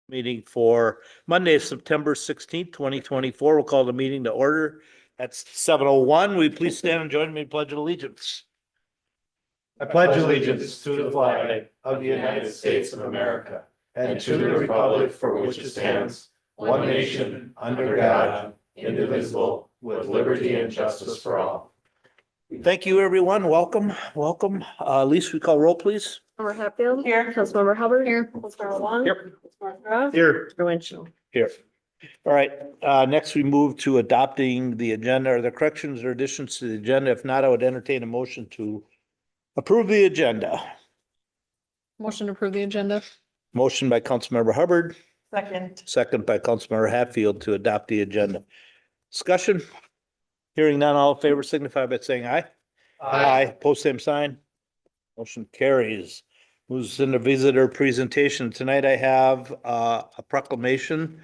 Meeting for Monday, September 16th, 2024. We'll call the meeting to order at 7:01. Will you please stand and join me in pledge of allegiance? I pledge allegiance to the flag of the United States of America and to the republic for which it stands, one nation, under God, indivisible, with liberty and justice for all. Thank you, everyone. Welcome. Lisa, we call roll, please. Councilmember Hatfield. Here. Councilmember Hubbard. Here. Councilmember Wong. Here. Councilmember Roth. Here. Winchell. Here. All right, next we move to adopting the agenda. Are there corrections or additions to the agenda? If not, I would entertain a motion to approve the agenda. Motion to approve the agenda. Motion by Councilmember Hubbard, Second. second by Councilmember Hatfield to adopt the agenda. Discussion? Hearing none, all in favor signify by saying aye. Aye. Post same sign. Motion carries. Moves into visitor presentation. Tonight I have a proclamation,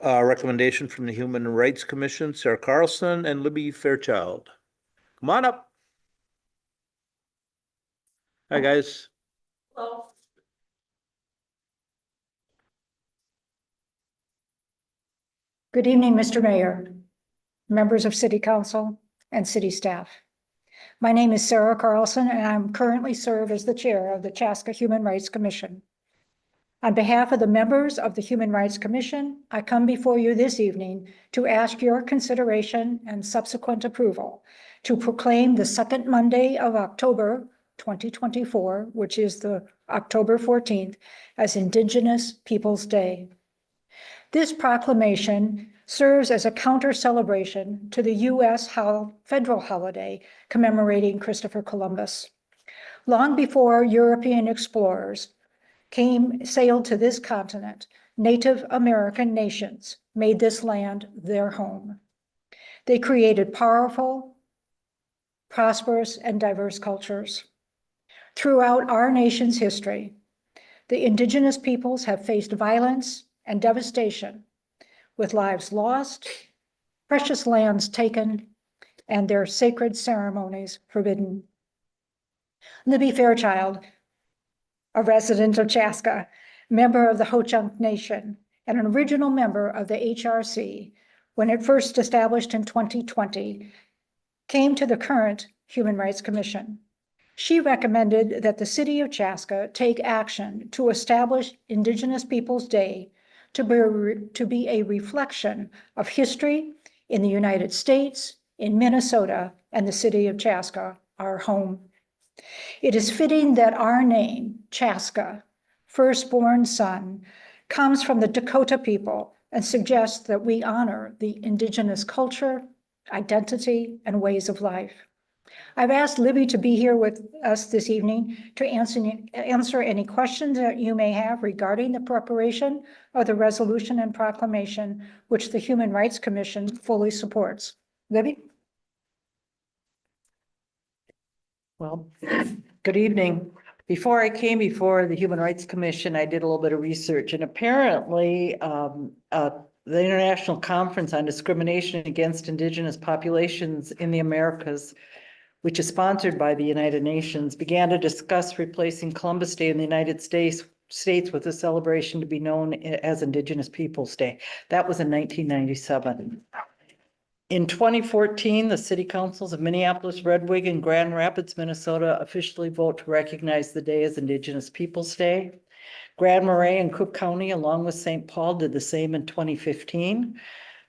recommendation from the Human Rights Commission, Sarah Carlson and Libby Fairchild. Come on up. Hi, guys. Hello. Good evening, Mr. Mayor, members of City Council, and city staff. My name is Sarah Carlson, and I'm currently serve as the chair of the Chaska Human Rights Commission. On behalf of the members of the Human Rights Commission, I come before you this evening to ask your consideration and subsequent approval to proclaim the second Monday of October 2024, which is the October 14th, as Indigenous Peoples Day. This proclamation serves as a counter celebration to the U.S. federal holiday commemorating Christopher Columbus. Long before European explorers sailed to this continent, Native American nations made this land their home. They created powerful, prosperous, and diverse cultures. Throughout our nation's history, the Indigenous peoples have faced violence and devastation, with lives lost, precious lands taken, and their sacred ceremonies forbidden. Libby Fairchild, a resident of Chaska, member of the Ho-Chunk Nation, and an original member of the HRC, when it first established in 2020, came to the current Human Rights Commission. She recommended that the city of Chaska take action to establish Indigenous Peoples Day to be a reflection of history in the United States, in Minnesota, and the city of Chaska, our home. It is fitting that our name, Chaska, firstborn son, comes from the Dakota people and suggests that we honor the Indigenous culture, identity, and ways of life. I've asked Libby to be here with us this evening to answer any questions that you may have regarding the preparation of the resolution and proclamation, which the Human Rights Commission fully supports. Libby? Well, good evening. Before I came before the Human Rights Commission, I did a little bit of research, and apparently the International Conference on Discrimination Against Indigenous Populations in the Americas, which is sponsored by the United Nations, began to discuss replacing Columbus Day in the United States with a celebration to be known as Indigenous Peoples Day. That was in 1997. In 2014, the city councils of Minneapolis, Redwig, and Grand Rapids, Minnesota officially vote to recognize the day as Indigenous Peoples Day. Grand Marais and Cook County, along with St. Paul, did the same in 2015.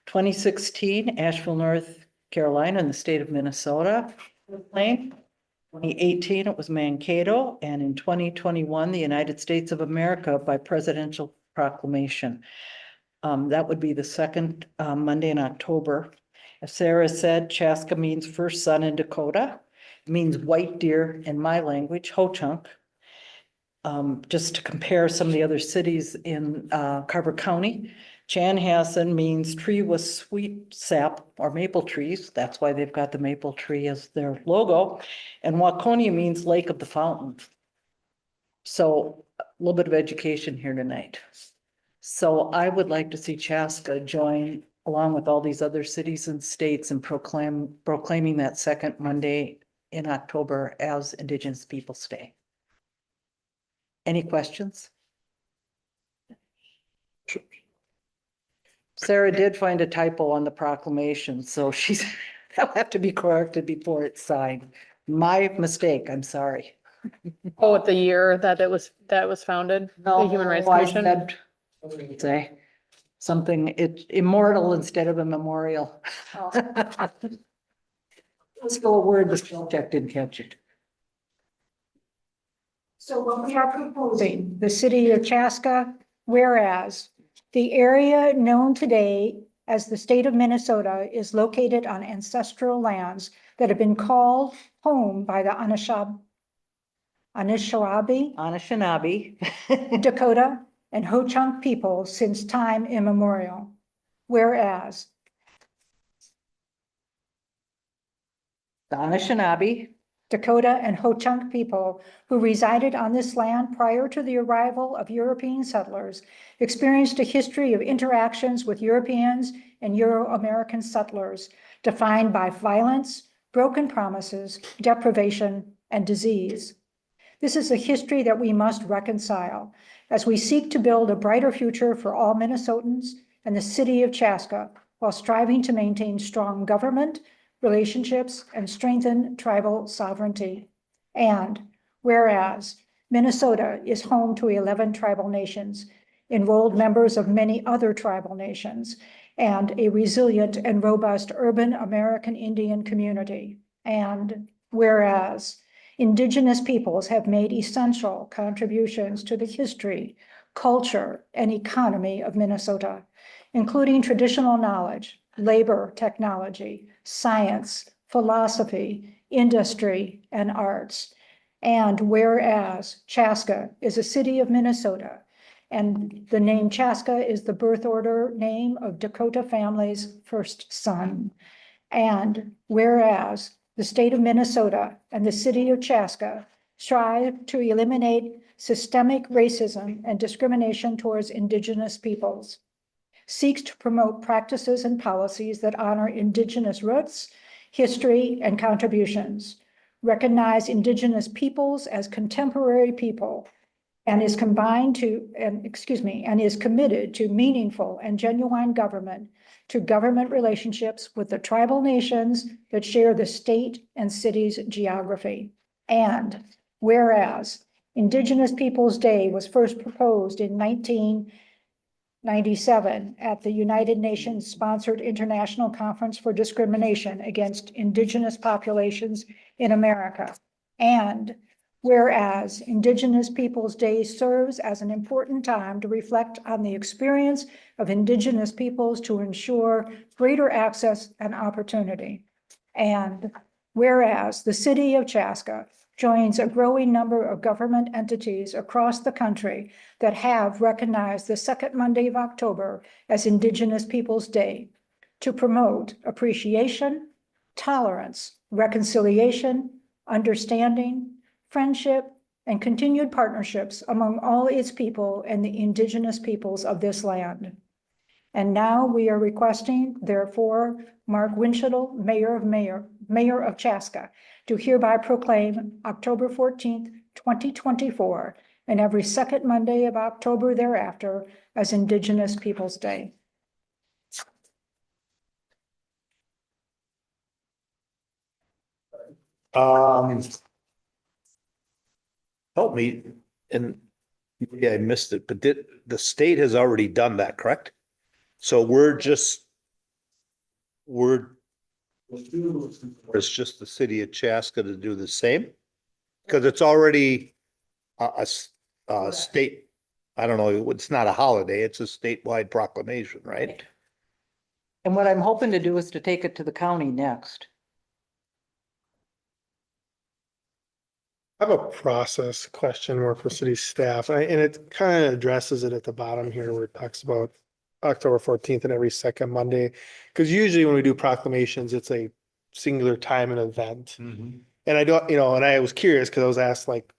2016, Asheville, North Carolina, and the state of Minnesota. 2018, it was Mankato, and in 2021, the United States of America by presidential proclamation. That would be the second Monday in October. As Sarah said, Chaska means first son in Dakota. It means white deer in my language, Ho-Chunk. Just to compare some of the other cities in Carver County, Chanhassen means tree with sweet sap or maple trees. That's why they've got the maple tree as their logo. And Waconia means Lake of the Fountain. So a little bit of education here tonight. So I would like to see Chaska join along with all these other cities and states in proclaiming that second Monday in October as Indigenous Peoples Day. Any questions? Sarah did find a typo on the proclamation, so she's, that'll have to be corrected before it's signed. My mistake, I'm sorry. Oh, at the year that that was founded, the Human Rights No, I Commission. said, what did it say? Something, it immortal instead of a memorial. Let's go a word the spell check didn't catch it. So what we are proposing, the city of Chaska, whereas the area known today as the state of Minnesota is located on ancestral lands that have been called home by the Anishinaabe, Dakota, and Ho-Chunk people since time immemorial. Whereas The Anishinaabe, Dakota and Ho-Chunk people who resided on this land prior to the arrival of European settlers experienced a history of interactions with Europeans and Euro-American settlers defined by violence, broken promises, deprivation, and disease. This is a history that we must reconcile as we seek to build a brighter future for all Minnesotans and the city of Chaska while striving to maintain strong government, relationships, and strengthen tribal sovereignty. And whereas Minnesota is home to 11 tribal nations, enrolled members of many other tribal nations, and a resilient and robust urban American Indian community. And whereas Indigenous peoples have made essential contributions to the history, culture, and economy of Minnesota, including traditional knowledge, labor technology, science, philosophy, industry, and arts. And whereas Chaska is a city of Minnesota, and the name Chaska is the birth order name of Dakota family's first son. And whereas the state of Minnesota and the city of Chaska strive to eliminate systemic racism and discrimination towards Indigenous peoples, seeks to promote practices and policies that honor Indigenous roots, history, and contributions, recognize Indigenous peoples as contemporary people, and is committed to meaningful and genuine government, to government relationships with the tribal nations that share the state and city's geography. And whereas Indigenous Peoples Day was first proposed in 1997 at the United Nations sponsored International Conference for Discrimination Against Indigenous Populations in America. And whereas Indigenous Peoples Day serves as an important time to reflect on the experience of Indigenous peoples to ensure greater access and opportunity. And whereas the city of Chaska joins a growing number of government entities across the country that have recognized the second Monday of October as Indigenous Peoples Day to promote appreciation, tolerance, reconciliation, understanding, friendship, and continued partnerships among all its people and the Indigenous peoples of this land. And now we are requesting, therefore, Mark Winchell, Mayor of Chaska, to hereby proclaim October 14th, 2024, and every second Monday of October thereafter as Indigenous Peoples Day. Help me, and yeah, I missed it, but the state has already done that, correct? So it's just the city of Chaska to do the same? Because it's already a state, I don't know, it's not a holiday, it's a statewide proclamation, right? and what I'm hoping to do is to take it to the county next. I have a process question more for city staff, and it kind of addresses it at the bottom here where it talks about October 14th and every second Monday. Because usually when we do proclamations, it's a singular time and event. Mm-hmm. And I don't, and I was curious because I was asked like,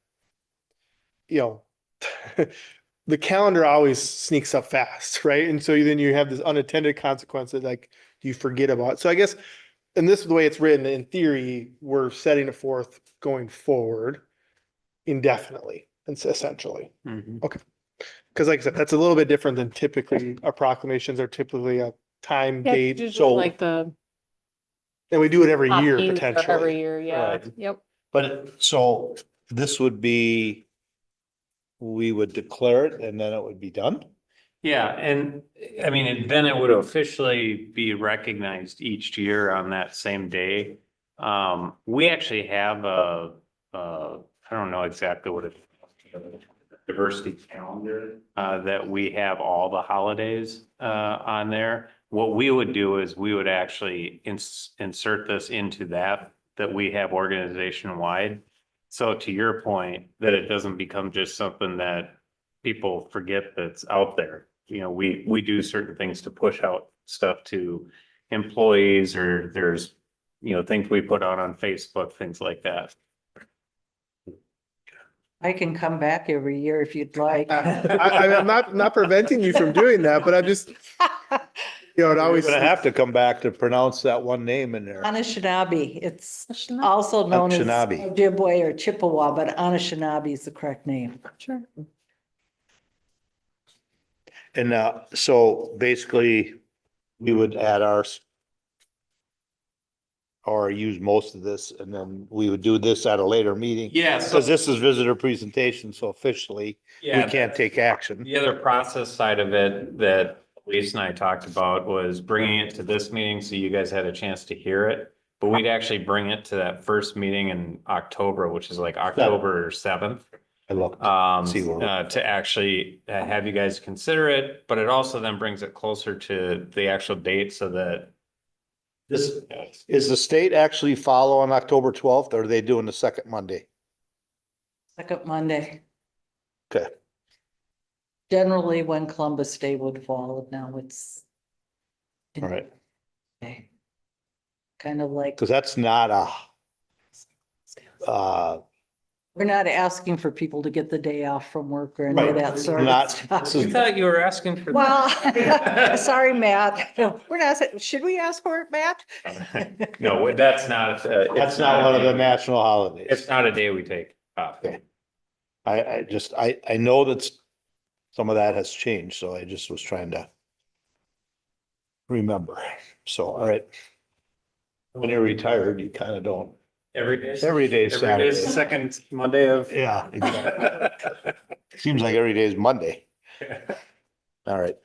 the calendar always sneaks up fast, right? And so then you have this unintended consequences, like you forget about. So I guess, and this is the way it's written, in theory, we're setting it forth going forward indefinitely, and essentially. Mm-hmm. Cause like I said, that's a little bit different than typically our proclamations are typically a time, Yeah, date. usually So, like the. and we do it every year Every potentially. year, yeah, Right. yep. But so this would be, we would declare it and then it would be done? Yeah, and I mean, and then it would officially be recognized each year on that same day. We actually have I don't know exactly what it. Diversity calendar, that we have all the holidays, on there. What we would do is we would actually insert this into that we have organization wide. So to your point, that it doesn't become just something that people forget that's out there. You know, we do certain things to push out stuff to employees, or there's, you know, things we put out on Facebook, things like that. I can come back every year if you'd like. I'm not preventing you from doing that, but I'm just, you know, it We're always. gonna have to come back to pronounce that one name in there. Anishinaabe, it's also known as Anishinaabe. Ojibwe or Chippewa, but Anishinaabe is the correct name. Sure. And so basically, we would add ours or use most of this, and then we would do this at a later meeting. Yeah, Because this is visitor presentation, so officially, we Yeah, can't take action. the other process side of it that Lisa and I talked about was bringing it to this meeting so you guys had a chance to hear it. But we'd actually bring it to that first meeting in October, which is like October 7th. I looked. See where we're- To actually have you guys consider it, but it also then brings it closer to the actual date so that. This, is the state actually follow on October 12th, or are they doing the second Monday? Second Monday, Okay, generally when Columbus Day would fall, now it's. all right, Kind of like, because that's not we're not asking for people to get the day off from work or any of Right. that sort of Not- stuff. this I is- thought you were asking for. Well, sorry, Matt. We're not, should we ask for it, Matt? No, that's not. that's not one of the national holidays. It's not a day we take off. Okay. I know that some of that has changed, so I just was trying to remember. So, all right. When you're retired, you kind of don't. Every day. Every day is Every day is Saturday. the second Monday of. Yeah, exactly. Seems like every day is Monday. All right.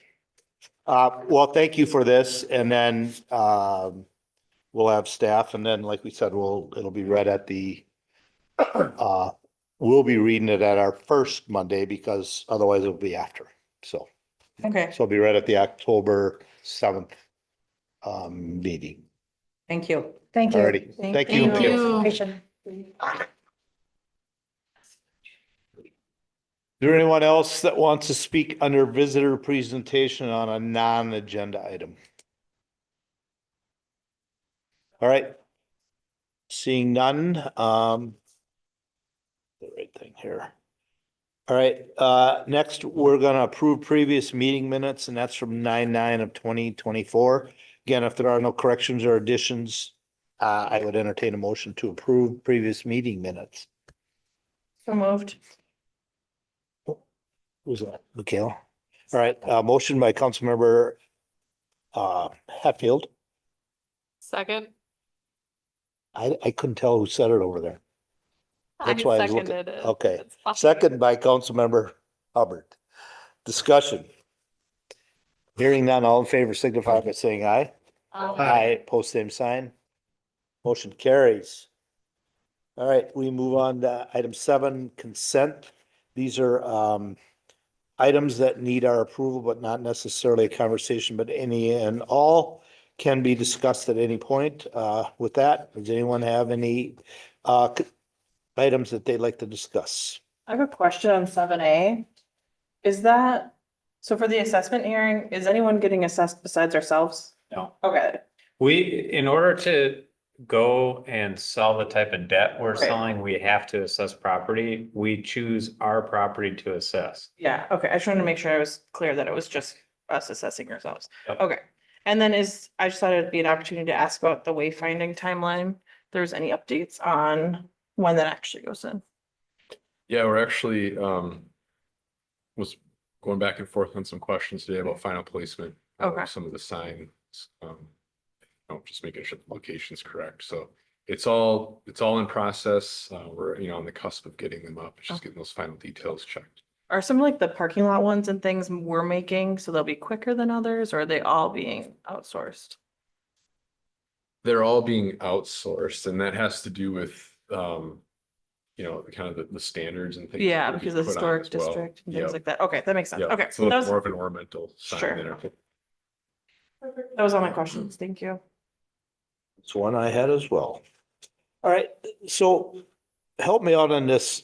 Well, thank you for this, and then, we'll have staff, and then, like we said, it'll be read at the, we'll be reading it at our first Monday, because otherwise it'll be after, so. Okay, So it'll be read at the October 7th, meeting. thank you. Thank you. Alrighty, thank you. Thank you. Is there anyone else that wants to speak under visitor presentation on a non-agenda item? All right. Seeing none, the right thing here. All right, next, we're gonna approve previous meeting minutes, and that's from 9/9 of 2024. Again, if there are no corrections or additions, I would entertain a motion to approve previous meeting minutes. So moved. Who's that? Mikhail? All right, motion by Councilmember Hatfield. Second. I couldn't tell who said it over there. That's why I was looking. seconded it. Okay. It's fine. Second by Councilmember Hubbard. Discussion. Hearing none, all in favor signify by saying aye. Aye, post same sign. Motion carries. All right, we move on to item 7, consent. These are items that need our approval, but not necessarily a conversation, but any and all can be discussed at any point. With that, does anyone have any items that they'd like to discuss? I have a question on 7A. Is that, so for the assessment hearing, is anyone getting assessed besides ourselves? No. Okay, In order to go and sell the type of debt we're Right. selling, we have to assess property. We choose our property to assess. yeah, okay. I just wanted to make sure I was clear that it was just us assessing ourselves. Yep. Okay. And then I just thought it'd be an opportunity to ask about the wayfinding timeline. If there's any updates on when that actually goes in? Yeah, we're actually, was going back and forth on some questions today about final placement. Okay. Some of the signs, just making sure the location's correct. So it's all in process. We're, on the cusp of getting them up, just getting those final details checked. Are some like the parking lot ones and things we're making, so they'll be quicker than others, or are they all being outsourced? They're all being outsourced, and that has to do with, kind of the standards and things. Yeah, that are because being the put on historic as well. district and things Yep. like that. Okay, that makes sense. Yep. Okay. So That it's was, more of an ornamental sign Sure. there. that was all my questions. Thank you. It's one I had as well. All right, so help me out on this,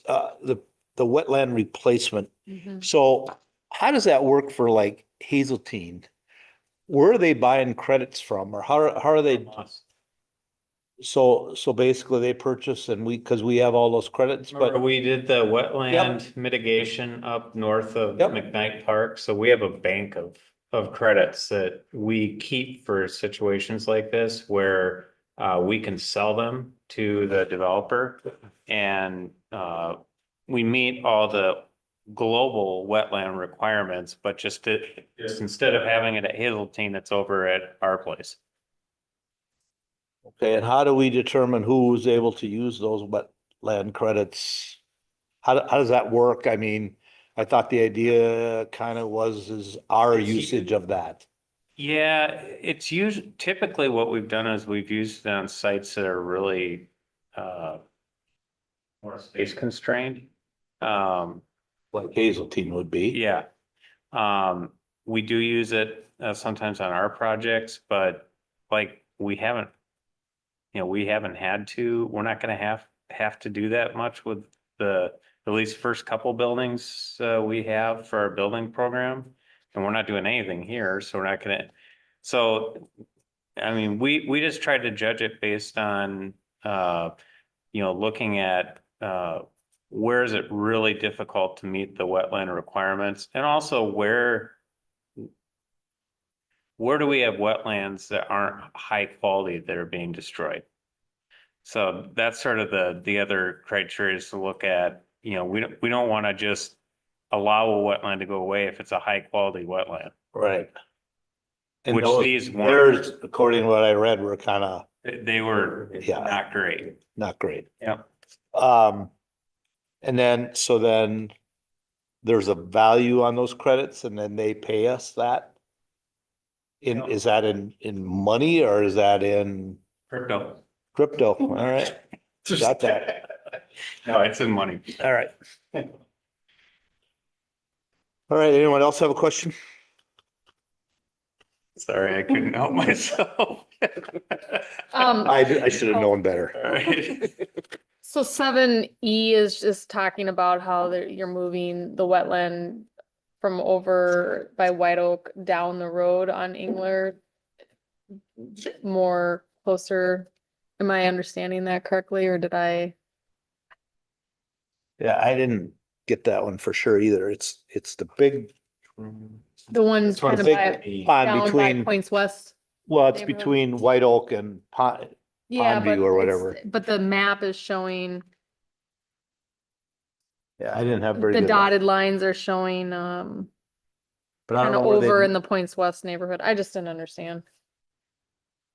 the wetland replacement. Mhm. So how does that work for like Hazeltine? Where are they buying credits from, or how are they? So basically they purchase and because we have all those credits, Remember, but we did the wetland mitigation up north of Yep. McKnight Park, so we have a bank of credits that we keep for situations like this where we can sell them to the developer and we meet all the global wetland requirements, but just instead of having it at Hazeltine, it's over at our place. okay, and how do we determine who's able to use those wetland credits? How does that work? I mean, I thought the idea kind of is our usage of that. Yeah, it's usually typically what we've done is we've used it on sites that are really more space constrained. Like Hazeltine would be. Yeah. We do use it sometimes on our projects, but like we haven't had to, we're not gonna have to do that much with at least first couple buildings we have for our building program. And we're not doing anything here, so we're not gonna, so I mean, we just tried to judge it based on looking at where is it really difficult to meet the wetland requirements, and also where do we have wetlands that aren't high quality that are being destroyed? So that's sort of the other criteria is to look at, we don't want to just allow a wetland to go away if it's a high quality wetland. Right. And Which these weren't. theirs, according to what I read, were kind of They were Yeah. not great. not great. Yeah. And then there's a value on those credits and then they pay us that? Is that in money or is that in Crypto. crypto? All right, got that. No, it's in money. All right. All right, anyone else have a question? Sorry, I couldn't help myself. I should have known better. All right. So 7E is just talking about how you're moving the wetland from over by White Oak down the road on Engler. More closer. Am I understanding that correctly, or did I? Yeah, I didn't get that one for sure either. It's the big. The one It's one kind of big by, pond down by between, Points West? well, it's neighborhood. between White Oak and Yeah, Pondview but or whatever. but the map is showing, Yeah, I didn't have very the good. dotted lines are showing, But I don't kind know of where over they, in the Points West neighborhood. I just didn't understand.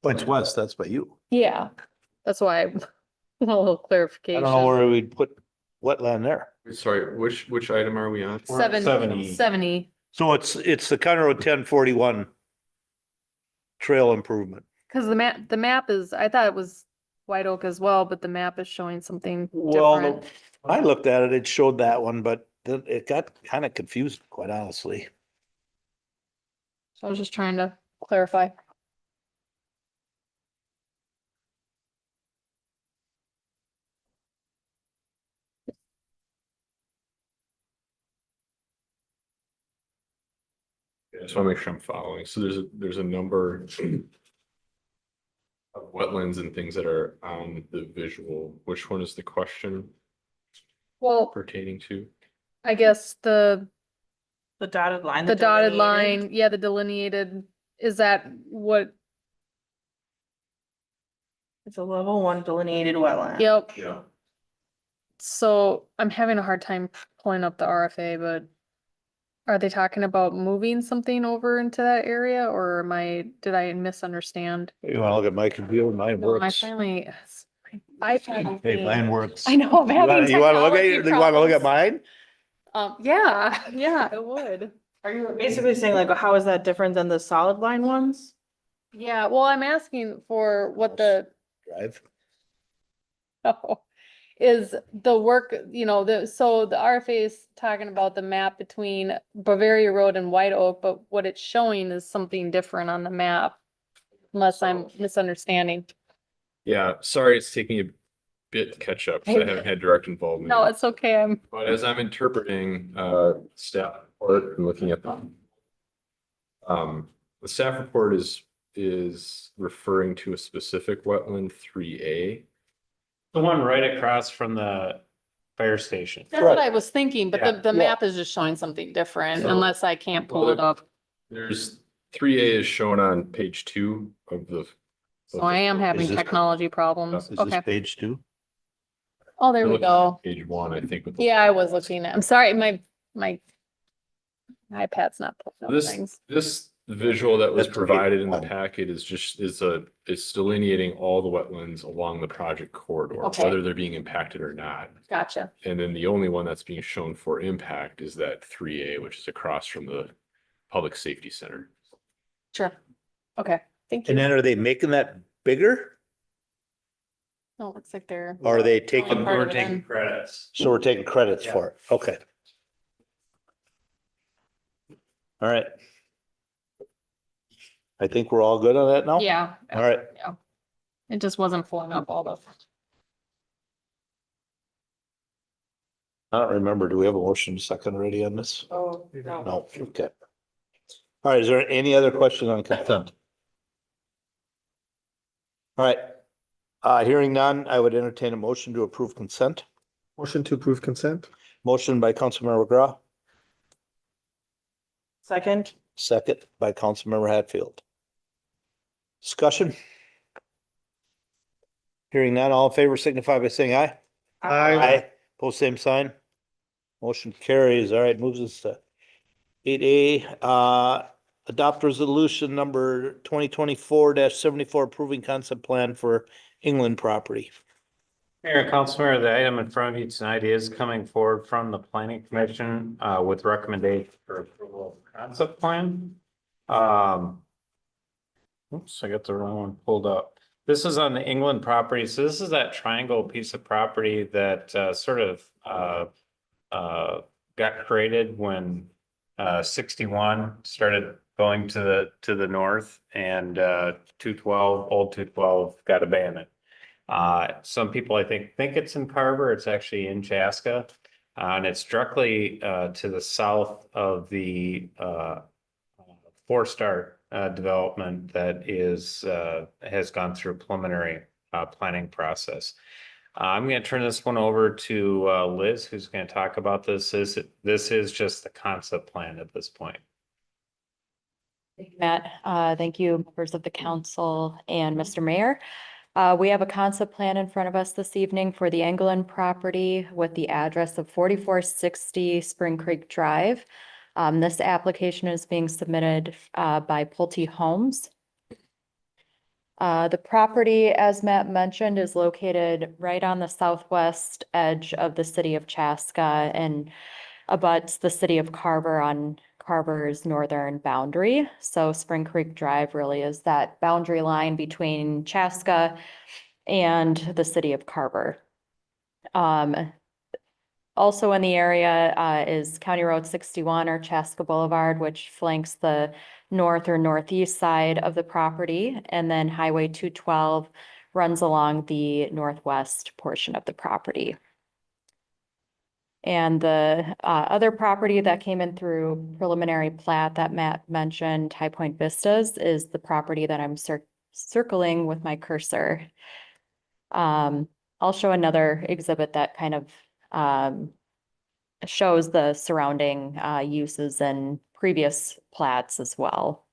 Points West, that's by you. Yeah, that's why I want a little I clarification. don't know where we'd put wetland there. Sorry, which item are we on? 70. So it's the County Road 1041 trail improvement. Cause the map is, I thought it was White Oak as well, but the map is showing something Well, different. when I looked at it, it showed that one, but then it got kind of confused, quite honestly. So I was just trying to clarify. I just want to make sure I'm following. So there's a number of wetlands and things that are on the visual. Which one is the question Well, pertaining to? I guess The dotted line. the dotted delineated. line, yeah, the delineated, is that what? It's a level 1 delineated wetland. Yep. Yeah. So I'm having a hard time pulling up the RFA, but Are they talking about moving something over into that area or did I misunderstand? You wanna look at my computer? Mine No, I works. finally, iPad. Hey, mine works. I know, I'm having You wanna look at, technology you wanna look at problems. mine? Yeah, it would. Are you basically saying like, how is that different than the solid line ones? Yeah, well, I'm asking for what the, Drive. oh, is the work, so the RFA is talking about the map between Bavaria Road and White Oak, but what it's showing is something different on the map. Unless I'm misunderstanding. Yeah, sorry, it's taking a bit to catch up, 'cause I haven't had direct involvement. No, it's okay, But as I'm interpreting staff report and looking at them. The staff report is referring to a specific wetland 3A. The one right across from the fire station. That's what I was thinking, but Yeah. the map is just showing something different So- unless I can't pull it up. There's 3A is shown on page 2 of the. So I am having this- technology problems. Is this Okay. page 2? Oh, there You're we looking go. at Page 1, I think. with the- Yeah, I was looking at, I'm sorry, my iPad's not pulling up This, things. this visual that was That's okay. provided in the packet is just, it's delineating all the wetlands along the project corridor, Okay. whether they're being impacted or not. Gotcha. And then the only one that's being shown for impact is that 3A, which is across from the Public Safety Center. Sure. Okay, thank And you. then are they making that bigger? No, it looks like they're. Or are they Taking taking, part We're of it taking in. credits. so we're taking credits Yeah. for it? Okay. All right. I think we're all good on that now? Yeah. All right. Yeah. It just wasn't pulling up all the. I don't remember. Do we have a motion second already on this? Oh, no. No, okay. All right, is there any other question on consent? All right, hearing none, I would entertain a motion to approve consent. Motion to approve consent? Motion by Councilmember McGraw, Second, second by Councilmember Hatfield. Discussion? Hearing none, all in favor signify by saying aye. Post same sign. Motion carries. All right, moves us to 8A, adopt resolution number 2024-74 approving concept plan for England property. Mayor and Councilmember, the item in front of you tonight is coming forward from the planning commission with recommendation for approval of concept plan. Oops, I got the wrong one pulled up. This is on the England property. So this is that triangle piece of property that sort of got created when 61 started going to the north and 212, old 212 got abandoned. Some people I think it's in Carver. It's actually in Chaska. And it's directly to the south of the four-star development that has gone through a preliminary planning process. I'm going to turn this one over to Liz, who's going to talk about this. This is just the concept plan at this point. Thank you, Matt. Thank you, members of the council and Mr. Mayor. We have a concept plan in front of us this evening for the Engler property with the address of 4460 Spring Creek Drive. This application is being submitted by Pulte Homes. The property, as Matt mentioned, is located right on the southwest edge of the city of Chaska and abuts the city of Carver on Carver's northern boundary. So Spring Creek Drive really is that boundary line between Chaska and the city of Carver. Also in the area is County Road 61 or Chaska Boulevard, which flanks the north or northeast side of the property. And then Highway 212 runs along the northwest portion of the property. And the other property that came in through preliminary plat that Matt mentioned, High Point Vistas, is the property that I'm circling with my cursor. I'll show another exhibit that kind of shows the surrounding uses and previous plats as well.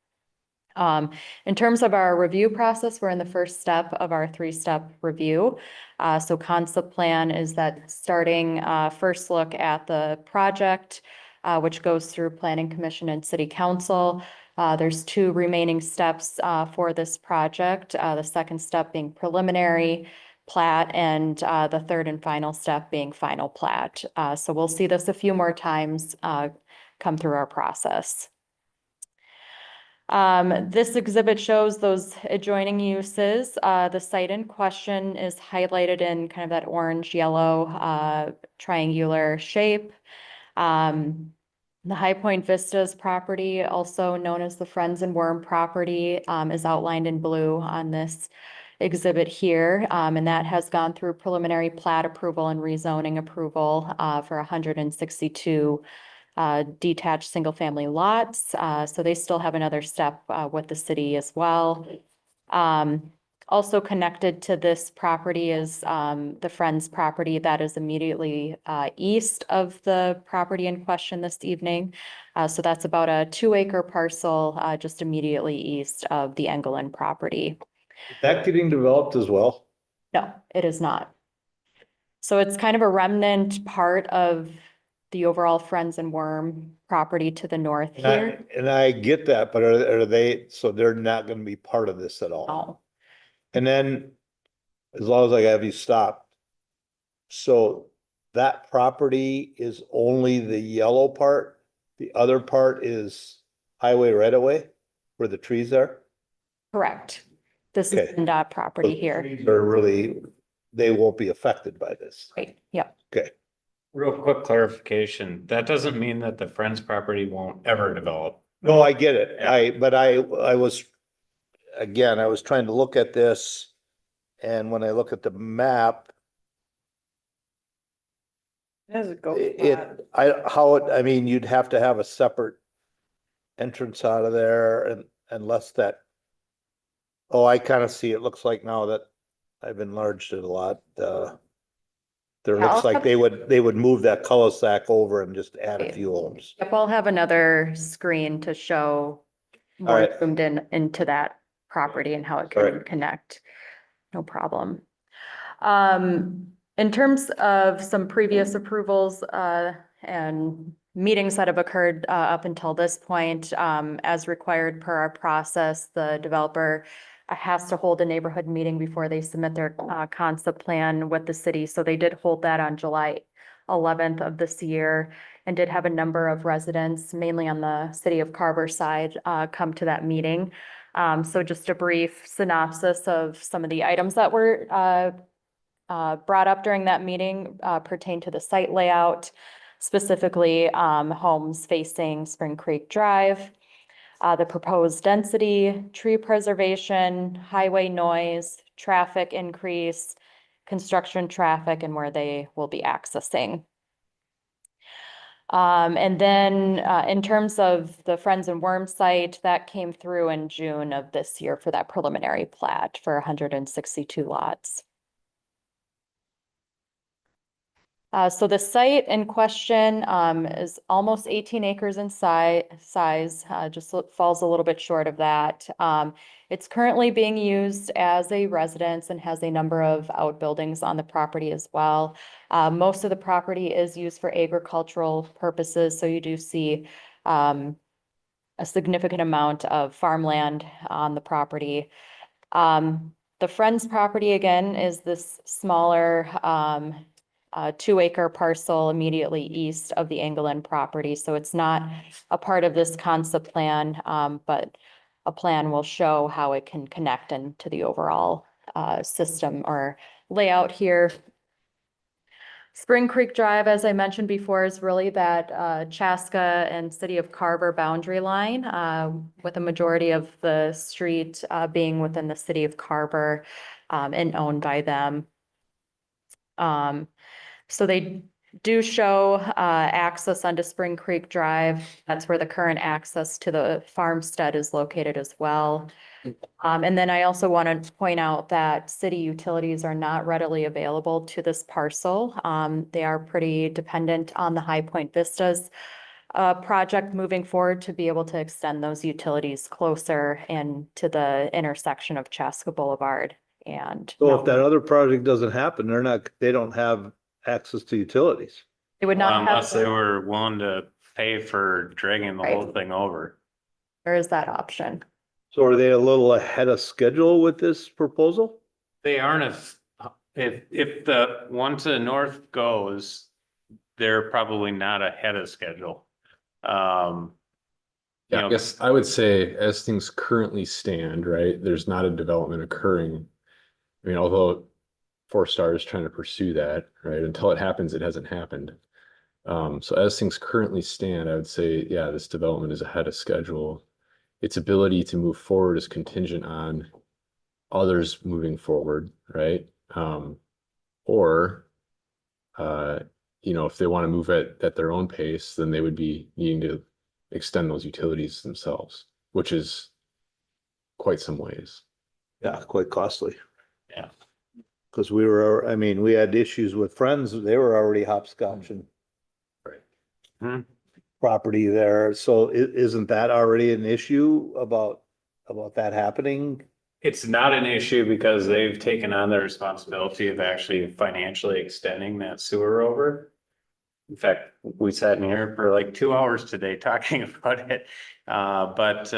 In terms of our review process, we're in the first step of our three-step review. So concept plan is that starting first look at the project, which goes through Planning Commission and City Council. There's 2 remaining steps for this project. The second step being preliminary plat and the third and final step being final plat. So we'll see this a few more times come through our process. This exhibit shows those adjoining uses. The site in question is highlighted in kind of that orange yellow triangular shape. The High Point Vistas property, also known as the Friends and Worm property, is outlined in blue on this exhibit here. And that has gone through preliminary plat approval and rezoning approval for 162 detached single-family lots. So they still have another step with the city as well. Also connected to this property is the Friends property that is immediately east of the property in question this evening. So that's about a 2-acre parcel just immediately east of the Engler property. Is that getting developed as well? No, it is not. So it's kind of a remnant part of the overall Friends and Worm property to the north here. And I get that, but are they, so they're not gonna be part of this at all? No. And then, as long as I have you stopped. So that property is only the yellow part, the other part is highway right away where the trees are? Correct. This is Okay. PennDOT property So here. trees are really, they won't be affected by this. Right, yep. Okay. Real quick clarification, that doesn't mean that the Friends property won't ever develop. No, I get it. Yeah. But I was, again, I was trying to look at this. And when I look at the map, It has a goat plat. I mean, you'd have to have a separate entrance out of there and unless that. Oh, I kind of see, it looks like now that I've enlarged it a lot, there Yeah, I'll looks like have- they would move that cul-de-sac over and just add a few homes. Yep, I'll have another screen to show All more right. zoomed in into that property and how it All can right. connect. No problem. In terms of some previous approvals and meetings that have occurred up until this point, as required per our process, the developer has to hold a neighborhood meeting before they submit their concept plan with the city. So they did hold that on July 11th of this year and did have a number of residents, mainly on the city of Carver side, come to that meeting. So just a brief synopsis of some of the items that were brought up during that meeting pertain to the site layout, specifically homes facing Spring Creek Drive, the proposed density, tree preservation, highway noise, traffic increase, construction traffic, and where they will be accessing. And then in terms of the Friends and Worm site, that came through in June of this year for that preliminary plat for 162 lots. So the site in question is almost 18 acres in size, just falls a little bit short of that. It's currently being used as a residence and has a number of outbuildings on the property as well. Most of the property is used for agricultural purposes, so you do see a significant amount of farmland on the property. The Friends property, again, is this smaller 2-acre parcel immediately east of the Engler property. So it's not a part of this concept plan, but a plan will show how it can connect into the overall system or layout here. Spring Creek Drive, as I mentioned before, is really that Chaska and City of Carver boundary line, with a majority of the street being within the City of Carver and owned by them. So they do show access onto Spring Creek Drive. That's where the current access to the farmstead is located as well. And then I also wanted to point out that city utilities are not readily available to this parcel. They are pretty dependent on the High Point Vistas project moving forward to be able to extend those utilities closer and to the intersection of Chaska Boulevard and. So if that other project doesn't happen, they don't have access to utilities. They would not have. Unless they were willing to pay for dragging the Right. whole thing over. There is that option. So are they a little ahead of schedule with this proposal? They aren't if the one to the north goes, they're probably not ahead of schedule. You Yeah, I know, guess I would say as things currently stand, right, there's not a development occurring. I mean, although Four Star is trying to pursue that, right, until it happens, it hasn't happened. So as things currently stand, I would say, yeah, this development is ahead of schedule. Its ability to move forward is contingent on others moving forward, right? Or, you know, if they want to move at their own pace, then they would be needing to extend those utilities themselves, which is quite some ways. Yeah, quite costly. Yeah. Cause we were, I mean, we had issues with Friends, they were already hopscotching. Right. Hmm. Property there, so isn't that already an issue about that happening? it's not an issue because they've taken on the responsibility of actually financially extending that sewer over. In fact, we sat in here for like 2 hours today talking about it. But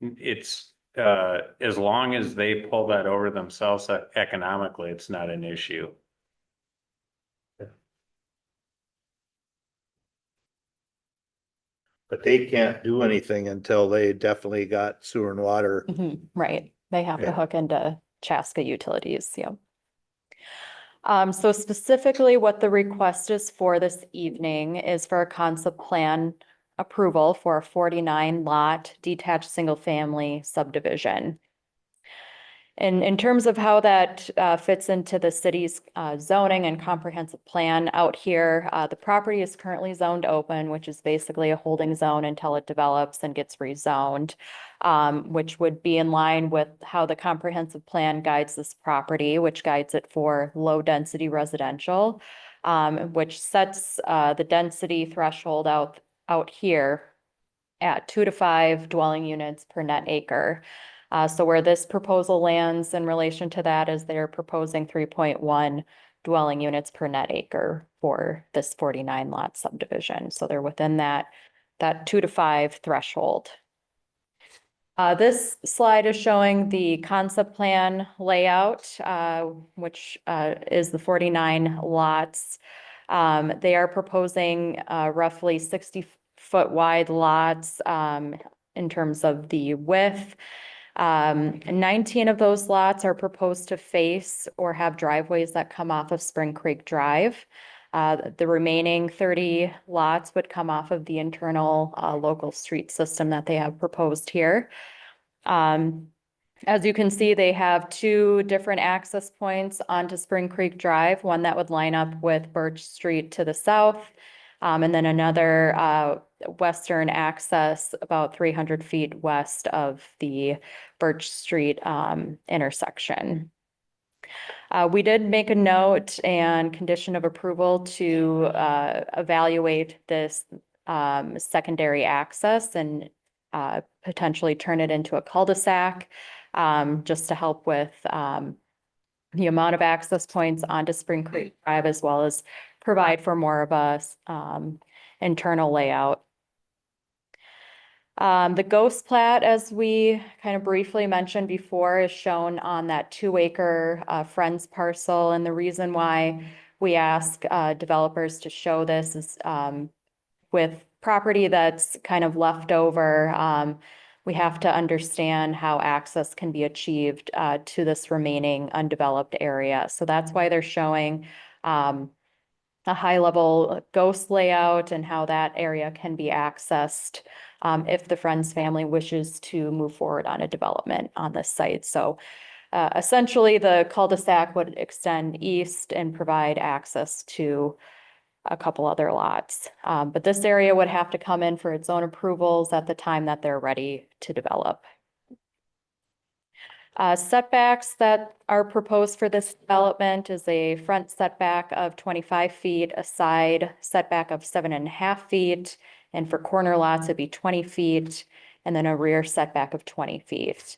it's, as long as they pull that over themselves economically, it's not an issue. But they can't do anything until they definitely got sewer and water. Mhm, right, they have to Yeah. hook into Chaska utilities, yeah. So specifically what the request is for this evening is for a concept plan approval for a 49 lot detached single family subdivision. And in terms of how that fits into the city's zoning and comprehensive plan out here, the property is currently zoned open, which is basically a holding zone until it develops and gets rezoned, which would be in line with how the comprehensive plan guides this property, which guides it for low density residential, which sets the density threshold out here at 2 to 5 dwelling units per net acre. So where this proposal lands in relation to that is they're proposing 3.1 dwelling units per net acre for this 49 lot subdivision. So they're within that 2 to 5 threshold. This slide is showing the concept plan layout, which is the 49 lots. They are proposing roughly 60-foot wide lots in terms of the width. 19 of those lots are proposed to face or have driveways that come off of Spring Creek Drive. The remaining 30 lots would come off of the internal local street system that they have proposed here. As you can see, they have 2 different access points onto Spring Creek Drive, one that would line up with Birch Street to the south, and then another western access about 300 feet west of the Birch Street intersection. We did make a note and condition of approval to evaluate this secondary access and potentially turn it into a cul-de-sac, just to help with the amount of access points onto Spring Creek Drive, as well as provide for more of a internal layout. The ghost plat, as we kind of briefly mentioned before, is shown on that 2-acre Friends parcel. And the reason why we ask developers to show this is with property that's kind of left over, we have to understand how access can be achieved to this remaining undeveloped area. So that's why they're showing a high-level ghost layout and how that area can be accessed if the Friends family wishes to move forward on a development on this site. So essentially, the cul-de-sac would extend east and provide access to a couple other lots. But this area would have to come in for its own approvals at the time that they're ready to develop. Setbacks that are proposed for this development is a front setback of 25 feet, a side setback of 7.5 feet, and for corner lots, it'd be 20 feet, and then a rear setback of 20 feet.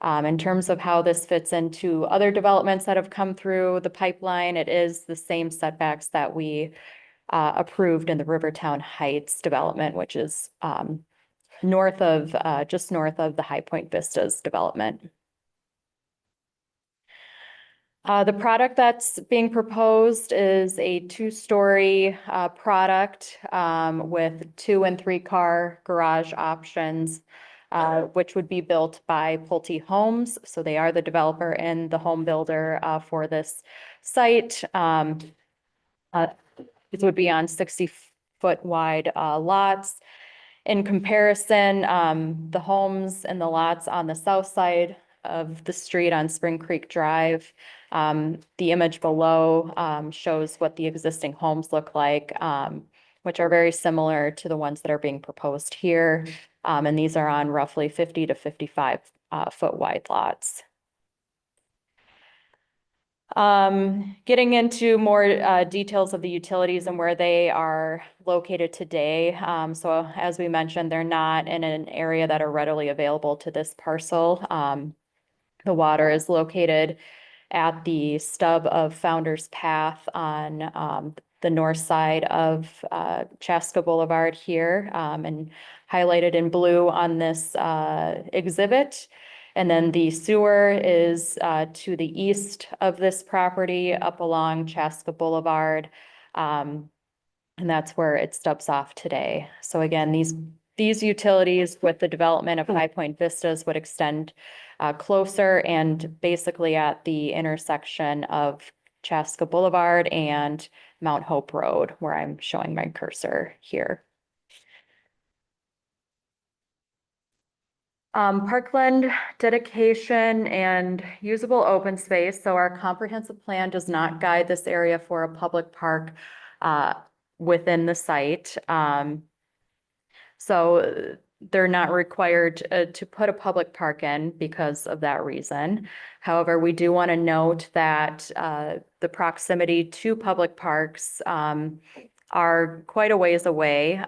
In terms of how this fits into other developments that have come through the pipeline, it is the same setbacks that we approved in the Rivertown Heights development, which is north of, just north of the High Point Vistas development. The product that's being proposed is a two-story product with 2 and 3 car garage options, which would be built by Pulte Homes. So they are the developer and the home builder for this site. This would be on 60-foot wide lots. In comparison, the homes and the lots on the south side of the street on Spring Creek Drive, the image below shows what the existing homes look like, which are very similar to the ones that are being proposed here. And these are on roughly 50 to 55 foot wide lots. Getting into more details of the utilities and where they are located today. So as we mentioned, they're not in an area that are readily available to this parcel. The water is located at the stub of Founder's Path on the north side of Chaska Boulevard here, and highlighted in blue on this exhibit. And then the sewer is to the east of this property up along Chaska Boulevard. And that's where it stubs off today. So again, these utilities with the development of High Point Vistas would extend closer and basically at the intersection of Chaska Boulevard and Mount Hope Road, where I'm showing my cursor here. Parkland dedication and usable open space. So our comprehensive plan does not guide this area for a public park within the site. So they're not required to put a public park in because of that reason. However, we do want to note that the proximity to public parks are quite a ways away,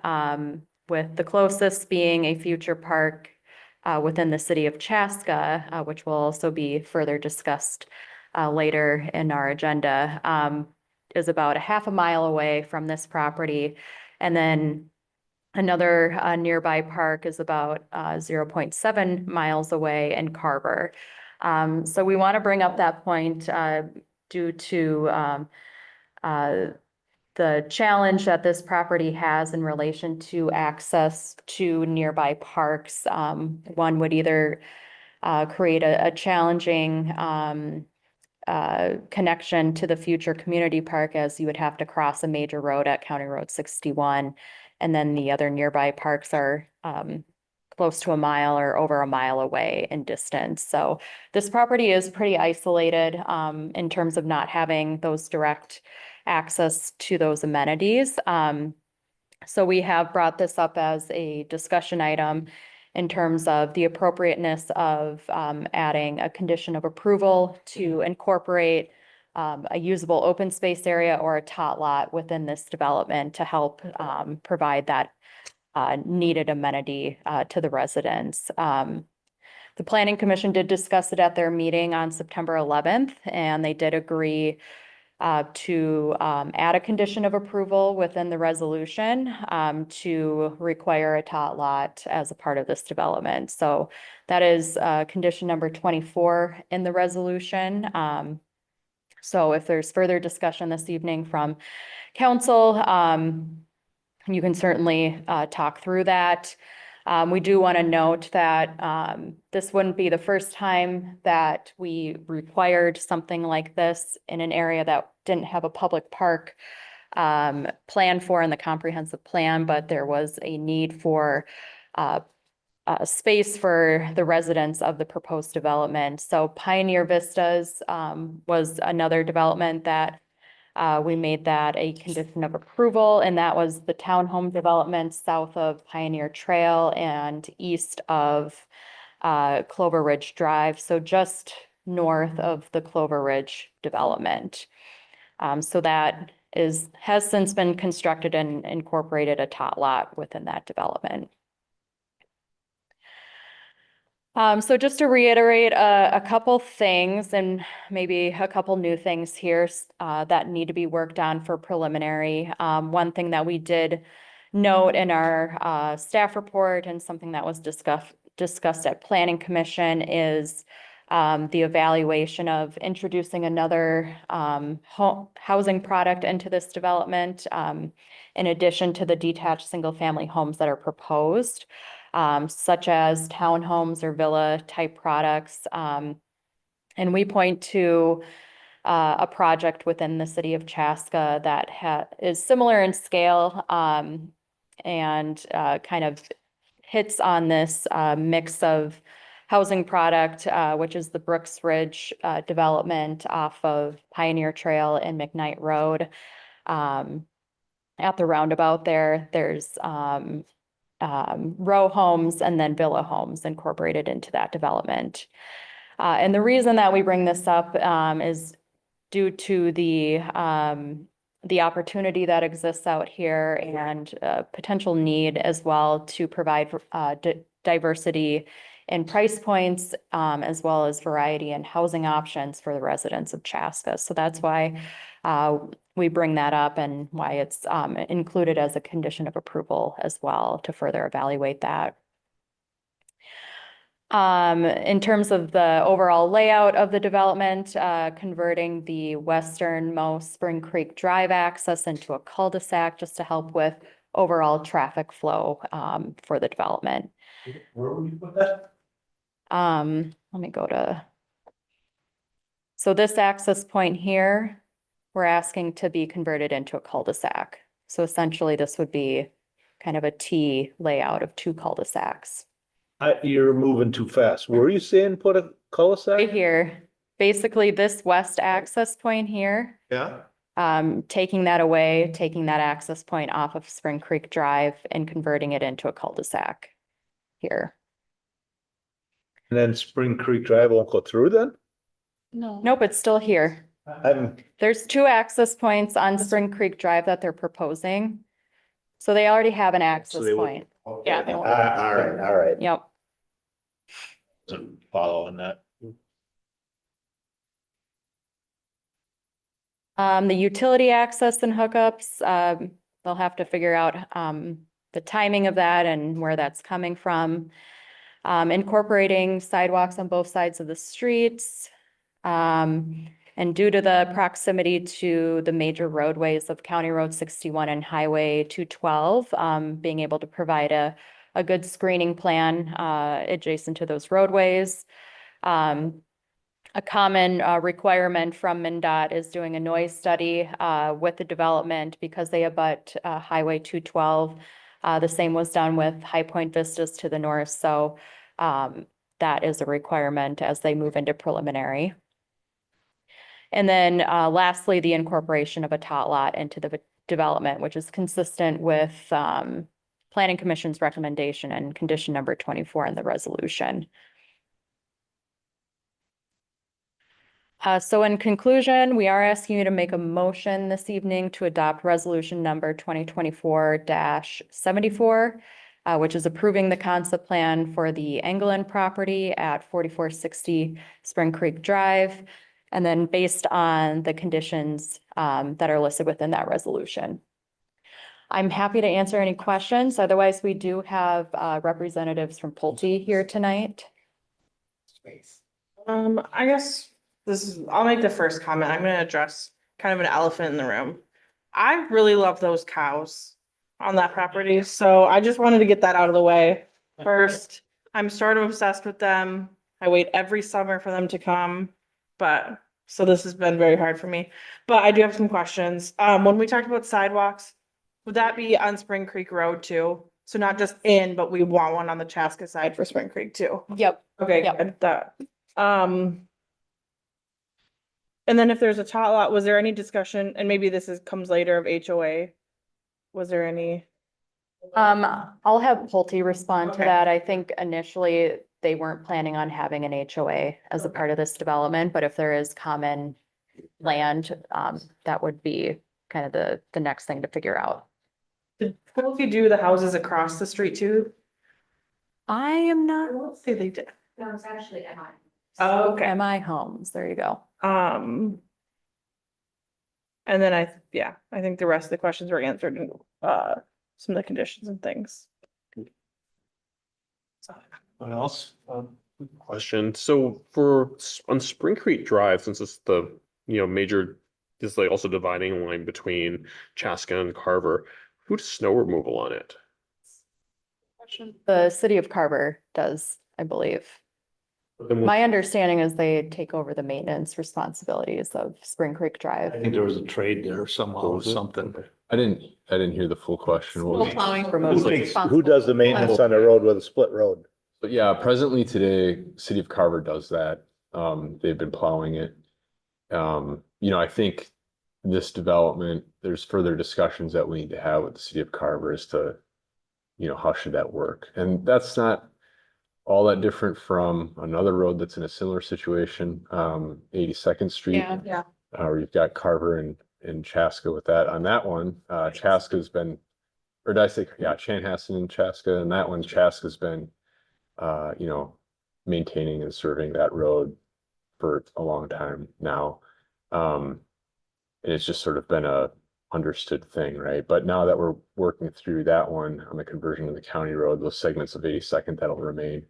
with the closest being a future park within the city of Chaska, which will also be further discussed later in our agenda, is about a half a mile away from this property. And then another nearby park is about 0.7 miles away in Carver. So we want to bring up that point due to the challenge that this property has in relation to access to nearby parks. One would either create a challenging connection to the future community park, as you would have to cross a major road at County Road 61. And then the other nearby parks are close to a mile or over a mile away in distance. So this property is pretty isolated in terms of not having those direct access to those amenities. So we have brought this up as a discussion item in terms of the appropriateness of adding a condition of approval to incorporate a usable open space area or a tot lot within this development to help provide that needed amenity to the residents. The Planning Commission did discuss it at their meeting on September 11th, and they did agree to add a condition of approval within the resolution to require a tot lot as a part of this development. So that is condition number 24 in the resolution. So if there's further discussion this evening from council, you can certainly talk through that. We do want to note that this wouldn't be the first time that we required something like this in an area that didn't have a public park planned for in the comprehensive plan, but there was a need for space for the residents of the proposed development. So Pioneer Vistas was another development that we made that a condition of approval, and that was the townhome development south of Pioneer Trail and east of Clover Ridge Drive, so just north of the Clover Ridge development. So that has since been constructed and incorporated a tot lot within that development. So just to reiterate a couple things and maybe a couple new things here that need to be worked on for preliminary. One thing that we did note in our staff report and something that was discussed at Planning Commission is the evaluation of introducing another housing product into this development in addition to the detached single-family homes that are proposed. Such as townhomes or villa type products. And we point to a project within the city of Chaska that is similar in scale and kind of hits on this mix of housing product, which is the Brooks Ridge development off of Pioneer Trail and McKnight Road. At the roundabout there's row homes and then villa homes incorporated into that development. And the reason that we bring this up is due to the opportunity that exists out here and potential need as well to provide diversity in price points as well as variety in housing options for the residents of Chaska. So that's why we bring that up and why it's included as a condition of approval as well to further evaluate that. In terms of the overall layout of the development, converting the westernmost Spring Creek Drive access into a cul-de-sac just to help with overall traffic flow for the development. Where would you put that? Let me go to. So this access point here, we're asking to be converted into a cul-de-sac. So essentially this would be kind of a T layout of two cul-de-sacs. You're moving too fast. Were you saying put a cul-de-sac? Right here, basically this west access point here, Yeah. taking that away, taking that access point off of Spring Creek Drive and converting it into a cul-de-sac here. And then Spring Creek Drive won't go through then? No. Nope, it's still here. There's two access points on Spring Creek Drive that they're proposing. So they already have an access they would- point. Yeah, they All will. right. Yep. Following that. The utility access and hookups, they'll have to figure out the timing of that and where that's coming from. Incorporating sidewalks on both sides of the streets. And due to the proximity to the major roadways of County Road 61 and Highway 212, being able to provide a good screening plan adjacent to those roadways. A common requirement from MnDOT is doing a noise study with the development because they abut Highway 212. The same was done with High Point Vistas to the north. So that is a requirement as they move into preliminary. And then lastly, the incorporation of a tot lot into the development, which is consistent with Planning Commission's recommendation and condition number 24 in the resolution. So in conclusion, we are asking you to make a motion this evening to adopt resolution number 2024-74, which is approving the concept plan for the Engler property at 4460 Spring Creek Drive. And then based on the conditions that are listed within that resolution. I'm happy to answer any questions. Otherwise, we do have representatives from Pulte here tonight. I guess I'll make the first comment. I'm gonna address kind of an elephant in the room. I really love those cows on that property, so I just wanted to get that out of the way first. I'm sort of obsessed with them. I wait every summer for them to come, but so this has been very hard for me. But I do have some questions. When we talked about sidewalks, would that be on Spring Creek Road too? So not just in, but we want one on the Chaska side for Spring Creek too. Yep. Okay, Yep. good. That. And then if there's a tot lot, was there any discussion, and maybe comes later of HOA? Was there any? I'll have Pulte respond to Okay. that. I think initially they weren't planning on having an HOA as a part of this development, but if there is common land, that would be kind of the next thing to figure out. Did Pulte do the houses across the street too? I am I not, won't say they did. No, it's actually MI. Oh, okay. MI Homes, there you go. And then I think the rest of the questions were answered in, some of the conditions and things. What else? Question. So on Spring Creek Drive, since it's the, major, is like also dividing line between Chaska and Carver, who does snow removal on it? The city of Carver does, I believe. Then My understanding is they take over the maintenance responsibilities of Spring Creek I Drive. think there was a trade there somehow or was it? something. I didn't hear the full question. What was Snow it? plowing Who removal. takes, who does the maintenance on the road with a split road? But yeah, presently today, City of Carver does that. They've been plowing it. I think this development, there's further discussions that we need to have with the City of Carver as to, how should that work? And that's not all that different from another road that's in a similar situation, 82nd Street. Yeah. Where you've got Carver and Chaska with that. On that one, Chaska's been, or did I say, yeah, Chanhassen and Chaska, and that one, Chaska's been, maintaining and serving that road for a long time now. And it's just sort of been a understood thing, right? But now that we're working through that one on the conversion of the county road, those segments of 82nd that'll remain,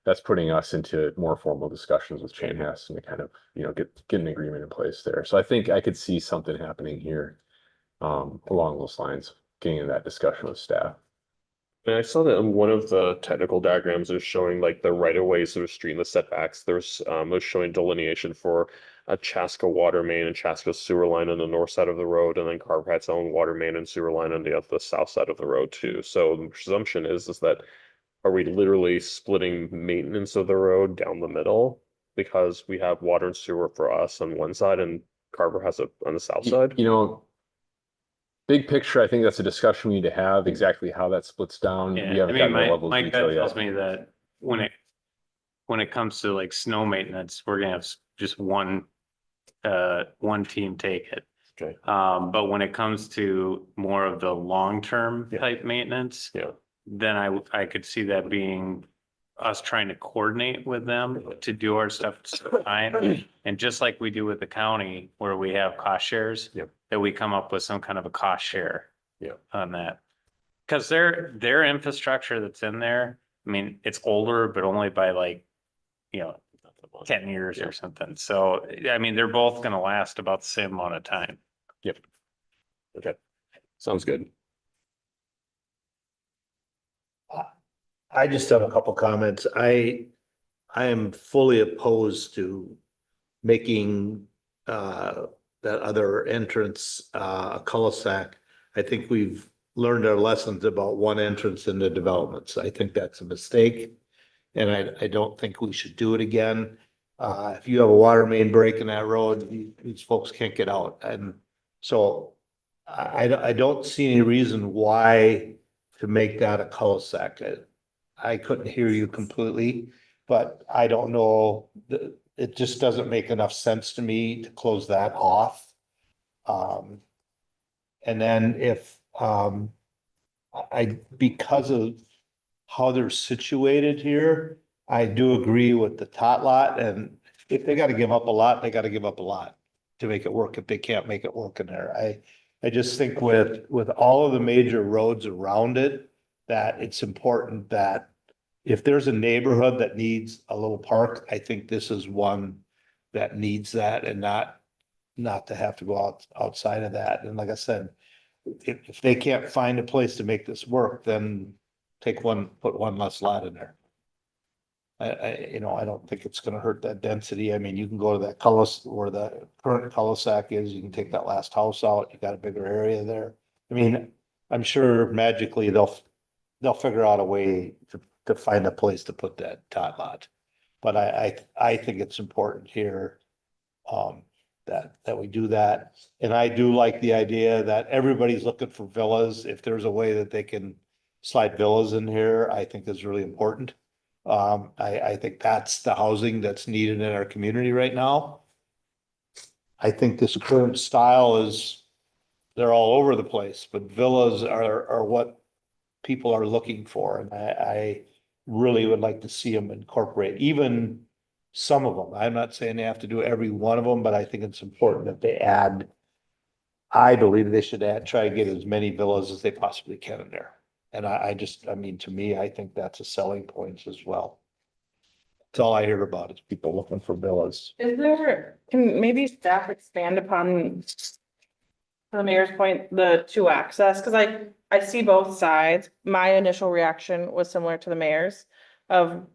that's putting us into more formal discussions with Chanhassen to kind of, get an agreement in place there. So I think I could see something happening here along those lines, getting in that discussion with staff. And I saw that on one of the technical diagrams is showing like the right of ways of the street and the setbacks. There's was showing delineation for a Chaska water main and Chaska sewer line on the north side of the road, and then Carver had its own water main and sewer line on the south side of the road too. So the presumption is that are we literally splitting maintenance of the road down the middle because we have water and sewer for us on one side and Carver has it on the south side? Big picture, I think that's a discussion we need to have, exactly how that splits down. We Yeah, I haven't mean, gotten the level my of detail gut tells yet. me that when it comes to like snow maintenance, we're gonna have just one team take it. Okay. But when it comes to more of the long-term Yeah. type maintenance, Yeah. then I could see that being us trying to coordinate with them to do our stuff at the same time. And just like we do with the county where we have cost shares, Yep. that we come up with some kind of a cost share. Yeah. On that. Cause their infrastructure that's in there, I mean, it's older, but only by like, 10 years or something. So, I mean, they're both gonna last about the same amount of time. Okay. Sounds good. I just have a couple comments. I am fully opposed to making that other entrance a cul-de-sac. I think we've learned our lessons about one entrance into developments. I think that's a mistake. And I don't think we should do it again. If you have a water main break in that road, these folks can't get out. And so I don't see any reason why to make that a cul-de-sac. I couldn't hear you completely, but I don't know, it just doesn't make enough sense to me to close that off. And then if, because of how they're situated here, I do agree with the tot lot, and if they gotta give up a lot, they gotta give up a lot to make it work, if they can't make it work in there. I just think with all of the major roads around it, that it's important that if there's a neighborhood that needs a little park, I think this is one that needs that and not to have to go outside of that. And like I said, if they can't find a place to make this work, then put one less lot in there. I don't think it's gonna hurt that density. I mean, you can go to that where the current cul-de-sac is, you can take that last house out, you got a bigger area there. I mean, I'm sure magically they'll figure out a way to find a place to put that tot lot. But I think it's important here, that we do that. And I do like the idea that everybody's looking for villas. If there's a way that they can slide villas in here, I think is really important. I think that's the housing that's needed in our community right now. I think this current style they're all over the place, but villas are what people are looking for. And I really would like to see them incorporate, even some of them. I'm not saying they have to do every one of them, but I think it's important that they add. I believe they should try to get as many villas as they possibly can in there. And I mean, to me, I think that's a selling point as well. That's all I hear about is people looking for villas. Is there, can maybe staff expand upon the mayor's point, the two access, because I see both sides. My initial reaction was similar to the mayor's of,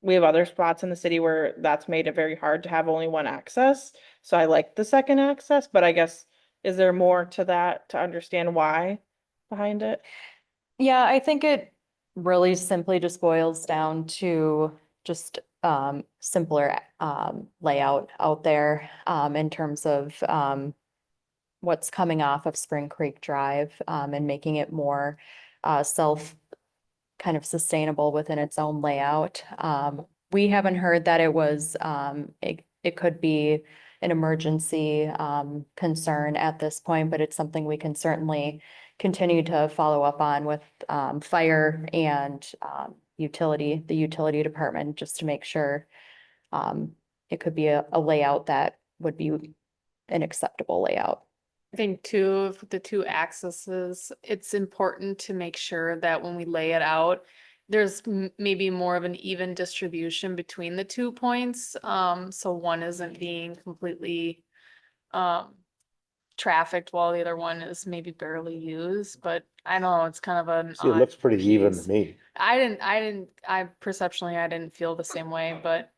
we have other spots in the city where that's made it very hard to have only one access. So I like the second access, but I guess, is there more to that to understand why behind it? Yeah, I think it really simply just boils down to just simpler layout out there in terms of what's coming off of Spring Creek Drive and making it more self kind of sustainable within its own layout. We haven't heard that it was it could be an emergency concern at this point, but it's something we can certainly continue to follow up on with fire and the utility department, just to make sure it could be a layout that would be an acceptable layout. I think too, of the two accesses, it's important to make sure that when we lay it out, there's maybe more of an even distribution between the 2 points. So one isn't being completely trafficked while the other one is maybe barely used, but I don't know, it's kind of an See, it looks odd pretty even piece. to me. I perceptionally, I didn't feel the same way, but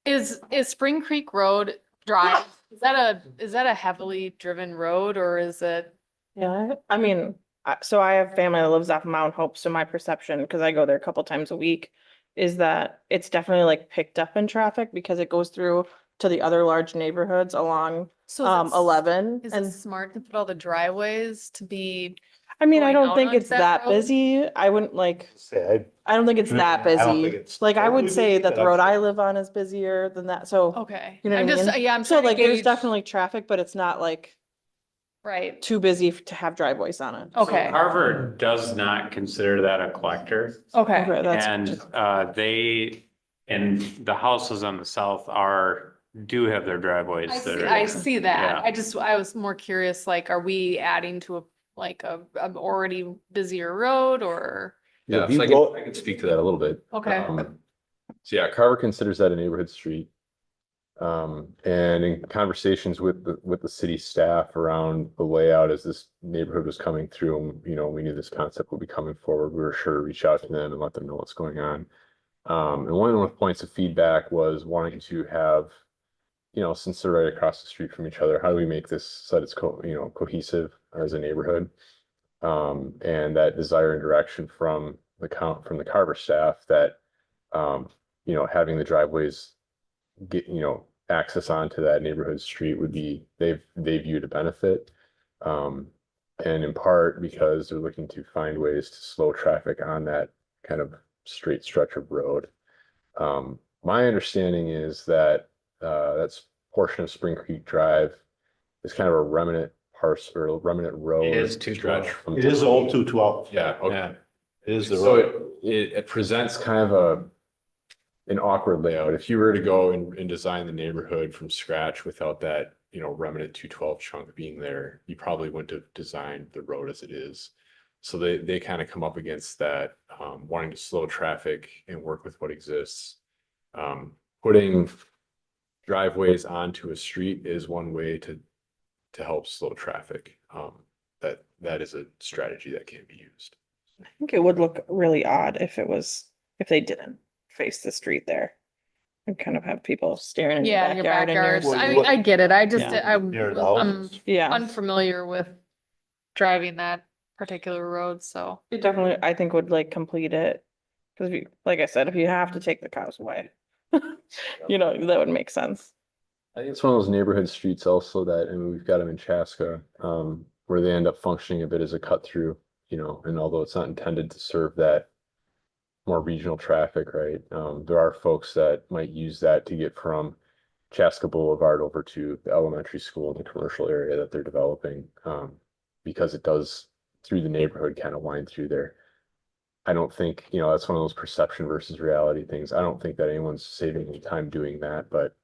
is Spring Creek Road Drive, is that a heavily driven road or is it? Yeah, I mean, so I have family that lives off Mount Hope, so my perception, because I go there a couple times a week, is that it's definitely like picked up in traffic because it goes through to the other large neighborhoods along So is it 11. Is And it smart to put all the driveways to be? I mean, I going don't out think onto it's that that road? busy. I wouldn't like, Say, I don't think it's that I don't think busy. it's Like, I would totally say busy, that but the I'm road I sure. live on is busier than that, so. Okay, You know what I'm I just, mean? yeah, I'm So trying to like, there's gauge- definitely traffic, but it's not like Right, too busy to have driveways on it. okay, Harvard does not consider that a collector. okay, Okay, that's. And and the houses on the south do have their driveways that are. I see that, Yeah. I was more curious, like, are we adding to a already busier road or? Yeah, If you so go- I can speak to that a little bit. Okay. So yeah, Carver considers that a neighborhood street. And in conversations with the city staff around the layout as this neighborhood was coming through, and, you know, we knew this concept would be coming forward, we were sure to reach out to them and let them know what's going on. And one of the points of feedback was wanting to have, you know, since they're right across the street from each other, how do we make this so that it's cohesive as a neighborhood? And that desire and direction from the Carver staff that, you know, having the driveways get, you know, access onto that neighborhood street would be, they viewed a benefit. And in part because they're looking to find ways to slow traffic on that kind of straight stretch of road. My understanding is that that's portion of Spring Creek Drive is kind of a remnant parcel or remnant road. It is 212. stretch from It is the old 212. Yeah, okay. Yeah. It is the So road. it presents kind of an awkward layout. If you were to go and design the neighborhood from scratch without that, you know, remnant 212 chunk being there, you probably wouldn't have designed the road as it is. So they kind of come up against that, wanting to slow traffic and work with what exists. Putting driveways onto a street is one way to help slow traffic. That is a strategy that can be used. I think it would look really odd if they didn't face the street there. And kind of have people staring in your Yeah, in your backyard and backyards, you're. I mean, I get it, I just, Yeah. Near the I'm houses. Yeah, unfamiliar with driving that particular road, so. it definitely, I think would like complete it. Cause if you, like I said, if you have to take the cows away, you know, that would make sense. I think it's one of those neighborhood streets also that, and we've got them in Chaska, where they end up functioning a bit as a cut through, you know, and although it's not intended to serve that more regional traffic, right? There are folks that might use that to get from Chaska Boulevard over to the elementary school in the commercial area that they're developing, because it does through the neighborhood kind of wind through there. I don't think, that's one of those perception versus reality things. I don't think that anyone's saving any time doing that, but,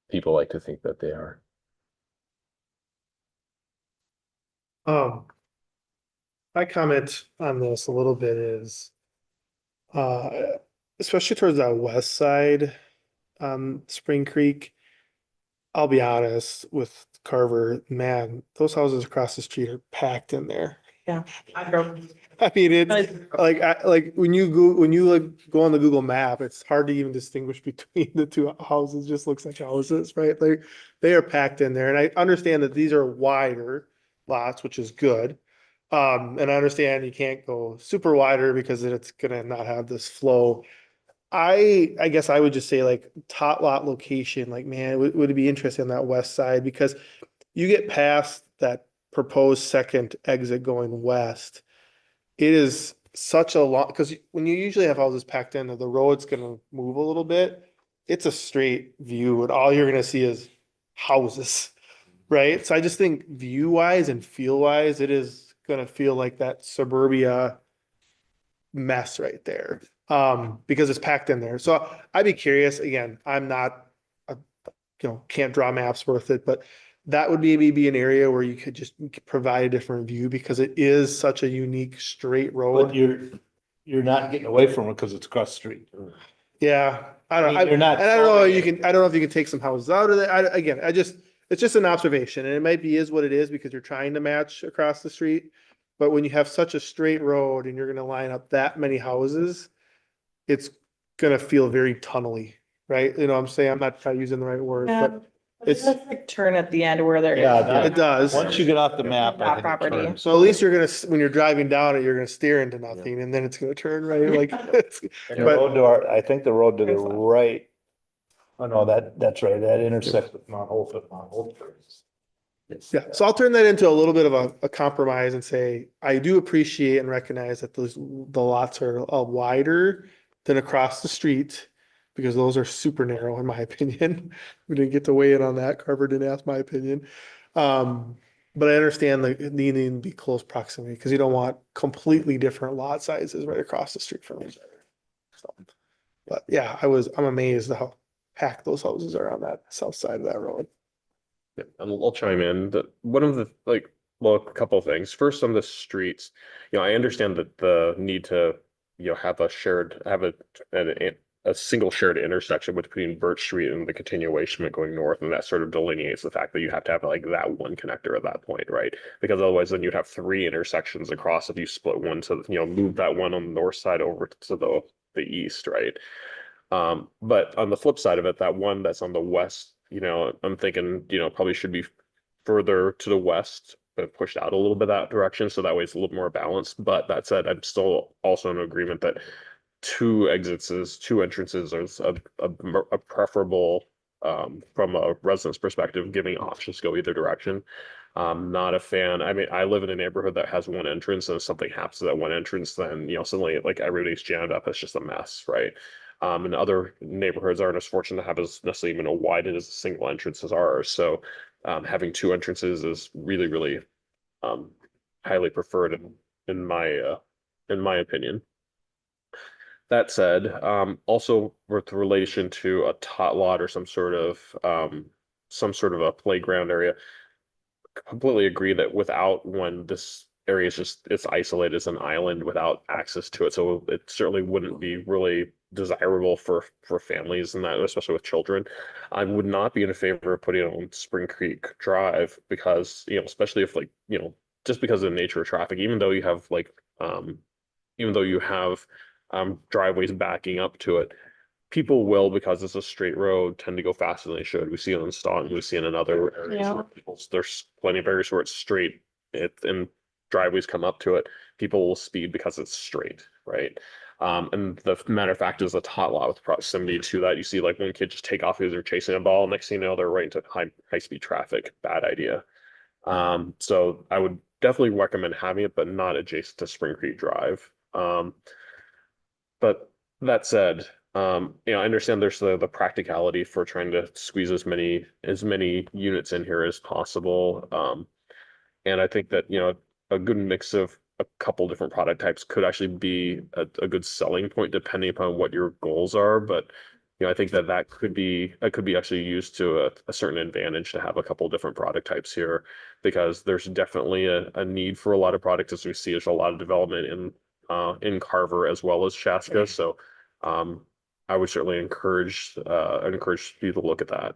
people like to think that they are. My comment on this a little bit is, especially towards that west side, Spring Creek. I'll be honest with Carver, man, those houses across the street are packed in there. Yeah, I drove. I mean, it's like when you go on the Google map, it's hard to even distinguish between the two houses. It just looks like houses, right? They are packed in there, and I understand that these are wider lots, which is good. And I understand you can't go super wider because then it's gonna not have this flow. I guess I would just say like top lot location, like man, would it be interesting on that west side because you get past that proposed second exit going west. It is such a long, because when you usually have houses packed in, the road's gonna move a little bit. It's a straight view and all you're gonna see is houses, right? So I just think view wise and feel wise, it is gonna feel like that suburbia mess right there. Because it's packed in there. So I'd be curious, again, I'm not, can't draw maps worth it, but that would maybe be an area where you could just provide a different view because it is such a unique straight But road. you're not getting away from it because it's across the street. Yeah, I don't know. I mean, you're not And I don't know, solving I don't know if you can take some houses out of there. Again, it's just an observation and it might be is what it is because you're trying to match across the street. But when you have such a straight road and you're gonna line up that many houses, it's gonna feel very tunnely, right? You know what I'm saying? I'm not trying using the right word, Yeah, but it's it's, like turn at the end where they're. Yeah, it does. Once you get off the map, I That think it property. turns. So at least you're gonna, when you're driving down it, you're gonna steer into nothing and then it's gonna turn right, like, And the but- road to our, I think the road to the right. Oh, no, that's right. That intersects with Mount Hope. yeah. So I'll turn that into a little bit of a compromise and say, I do appreciate and recognize that the lots are wider than across the street. Because those are super narrow in my opinion. We didn't get to weigh in on that. Carver didn't ask my opinion. But I understand the needing to be close proximity because you don't want completely different lot sizes right across the street from each other. So, but yeah, I'm amazed at how packed those houses are on that south side of that road. Yeah, and I'll chime in that one of the a couple of things. First, on the streets, I understand that the need to have a single shared intersection between Birch Street and the continuation going north, and that sort of delineates the fact that you have to have like that one connector at that point, right? Because otherwise, then you'd have three intersections across if you split one to move that one on the north side over to the east, right? But on the flip side of it, that one that's on the west, I'm thinking, probably should be further to the west, but pushed out a little bit that direction. So that way it's a little more balanced. But that said, I'm still also in agreement that two entrances is a preferable, from a resident's perspective, giving options to go either direction. Not a fan. I mean, I live in a neighborhood that has one entrance, and if something happens to that one entrance, then suddenly like everybody's jammed up. It's just a mess, right? And other neighborhoods aren't as fortunate to have as necessarily even a wide as a single entrance as ours. So having two entrances is really, really highly preferred in my opinion. That said, also with relation to a tot lot or some sort of a playground area, completely agree that when this area is it's isolated as an island without access to it, so it certainly wouldn't be really desirable for families and that, especially with children. I would not be in favor of putting it on Spring Creek Drive because especially if just because of the nature of traffic, even though you have driveways backing up to it, people will, because it's a straight road, tend to go faster than they should. We see it in Staunton, we see it in other areas Yeah. where there's plenty of areas where it's straight and driveways come up to it. People will speed because it's straight, right? And the matter of fact is a tot lot with proximity to that. You see like one kid just take off because they're chasing a ball. Next thing you know, they're right into high speed traffic. Bad idea. So I would definitely recommend having it, but not adjacent to Spring Creek Drive. But that said, I understand there's the practicality for trying to squeeze as many units in here as possible. And I think that, a good mix of a couple different product types could actually be a good selling point depending upon what your goals are. But I think that could be actually used to a certain advantage to have a couple different product types here, because there's definitely a need for a lot of products, as we see there's a lot of development in Carver as well as Chaska. So I would certainly encourage you to look at that.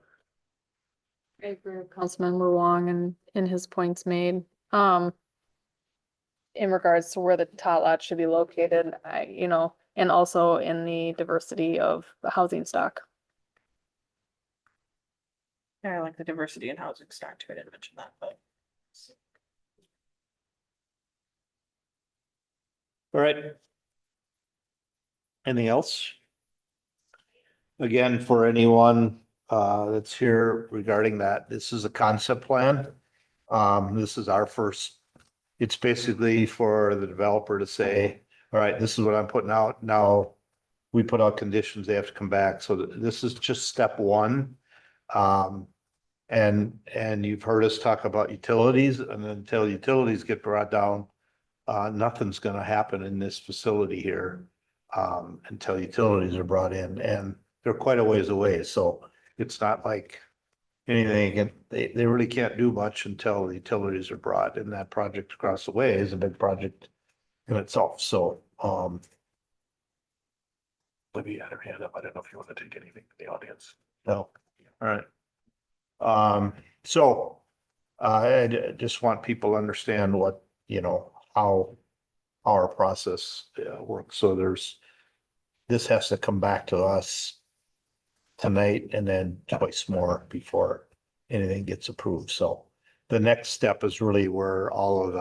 I agree with Councilmember Wong and in his points made. In regards to where the tot lot should be located, and also in the diversity of the housing stock. Yeah, I like the diversity in housing stock too. I didn't mention that, but. All right. Anything else? Again, for anyone that's here regarding that, this is a concept plan. This is our first, it's basically for the developer to say, all right, this is what I'm putting out. Now we put out conditions, they have to come back. So this is just step one. And you've heard us talk about utilities, and until utilities get brought down, nothing's gonna happen in this facility here until utilities are brought in, and they're quite a ways away. So it's not like anything, and they really can't do much until the utilities are brought, and that project across the way is a big project in itself. So, Libby had her hand up. I don't know if you want to take anything from the audience. no, all right. So I just want people to understand what, how our process works. So this has to come back to us tonight and then twice more before anything gets approved. So the next step is really where all of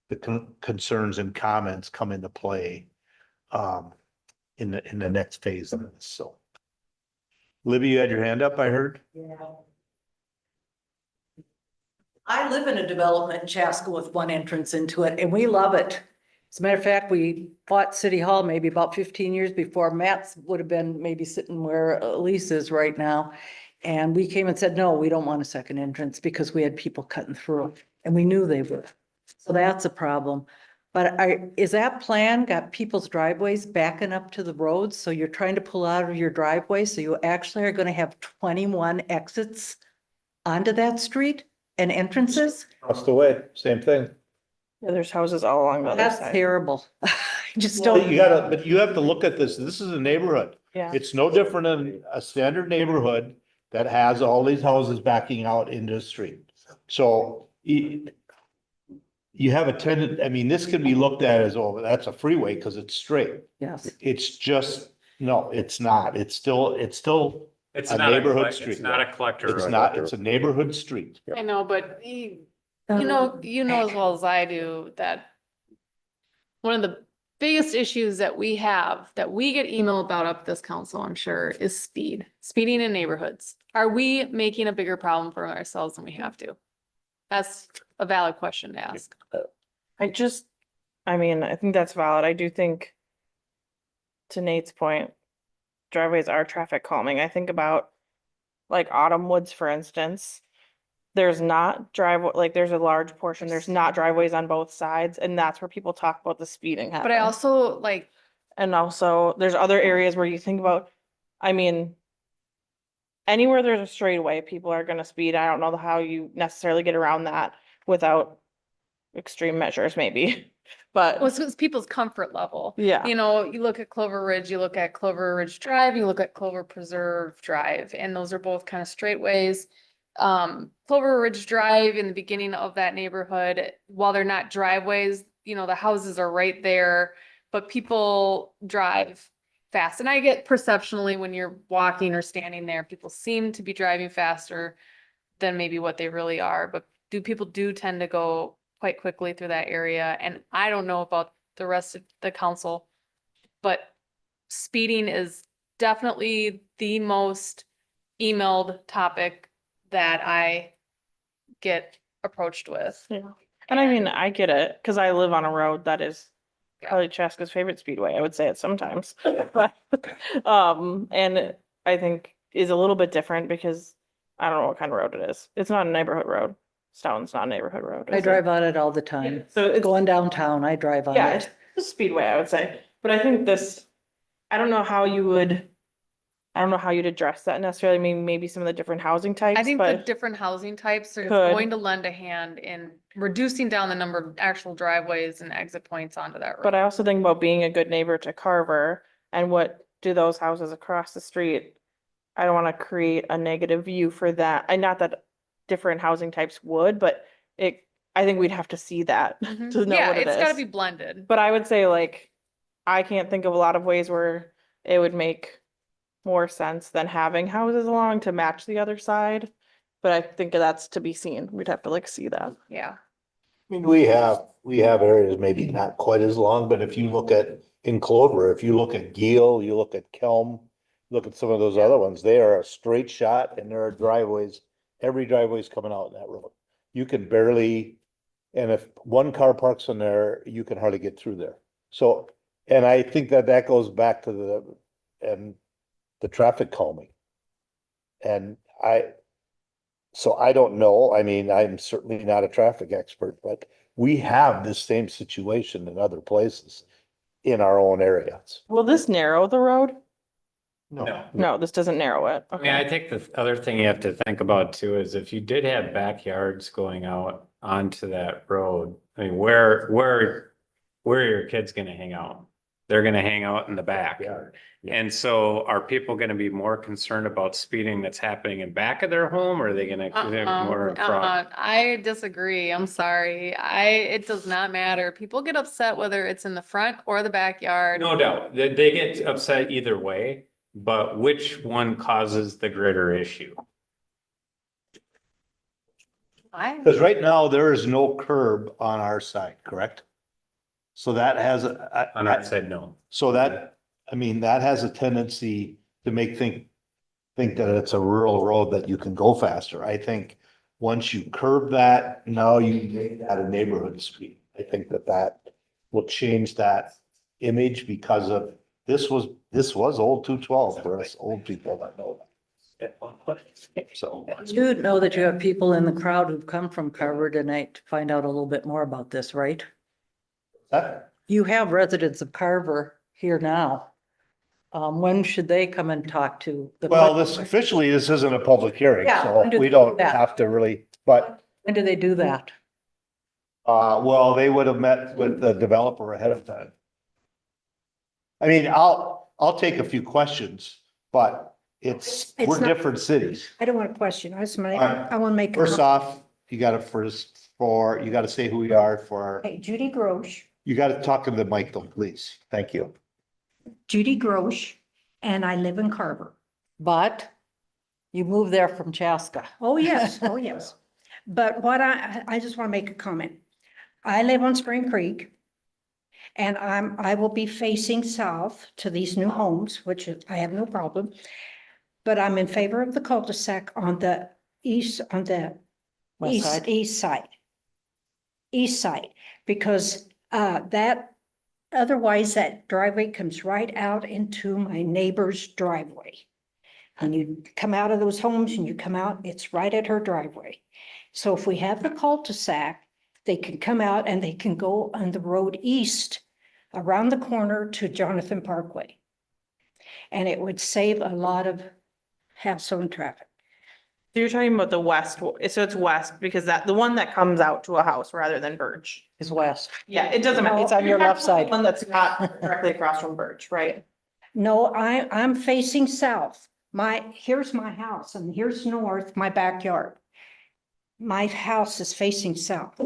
the concerns and comments come into play in the next phase of this. So Libby, you had your hand up, I heard. Yeah. I live in a development in Chaska with one entrance into it, and we love it. As a matter of fact, we bought City Hall maybe about 15 years before Matt's would have been maybe sitting where Elise is right now. And we came and said, no, we don't want a second entrance, because we had people cutting through, and we knew they would. So that's a problem. But is that plan got people's driveways backing up to the roads? So you're trying to pull out of your driveway, so you actually are gonna have 21 exits onto that street and entrances? Across the way, same thing. Yeah, there's houses all along the other That's side. terrible. I just But don't. you have to look at this. This is a neighborhood. Yeah. It's no different than a standard neighborhood that has all these houses backing out into the street. So you have a tenant, I mean, this can be looked at as, oh, that's a freeway because it's straight. Yes. It's just, no, it's not. It's still It's a not neighborhood It's street. not a collector It's road. not, it's a neighborhood street. I know, but you know as well as I do that one of the biggest issues that we have, that we get email about up this council, I'm sure, is speeding in neighborhoods. Are we making a bigger problem for ourselves than we have to? That's a valid question to ask. I think that's valid. I do think, to Nate's point, driveways are traffic calming. I think about like Autumn Woods, for instance. There's not there's a large portion, there's not driveways on both sides, and that's where people talk about the speeding But I happening. also And also, there's other areas where you think about, anywhere there's a straightaway, people are gonna speed. I don't know how you necessarily get around that without extreme measures, maybe, but. well, it's people's comfort level. Yeah. You look at Clover Ridge, you look at Clover Ridge Drive, you look at Clover Preserve Drive, and those are both kind of straightaways. Clover Ridge Drive in the beginning of that neighborhood, while they're not driveways, the houses are right there, but people drive fast. And I get perceptionally when you're walking or standing there, people seem to be driving faster than maybe what they really are, but people tend to go quite quickly through that area. And I don't know about the rest of the council, but speeding is definitely the most emailed topic that I get approached with. Yeah. And I get it, because I live on a road that is probably Chaska's favorite speedway. I would say it sometimes. But, and I think is a little bit different because I don't know what kind of road it is. It's not a neighborhood road. Stone's not a neighborhood road. I is it? drive on it all the time. So it's, Going downtown, I drive on yeah, it. it's a speedway, I would say. But I think this, I don't know how you would, I don't know how you'd address that necessarily. I mean, maybe some of the different housing types, I think the but different housing types are Could. going to lend a hand in reducing down the number of actual driveways and exit points onto that road. but I also think about being a good neighbor to Carver and what do those houses across the street? I don't want to create a negative view for that. And not that different housing types would, but I think we'd have to see that Mhm. to know Yeah, what it it's gotta is. be blended. But I would say like, I can't think of a lot of ways where it would make more sense than having houses along to match the other side. But I think that's to be seen. We'd have to like see that. Yeah. I mean, we have areas maybe not quite as long, but if you look at, in Clover, if you look at Geel, you look at Kelm, look at some of those other ones, they are a straight shot and there are driveways, every driveway's coming out in that road. You can barely, and if one car parks in there, you can hardly get through there. So, and I think that goes back to the traffic calming. And so I don't know, I mean, I'm certainly not a traffic expert, but we have this same situation in other places in our own areas. Will this narrow the road? No. No, this doesn't narrow it. I mean, I Okay. think the other thing you have to think about too is if you did have backyards going out onto that road, I mean, where are your kids gonna hang out? They're gonna hang out in the back. And so are people gonna be more concerned about speeding that's happening in back of their home, or are they gonna be more in front? I disagree. I'm sorry. It does not matter. People get upset whether it's in the front or the backyard. No doubt, they get upset either way, but which one causes the greater issue? Because right now, there is no curb on our side, correct? So that has, On our side, no. so that, I mean, that has a tendency to think that it's a rural road that you can go faster. I think once you curb that, now you make that a neighborhood speed. I think that will change that image because of, this was old 212 for us old people that know that. So. You know that you have people in the crowd who've come from Carver tonight to find out a little bit more about this, right? You have residents of Carver here now. When should they come and talk to the? Well, this isn't a public hearing, Yeah, so when do we they don't do that? have to really, but, When do they do that? well, they would have met with the developer ahead of time. I mean, I'll take a few questions, but we're not- different cities. I don't want to question. I just want Alright. I want to make. First off, you gotta say who you are for, Okay, Judy Grosh, you gotta talk to the mic though, please. Thank you. Judy Grosh, and I live in Carver. But you moved there from Chaska. Oh, yes, oh, yes. But what I just want to make a comment. I live on Spring Creek. And I will be facing south to these new homes, which I have no problem. But I'm in favor of the cul-de-sac on the east, West side. east side. East side, because otherwise that driveway comes right out into my neighbor's driveway. And you come out of those homes and you come out, it's right at her driveway. So if we have the cul-de-sac, they can come out and they can go on the road east around the corner to Jonathan Parkway. And it would save a lot of hassle and traffic. So you're talking about the west, so it's west because the one that comes out to a house rather than Birch. Is west. Yeah, it doesn't matter. It's on your left side. One that's not directly across from Birch, right? No, I'm facing south. Here's my house and here's north, my backyard. My house is facing south,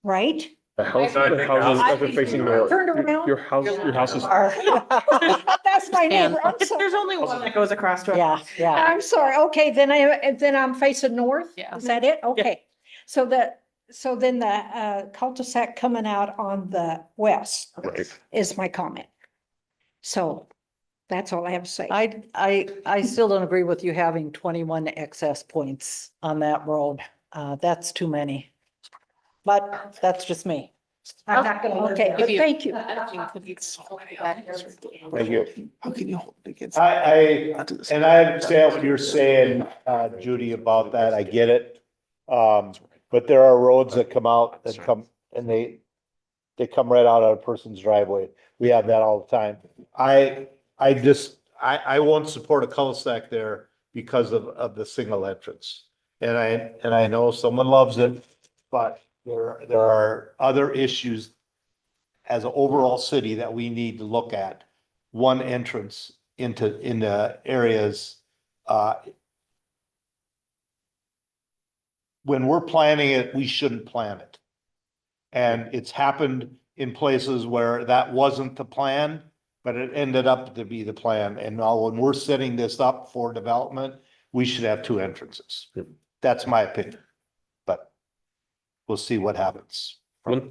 right? The house, I the think houses I are think facing you north. Turned around. Your house is. That's my neighbor. I'm sorry. There's only one that goes across to. Yeah, yeah. I'm sorry. Okay, then I'm facing north? Yeah. Is that it? Okay. So then the cul-de-sac coming out on the west Right. is my comment. So that's all I have to say. I still don't agree with you having 21 excess points on that road. That's too many. But that's just me. I'm not gonna, okay, but thank you. Thank you. How can you hold it against? I understand what you're saying, Judy, about that. I get it. But there are roads that come out that come and they come right out of a person's driveway. We have that all the time. I won't support a cul-de-sac there because of the single entrance. And I know someone loves it, but there are other issues as an overall city that we need to look at. One entrance into areas, when we're planning it, we shouldn't plan it. And it's happened in places where that wasn't the plan, but it ended up to be the plan. And now when we're setting this up for development, we should have two entrances. Yep. That's my opinion. But we'll see what happens. One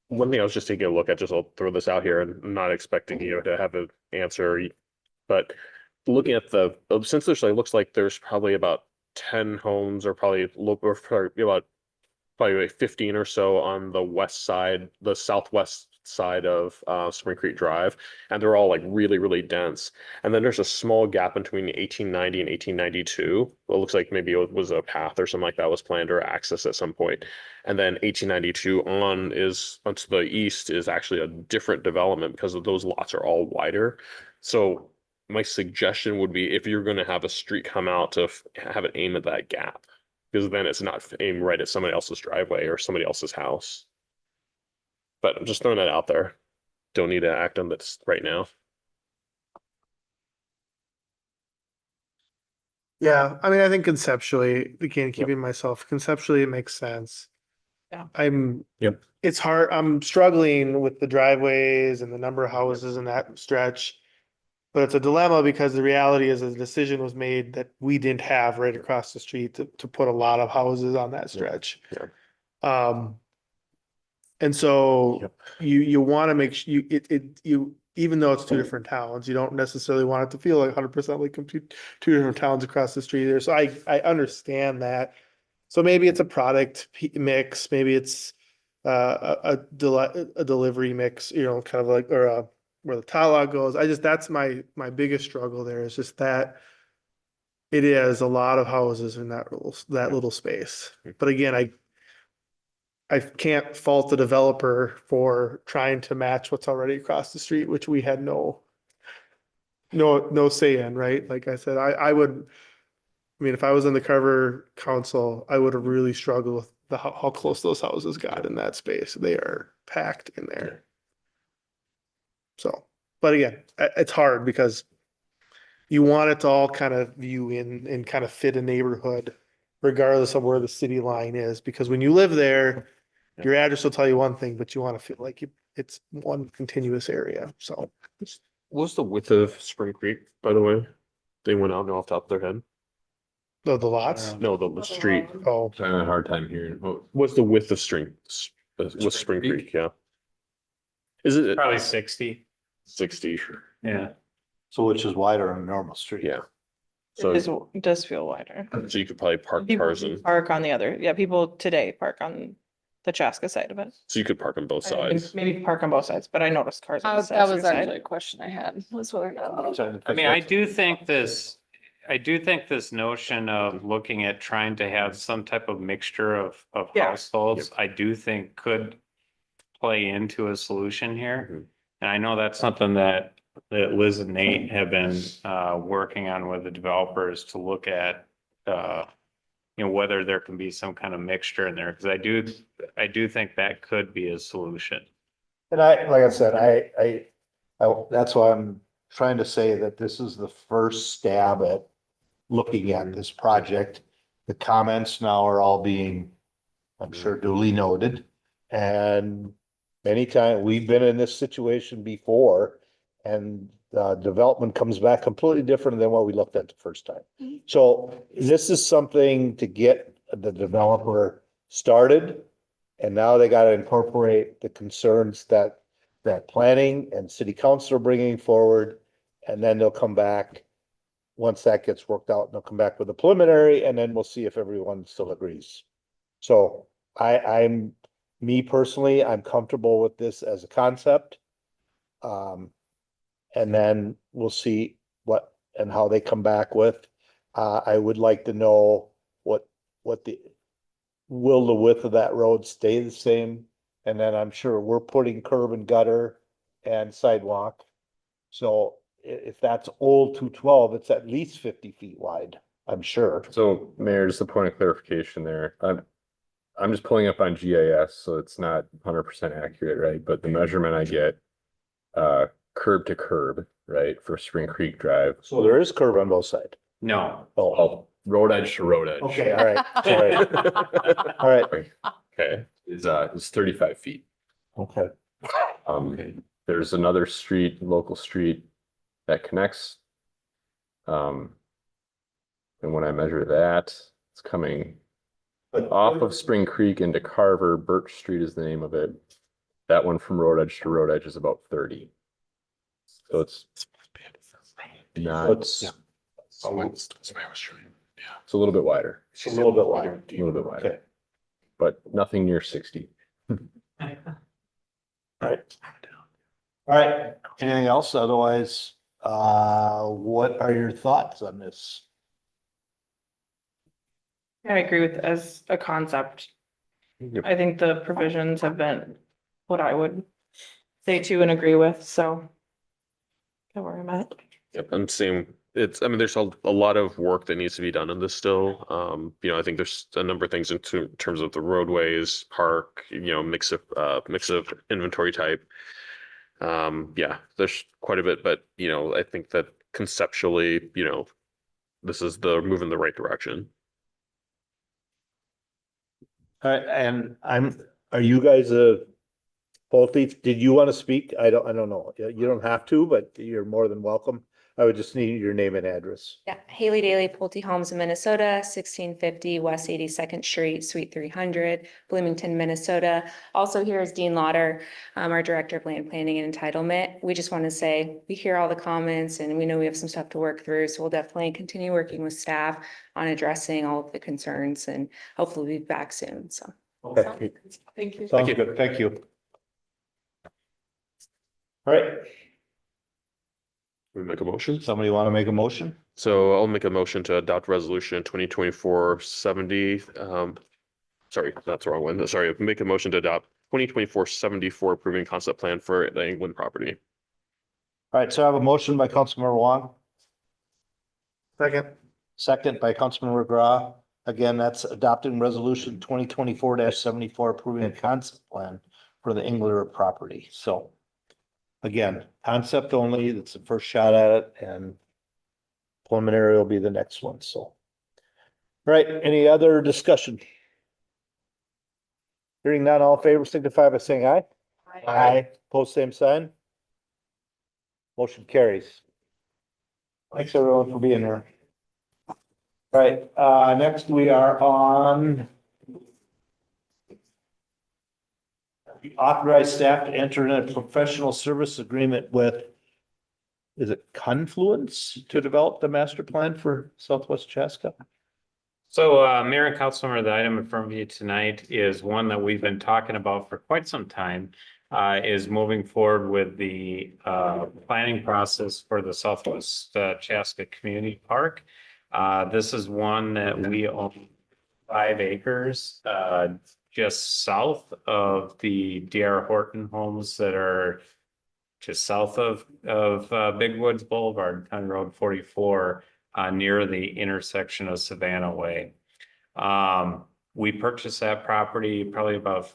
thing I was just taking a look at, just I'll throw this out here and I'm not expecting you to have an answer, but looking at since there's looks like there's probably about 10 homes or probably about 15 or so on the west side, the southwest side of Spring Creek Drive, and they're all like really, really dense. And then there's a small gap between 1890 and 1892. It looks like maybe it was a path or something like that was planned or access at some point. And then 1892 onto the east is actually a different development because of those lots are all wider. So my suggestion would be if you're going to have a street come out to have it aim at that gap, because then it's not aimed right at somebody else's driveway or somebody else's house. But I'm just throwing that out there. Don't need to act on this right now. Yeah, I mean, I think conceptually, again, keeping myself, conceptually, it makes sense. Yeah. Yep. It's hard, I'm struggling with the driveways and the number of houses in that stretch. But it's a dilemma because the reality is a decision was made that we didn't have right across the street to put a lot of houses on that stretch. Yeah. And so Yep. you want to make sure you even though it's two different towns, you don't necessarily want it to feel like 100% like two different towns across the street there. So I understand that. So maybe it's a product mix, maybe it's a delivery mix, kind of like, or where the tile lot goes. That's my biggest struggle there is just that it is a lot of houses in that little space. But again, I can't fault the developer for trying to match what's already across the street, which we had no say in, right? Like I said, I mean, if I was in the Carver Council, I would have really struggled with how close those houses got in that space. They are packed in there. So, but again, it's hard because you want it to all kind of view in and kind of fit a neighborhood regardless of where the city line is, because when you live there, your address will tell you one thing, but you want to feel like it's one continuous area. So What's the width of Spring Creek, by the way? They went out and off the top of their head. the lots. No, the street. Oh, I'm having a hard time hearing. What's the width of with Spring Creek? Yeah. Is it Probably 60. 60? Yeah. So which is wider than a normal street. Yeah. It does feel wider. So you could probably park People cars in. park on the other, people today park on the Chaska side of it. So you could park on both sides. Maybe park on both sides, but I noticed cars on the That was Chaska actually side. a question I had, was whether or not. I mean, I do think this notion of looking at trying to have some type of mixture of Yeah. households, I do think could play into a solution here. Mhm. And I know that's something that Liz and Nate have been working on with the developers to look at whether there can be some kind of mixture in there, because I do think that could be a solution. And like I said, I that's why I'm trying to say that this is the first stab at looking at this project. The comments now are all being, I'm sure, duly noted. And many times we've been in this situation before, and development comes back completely different than what we looked at the first time. So this is something to get the developer started. And now they got to incorporate the concerns that planning and city council are bringing forward. And then they'll come back, once that gets worked out, they'll come back with a preliminary, and then we'll see if everyone still agrees. So I'm me personally, I'm comfortable with this as a concept. And then we'll see what and how they come back with. I would like to know what will the width of that road stay the same? And then I'm sure we're putting curb and gutter and sidewalk. So if that's old 212, it's at least 50 feet wide, I'm sure. So Mayor, just a point of clarification there. I'm just pulling up on GIS, so it's not 100% accurate, right? But the measurement I get, curb to curb, right, for Spring Creek Drive. So there is curb on both sides. No, Oh, Road edge to road edge. okay, all right, all right, all right, Okay, is 35 feet. okay. There's another street, local street that connects. And when I measure that, it's coming off of Spring Creek into Carver. Birch Street is the name of it. That one from road edge to road edge is about 30. So it's not, It's it's a little bit wider, a little bit wider. a little bit wider, Okay, but nothing near 60. all right. All right, anything else? Otherwise, what are your thoughts on this? I agree with as a concept. Yep. I think the provisions have been what I would say to and agree with, so. That's where I'm at. Yep, and same, there's a lot of work that needs to be done in this still. I think there's a number of things in terms of the roadways, park, mix of inventory type. Yeah, there's quite a bit, but I think that conceptually, this is the move in the right direction. All right, and are you guys Pulte, did you want to speak? I don't know. You don't have to, but you're more than welcome. I would just need your name and address. Yeah, Haley Daly, Pulte Homes in Minnesota, 1650 West 82nd Street, Suite 300, Bloomington, Minnesota. Also here is Dean Lauder, our Director of Land Planning and Entitlement. We just want to say, we hear all the comments and we know we have some stuff to work through, so we'll definitely continue working with staff on addressing all of the concerns and hopefully we'll be back soon, so. Okay, Thank you. sounds good. Thank you. All right, We make a motion. somebody want to make a motion? So I'll make a motion to adopt resolution 2024-70. Sorry, that's the wrong one. Sorry, make a motion to adopt 2024-74 approving concept plan for the England property. All right, so I have a motion by Councilmember Wong. Second by Councilmember McGraw. Again, that's adopting resolution 2024-74 approving a concept plan for the Engler property. So again, concept only, that's the first shot at it, and preliminary will be the next one, so. All right, any other discussion? Hearing none, all in favor signify by saying aye. Aye. Post same sign. Motion carries. Thanks everyone for being here. All right, next we are on authorize staff to enter in a professional service agreement with, is it Confluence to develop the master plan for Southwest Chaska? So, Mayor and Councilmember, the item in front of you tonight is one that we've been talking about for quite some time. Is moving forward with the planning process for the Southwest Chaska Community Park. This is one that we own 5 acres just south of the D.R. Horton homes that are just south of Big Woods Boulevard, County Road 44, near the intersection of Savannah Way. We purchased that property probably about,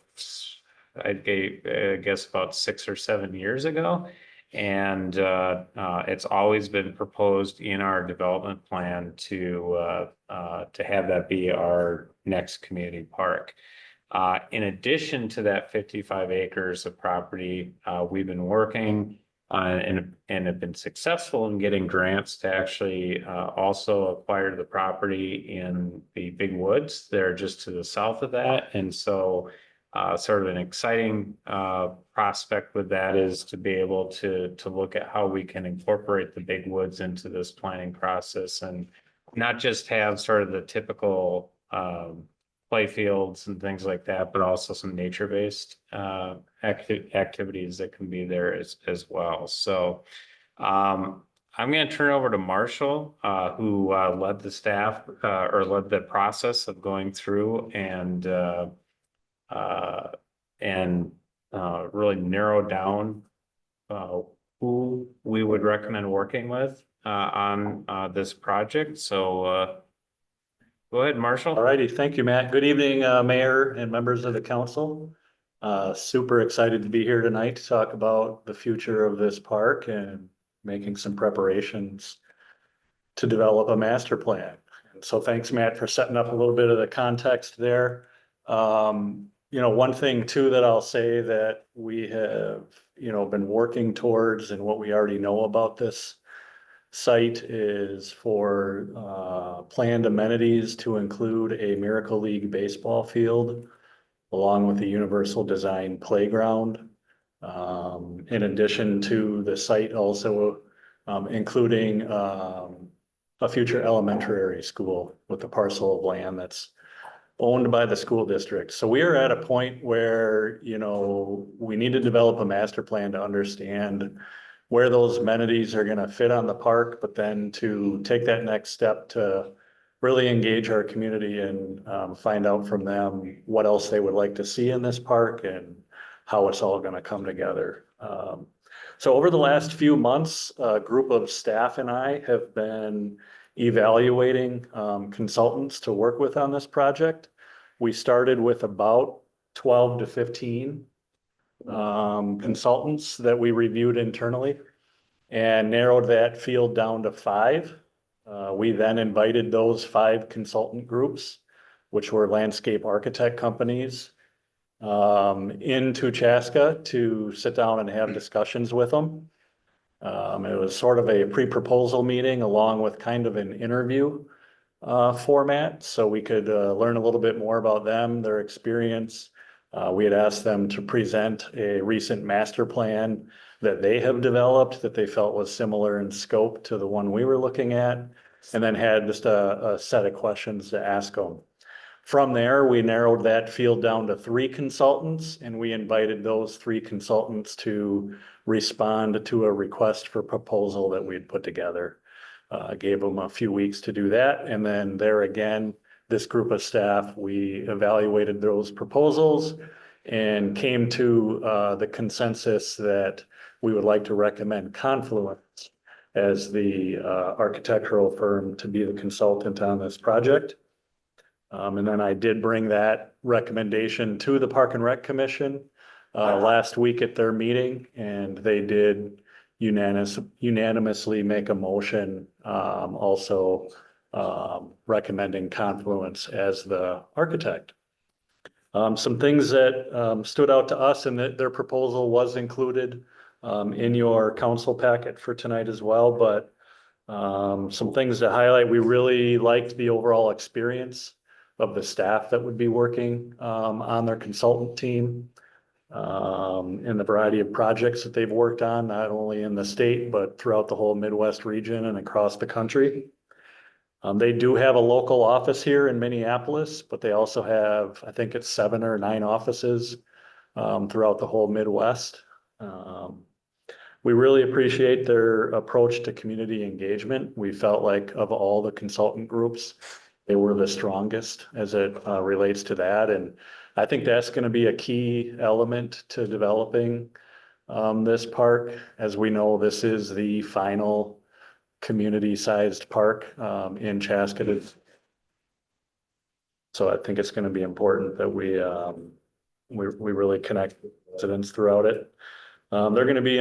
I guess about 6 or 7 years ago. And it's always been proposed in our development plan to have that be our next community park. In addition to that 55 acres of property, we've been working and have been successful in getting grants to actually also acquire the property in the Big Woods. They're just to the south of that. And so sort of an exciting prospect with that is to be able to look at how we can incorporate the Big Woods into this planning process and not just have sort of the typical play fields and things like that, but also some nature-based activities that can be there as well. So I'm going to turn over to Marshall, who led the staff or led the process of going through and really narrow down who we would recommend working with on this project. So go ahead, Marshall. All righty, thank you, Matt. Good evening, Mayor and members of the council. Super excited to be here tonight to talk about the future of this park and making some preparations to develop a master plan. And so thanks, Matt, for setting up a little bit of the context there. One thing too that I'll say that we have, been working towards and what we already know about this site is for planned amenities to include a Miracle League baseball field along with the universal design playground. In addition to the site also including a future elementary school with a parcel of land that's owned by the school district. So we are at a point where, we need to develop a master plan to understand where those amenities are going to fit on the park, but then to take that next step to really engage our community and find out from them what else they would like to see in this park and how it's all going to come together. So over the last few months, a group of staff and I have been evaluating consultants to work with on this project. We started with about 12 to 15 consultants that we reviewed internally and narrowed that field down to 5. We then invited those 5 consultant groups, which were landscape architect companies, into Chaska to sit down and have discussions with them. It was sort of a pre-proposal meeting along with kind of an interview format, so we could learn a little bit more about them, their experience. We had asked them to present a recent master plan that they have developed that they felt was similar in scope to the one we were looking at, and then had just a set of questions to ask them. From there, we narrowed that field down to 3 consultants, and we invited those 3 consultants to respond to a request for proposal that we had put together. Gave them a few weeks to do that, and then there again, this group of staff, we evaluated those proposals and came to the consensus that we would like to recommend Confluence as the architectural firm to be the consultant on this project. And then I did bring that recommendation to the Park and Rec Commission last week at their meeting, and they did unanimously make a motion also recommending Confluence as the architect. Some things that stood out to us and that their proposal was included in your council packet for tonight as well, but some things to highlight. We really liked the overall experience of the staff that would be working on their consultant team and the variety of projects that they've worked on, not only in the state, but throughout the whole Midwest region and across the country. They do have a local office here in Minneapolis, but they also have, I think it's 7 or 9 offices throughout the whole Midwest. We really appreciate their approach to community engagement. We felt like of all the consultant groups, they were the strongest as it relates to that. And I think that's going to be a key element to developing this park. As we know, this is the final community-sized park in Chaska. So I think it's going to be important that we really connect with residents throughout it. They're going to be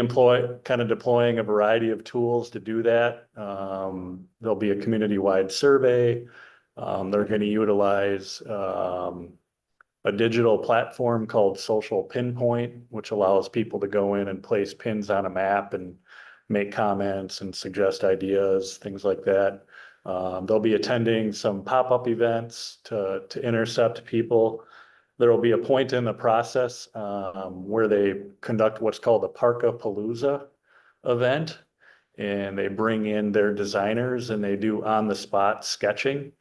deploying a variety of tools to do that. There'll be a community-wide survey. They're going to utilize a digital platform called Social Pinpoint, which allows people to go in and place pins on a map and make comments and suggest ideas, things like that. They'll be attending some pop-up events to intercept people. There will be a point in the process where they conduct what's called a Parkapalooza event, and they bring in their designers and they do on-the-spot sketching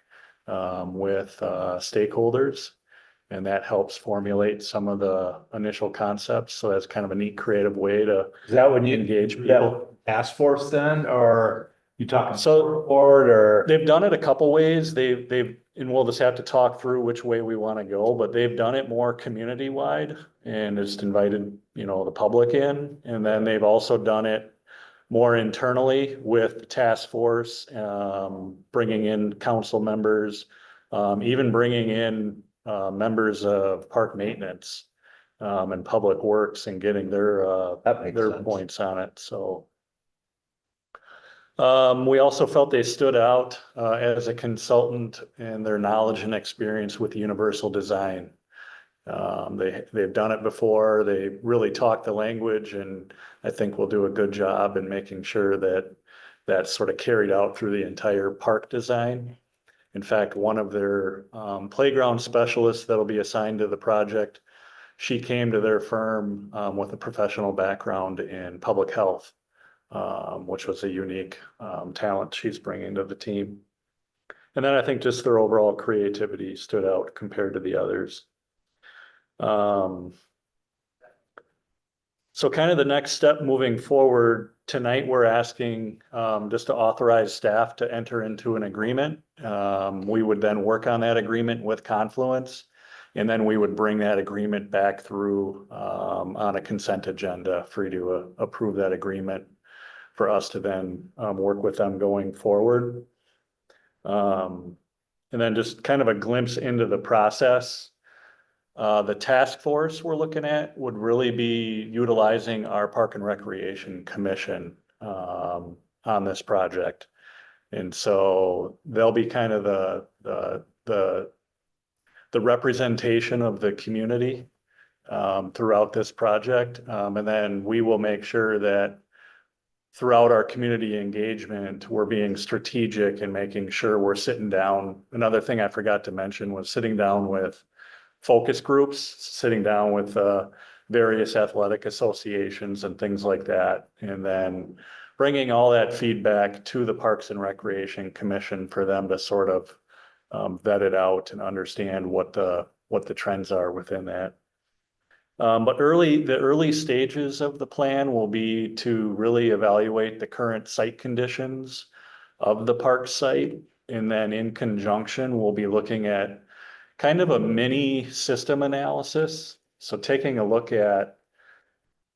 with stakeholders. And that helps formulate some of the initial concepts. So that's kind of a neat creative way to Is that when you engage do that people. task force then, or you talking So- board or? They've done it a couple ways. And we'll just have to talk through which way we want to go, but they've done it more community wide and just invited, the public in. And then they've also done it more internally with the task force, bringing in council members, even bringing in, members of park maintenance, and public works and getting their That makes sense. points on it. So. We also felt they stood out as a consultant in their knowledge and experience with universal design. They've done it before. They really talk the language, and I think will do a good job in making sure that that's sort of carried out through the entire park design. In fact, one of their playground specialists that'll be assigned to the project, she came to their firm with a professional background in public health. Which was a unique talent she's bringing to the team. And then I think just their overall creativity stood out compared to the others. So kind of the next step moving forward, tonight we're asking just to authorize staff to enter into an agreement. We would then work on that agreement with Confluence, and then we would bring that agreement back through on a consent agenda for you to approve that agreement, for us to then work with them going forward. And then just kind of a glimpse into the process. The task force we're looking at would really be utilizing our Park and Recreation Commission on this project. And so they'll be kind of the representation of the community throughout this project. And then we will make sure that throughout our community engagement, we're being strategic and making sure we're sitting down. Another thing I forgot to mention was sitting down with focus groups, sitting down with various athletic associations and things like that. And then bringing all that feedback to the Parks and Recreation Commission for them to sort of vet it out and understand what the trends are within that. But the early stages of the plan will be to really evaluate the current site conditions of the park site. And then in conjunction, we'll be looking at kind of a mini system analysis. So taking a look at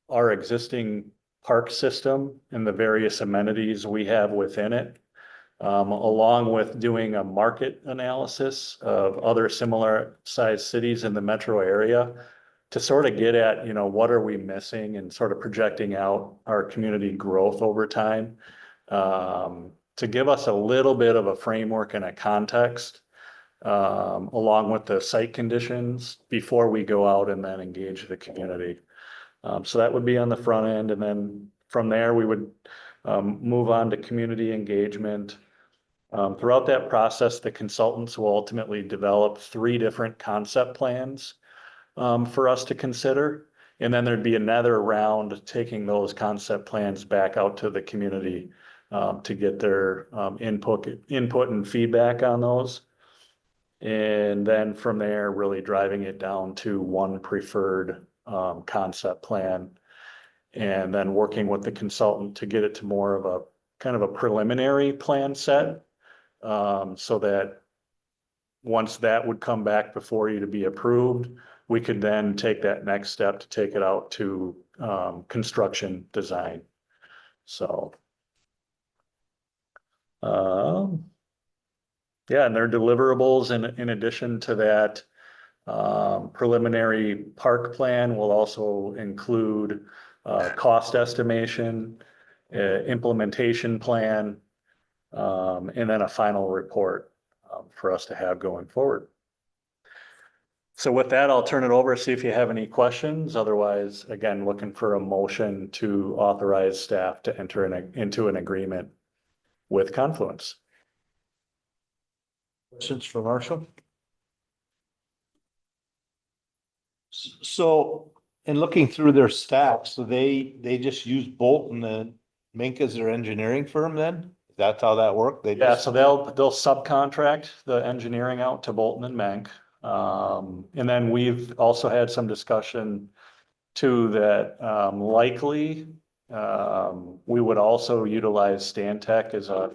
our existing park system and the various amenities we have within it, along with doing a market analysis of other similar sized cities in the metro area, to sort of get at, what are we missing, and sort of projecting out our community growth over time, to give us a little bit of a framework and a context, along with the site conditions before we go out and then engage the community. So that would be on the front end. And then from there, we would move on to community engagement. Throughout that process, the consultants will ultimately develop 3 different concept plans for us to consider. And then there'd be another round taking those concept plans back out to the community to get their input and feedback on those. And then from there, really driving it down to one preferred concept plan. And then working with the consultant to get it to more of a kind of a preliminary plan set. So that once that would come back before you to be approved, we could then take that next step to take it out to construction design. So. Yeah, and their deliverables in addition to that preliminary park plan will also include cost estimation, implementation plan, and then a final report for us to have going forward. So with that, I'll turn it over, see if you have any questions. Otherwise, again, looking for a motion to authorize staff to enter into an agreement with Confluence. Questions for Marshall? So, in looking through their staff, so they just use Bolton and Mink as their engineering firm then? That's how that worked? Yeah, so they'll subcontract the engineering out to Bolton and Mank. And then we've also had some discussion too that likely we would also utilize Stantec as a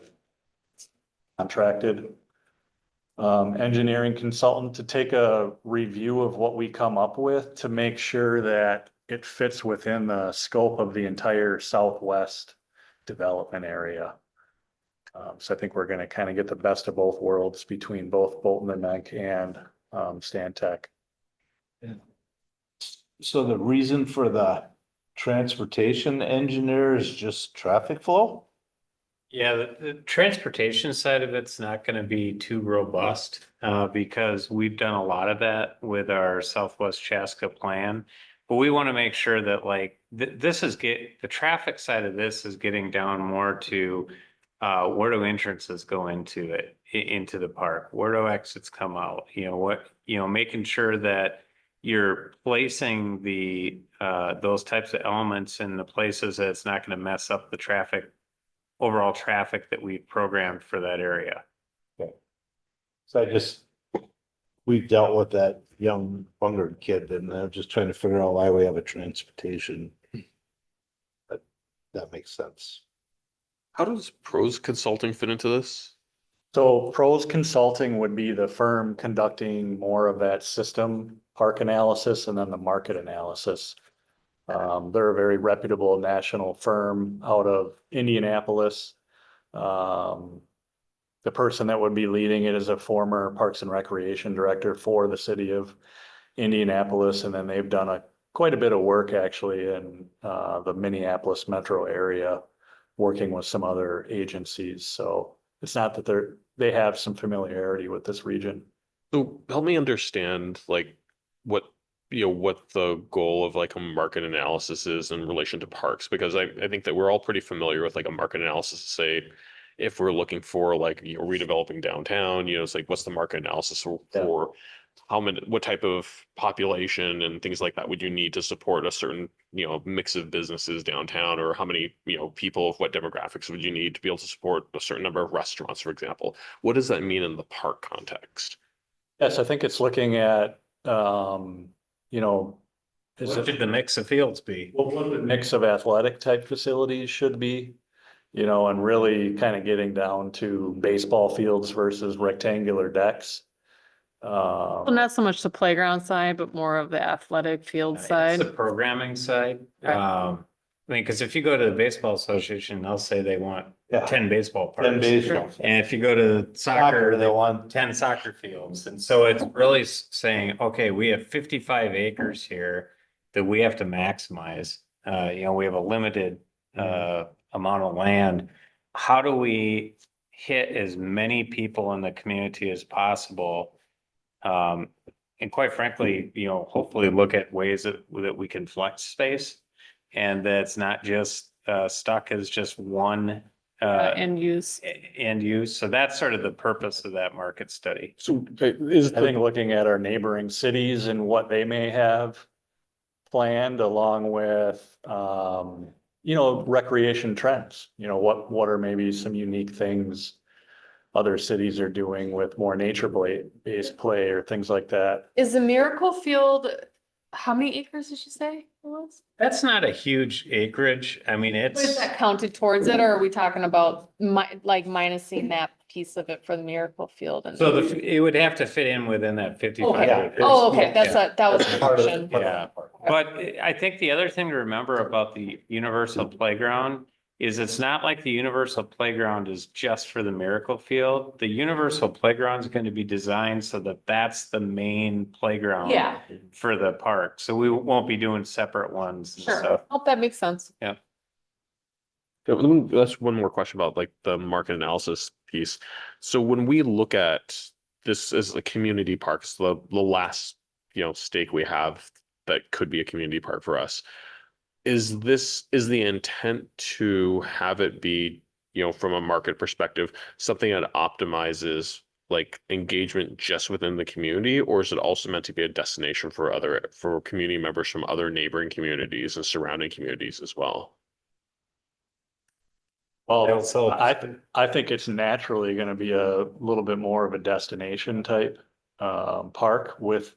contracted engineering consultant to take a review of what we come up with to make sure that it fits within the scope of the entire southwest development area. So I think we're going to kind of get the best of both worlds between both Bolton and Menk and Stantec. So the reason for the transportation engineer is just traffic flow? Yeah, the transportation side of it's not gonna be too robust, because we've done a lot of that with our Southwest Chaska plan. But we want to make sure that like, the traffic side of this is getting down more to, where do entrances go into it, into the park? Where do exits come out? Making sure that you're placing those types of elements in the places that it's not gonna mess up the overall traffic that we programmed for that area. So we dealt with that young Bungard kid and I'm just trying to figure out why we have a transportation. But that makes sense. How does Pros Consulting fit into this? So Pros Consulting would be the firm conducting more of that system park analysis and then the market analysis. They're a very reputable national firm out of Indianapolis. The person that would be leading it is a former Parks and Recreation Director for the city of Indianapolis. And then they've done quite a bit of work actually in the Minneapolis metro area, working with some other agencies. So it's not that they have some familiarity with this region. So help me understand like what the goal of like a market analysis is in relation to parks, because I think that we're all pretty familiar with like a market analysis to say if we're looking for like redeveloping downtown, it's like what's the market analysis for how many, what type of population and things like that would you need to support a certain mix of businesses downtown, or how many people of what demographics would you need to be able to support a certain number of restaurants, for example. What does that mean in the park context? Yes, I think it's looking at What should the mix of fields be? what the mix of athletic type facilities should be, and really kind of getting down to baseball fields versus rectangular decks. Well, not so much the playground side, but more of the athletic field It's side. the programming side. Okay. I mean, because if you go to the baseball association, they'll say they want 10 baseball 10 parks. baseball. And if you go to soccer, they want want 10 soccer fields. And so it's really saying, okay, we have 55 acres here that we have to maximize. We have a limited amount of land. How do we hit as many people in the community as possible? And quite frankly, hopefully look at ways that we can flex space, and that's not just stuck as just one End use. end use. So that's sort of the purpose of that market study. So I think looking at our neighboring cities and what they may have planned, along with recreation trends, what are maybe some unique things other cities are doing with more nature-based play or things like that. Is the Miracle Field, how many acres did you say it was? That's not a huge acreage. I mean, Is it's, that counted towards it, or are we talking about minusing that piece of it for the Miracle Field? And so it would have to fit in within that 55 Okay. acres. Oh, okay, that was the part of portion. Yeah, but I think the other thing to remember about the universal playground is it's not like the universal playground is just for the Miracle Field. The universal playground is going to be designed so that that's the main playground Yeah, for the park. So we won't be doing separate ones and sure. stuff. Oh, that makes sense. That's one more question about like the market analysis piece. So when we look at this as a community park, so the last stake we have that could be a community park for us, is the intent to have it be from a market perspective something that optimizes like engagement just within the community, or is it also meant to be a destination for community members from other neighboring communities and surrounding communities as well? Well, So I think it's naturally going to be a little bit more of a destination type park with,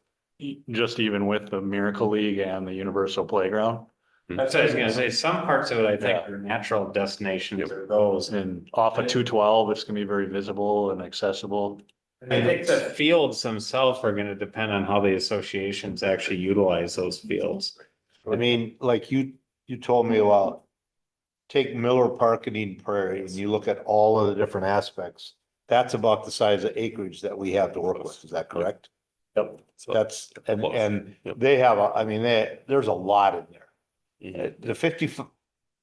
just even with the Miracle League and the Universal Playground. That's what I was gonna say. Some parts of it, I think, are natural destinations or those. And off of 212, it's gonna be very visible and accessible. I think the fields themselves are gonna depend on how the associations actually utilize those fields. I mean, like you told me about, take Miller Park and Eden Prairie, and you look at all of the different aspects. That's about the size of acreage that we have to work with. Is that correct? Yep. That's, and Yep. they have, I mean, there's a lot in there. The 50,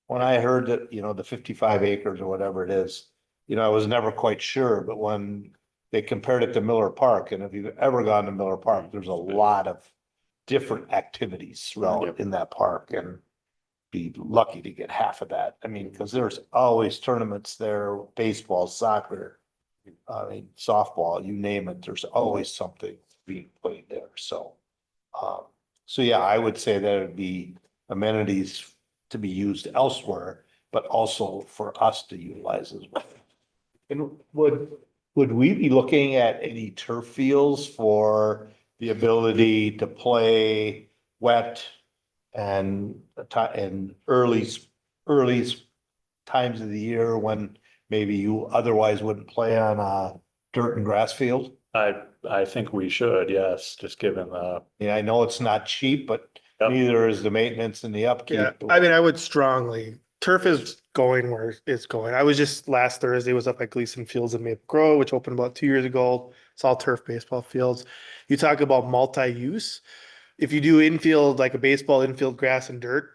when I heard that, the 55 acres or whatever it is, I was never quite sure, but when they compared it to Miller Park, and if you've ever gone to Miller Park, there's a lot of different activities throughout in that park, and be lucky to get half of that. I mean, because there's always tournaments there, baseball, soccer, I mean, softball, you name it, there's always something being played there. So yeah, I would say that it'd be amenities to be used elsewhere, but also for us to utilize as well. And would we be looking at any turf fields for the ability to play wet and early times of the year when maybe you otherwise wouldn't play on a dirt and grass field? I think we should, yes, just given the. Yeah, I know it's not cheap, but Yep. neither is the maintenance and the upkeep. Yeah, I mean, I would strongly, turf is going where it's going. I was just last Thursday was up at Gleason Fields in Maple Grove, which opened about 2 years ago. It's all turf baseball fields. You talk about multi-use. If you do infield, like a baseball infield, grass and dirt,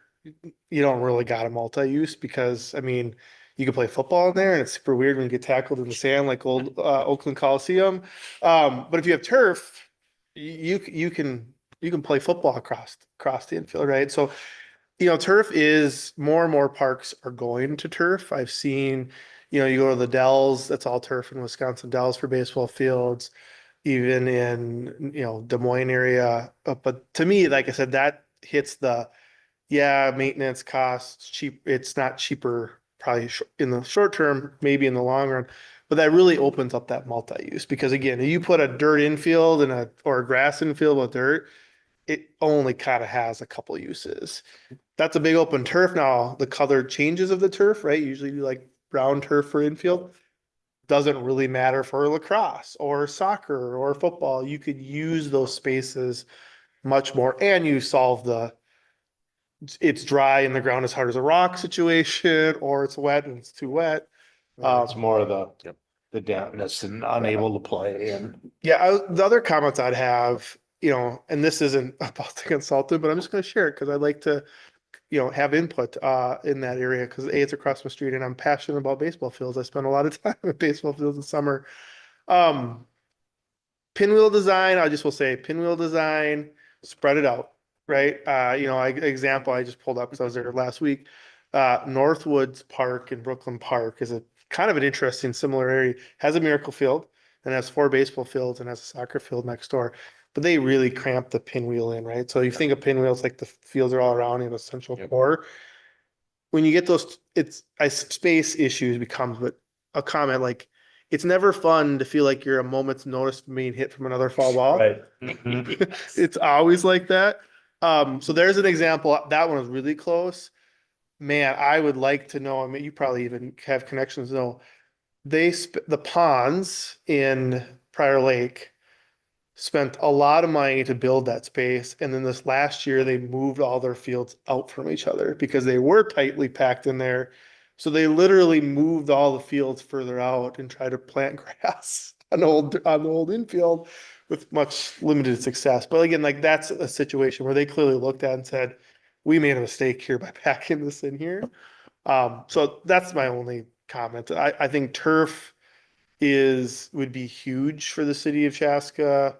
you don't really got a multi-use because, I mean, you can play football in there and it's super weird when you get tackled in the sand like old Oakland Coliseum. But if you have turf, you can play football across the infield, right? So, turf is more and more parks are going to turf. I've seen, you go to the Dells, that's all turf in Wisconsin, Dells for baseball fields, even in, Des Moines area. But to me, like I said, that hits maintenance costs, cheap. It's not cheaper probably in the short term, maybe in the long run, but that really opens up that multi-use because again, if you put a dirt infield or a grass infield with dirt, it only kind of has a couple uses. That's a big open turf. Now the color changes of the turf, right? Usually you like brown turf for infield. Doesn't really matter for lacrosse or soccer or football. You could use those spaces much more and you solve it's dry and the ground is hard as a rock situation, or it's wet and it's too wet. It's more of the dampness and unable to play and. Yeah, the other comments I'd have, and this isn't about the consultant, but I'm just going to share it because I'd like to, have input in that area because it's across my street and I'm passionate about baseball fields. I spend a lot of time at baseball fields in summer. Pinwheel design, I just will say pinwheel design, spread it out, right? Example I just pulled up because I was there last week. Northwoods Park in Brooklyn Park is a kind of an interesting similar area. Has a miracle field and has 4 baseball fields and has a soccer field next door. But they really cramp the pinwheel in, right? So you think of pinwheels like the fields are all around in a central core. When you get those, space issues becomes, but a comment like, it's never fun to feel like you're a moment's notice from being hit from another foul ball. Right. It's always like that. So there's an example. That one was really close. Man, I would like to know, I mean, you probably even have connections though. The ponds in Prior Lake spent a lot of money to build that space. And then this last year, they moved all their fields out from each other because they were tightly packed in there. So they literally moved all the fields further out and tried to plant grass on the old infield with much limited success. But again, like that's a situation where they clearly looked at and said, we made a mistake here by packing this in here. So that's my only comment. I think turf would be huge for the city of Chaska.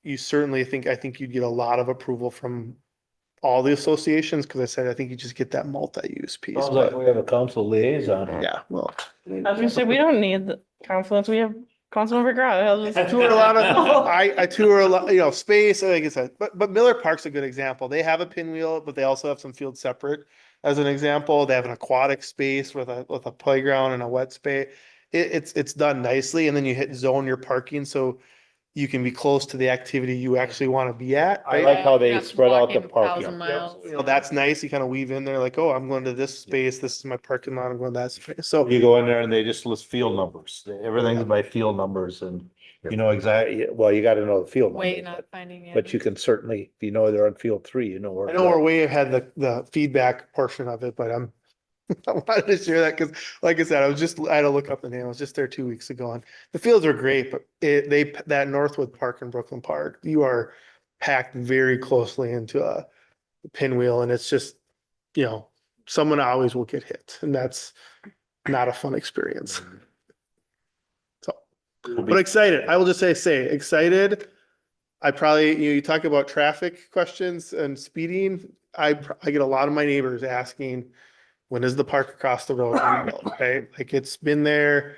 You certainly I think you'd get a lot of approval from all the associations, because I said, I think you just get that multi-use piece. Sounds like we have a council liaison. Yeah, well. I was gonna say, we don't need the Confluence, we have Councilmember Grau. I tour a lot of, I tour a lot, space, like I said, but Miller Park's a good example. They have a pinwheel, but they also have some fields separate. As an example, they have an aquatic space with a playground and a wet space. It's done nicely, and then you zone your parking, so you can be close to the activity you actually want to be at. I right? like how they You're not spread out the walking parking. 1,000 miles. You know, that's nice. You kind of weave in there like, oh, I'm going to this space. This is my parking lot. I'm going to that space. So You go in there and they just list field numbers. Everything's by field numbers and you know exactly, well, you gotta know the field Wait, number. not finding it. But you can certainly, if you know they're on field 3, you know where. I to know go. we're way ahead the feedback portion of it, but I wanted to share that because like I said, I had to look up the name. I was just there 2 weeks ago and the fields are great, but that Northwood Park in Brooklyn Park, you are packed very closely into a pinwheel and it's just, you know, someone always will get hit and that's not a fun experience. So, but excited. I will just say excited. I probably, you talk about traffic questions and speeding. I get a lot of my neighbors asking, when is the park across the road gonna be built, right? Like it's been there.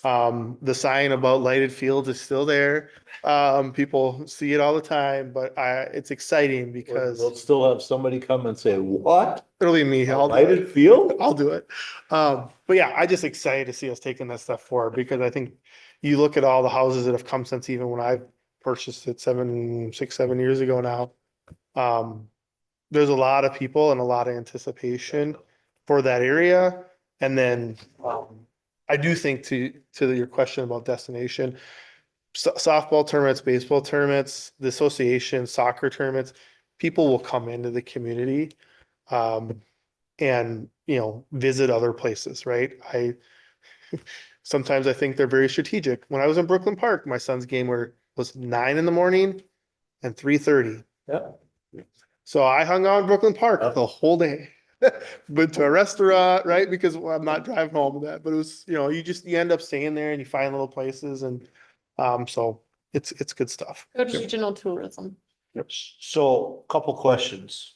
The sign about lighted fields is still there. People see it all the time, but it's exciting because They'll still have somebody come and say, what? it'll be me. A I'll do lighted it. field? I'll do it. But yeah, I just excited to see us taking that stuff forward because I think you look at all the houses that have come since even when I purchased it 6, 7 years ago now. There's a lot of people and a lot of anticipation for that area. And then I do think to your question about destination, softball tournaments, baseball tournaments, the association, soccer tournaments, people will come into the community and, you know, visit other places, right? Sometimes I think they're very strategic. When I was in Brooklyn Park, my son's game was 9 in the morning and 3:30. Yeah. So I hung out in Brooklyn Park the whole day. Went to a restaurant, right? Because I'm not driving home with that, but it was, you know, you end up staying there and you find little places and so it's good stuff. Good regional tourism. So, couple questions.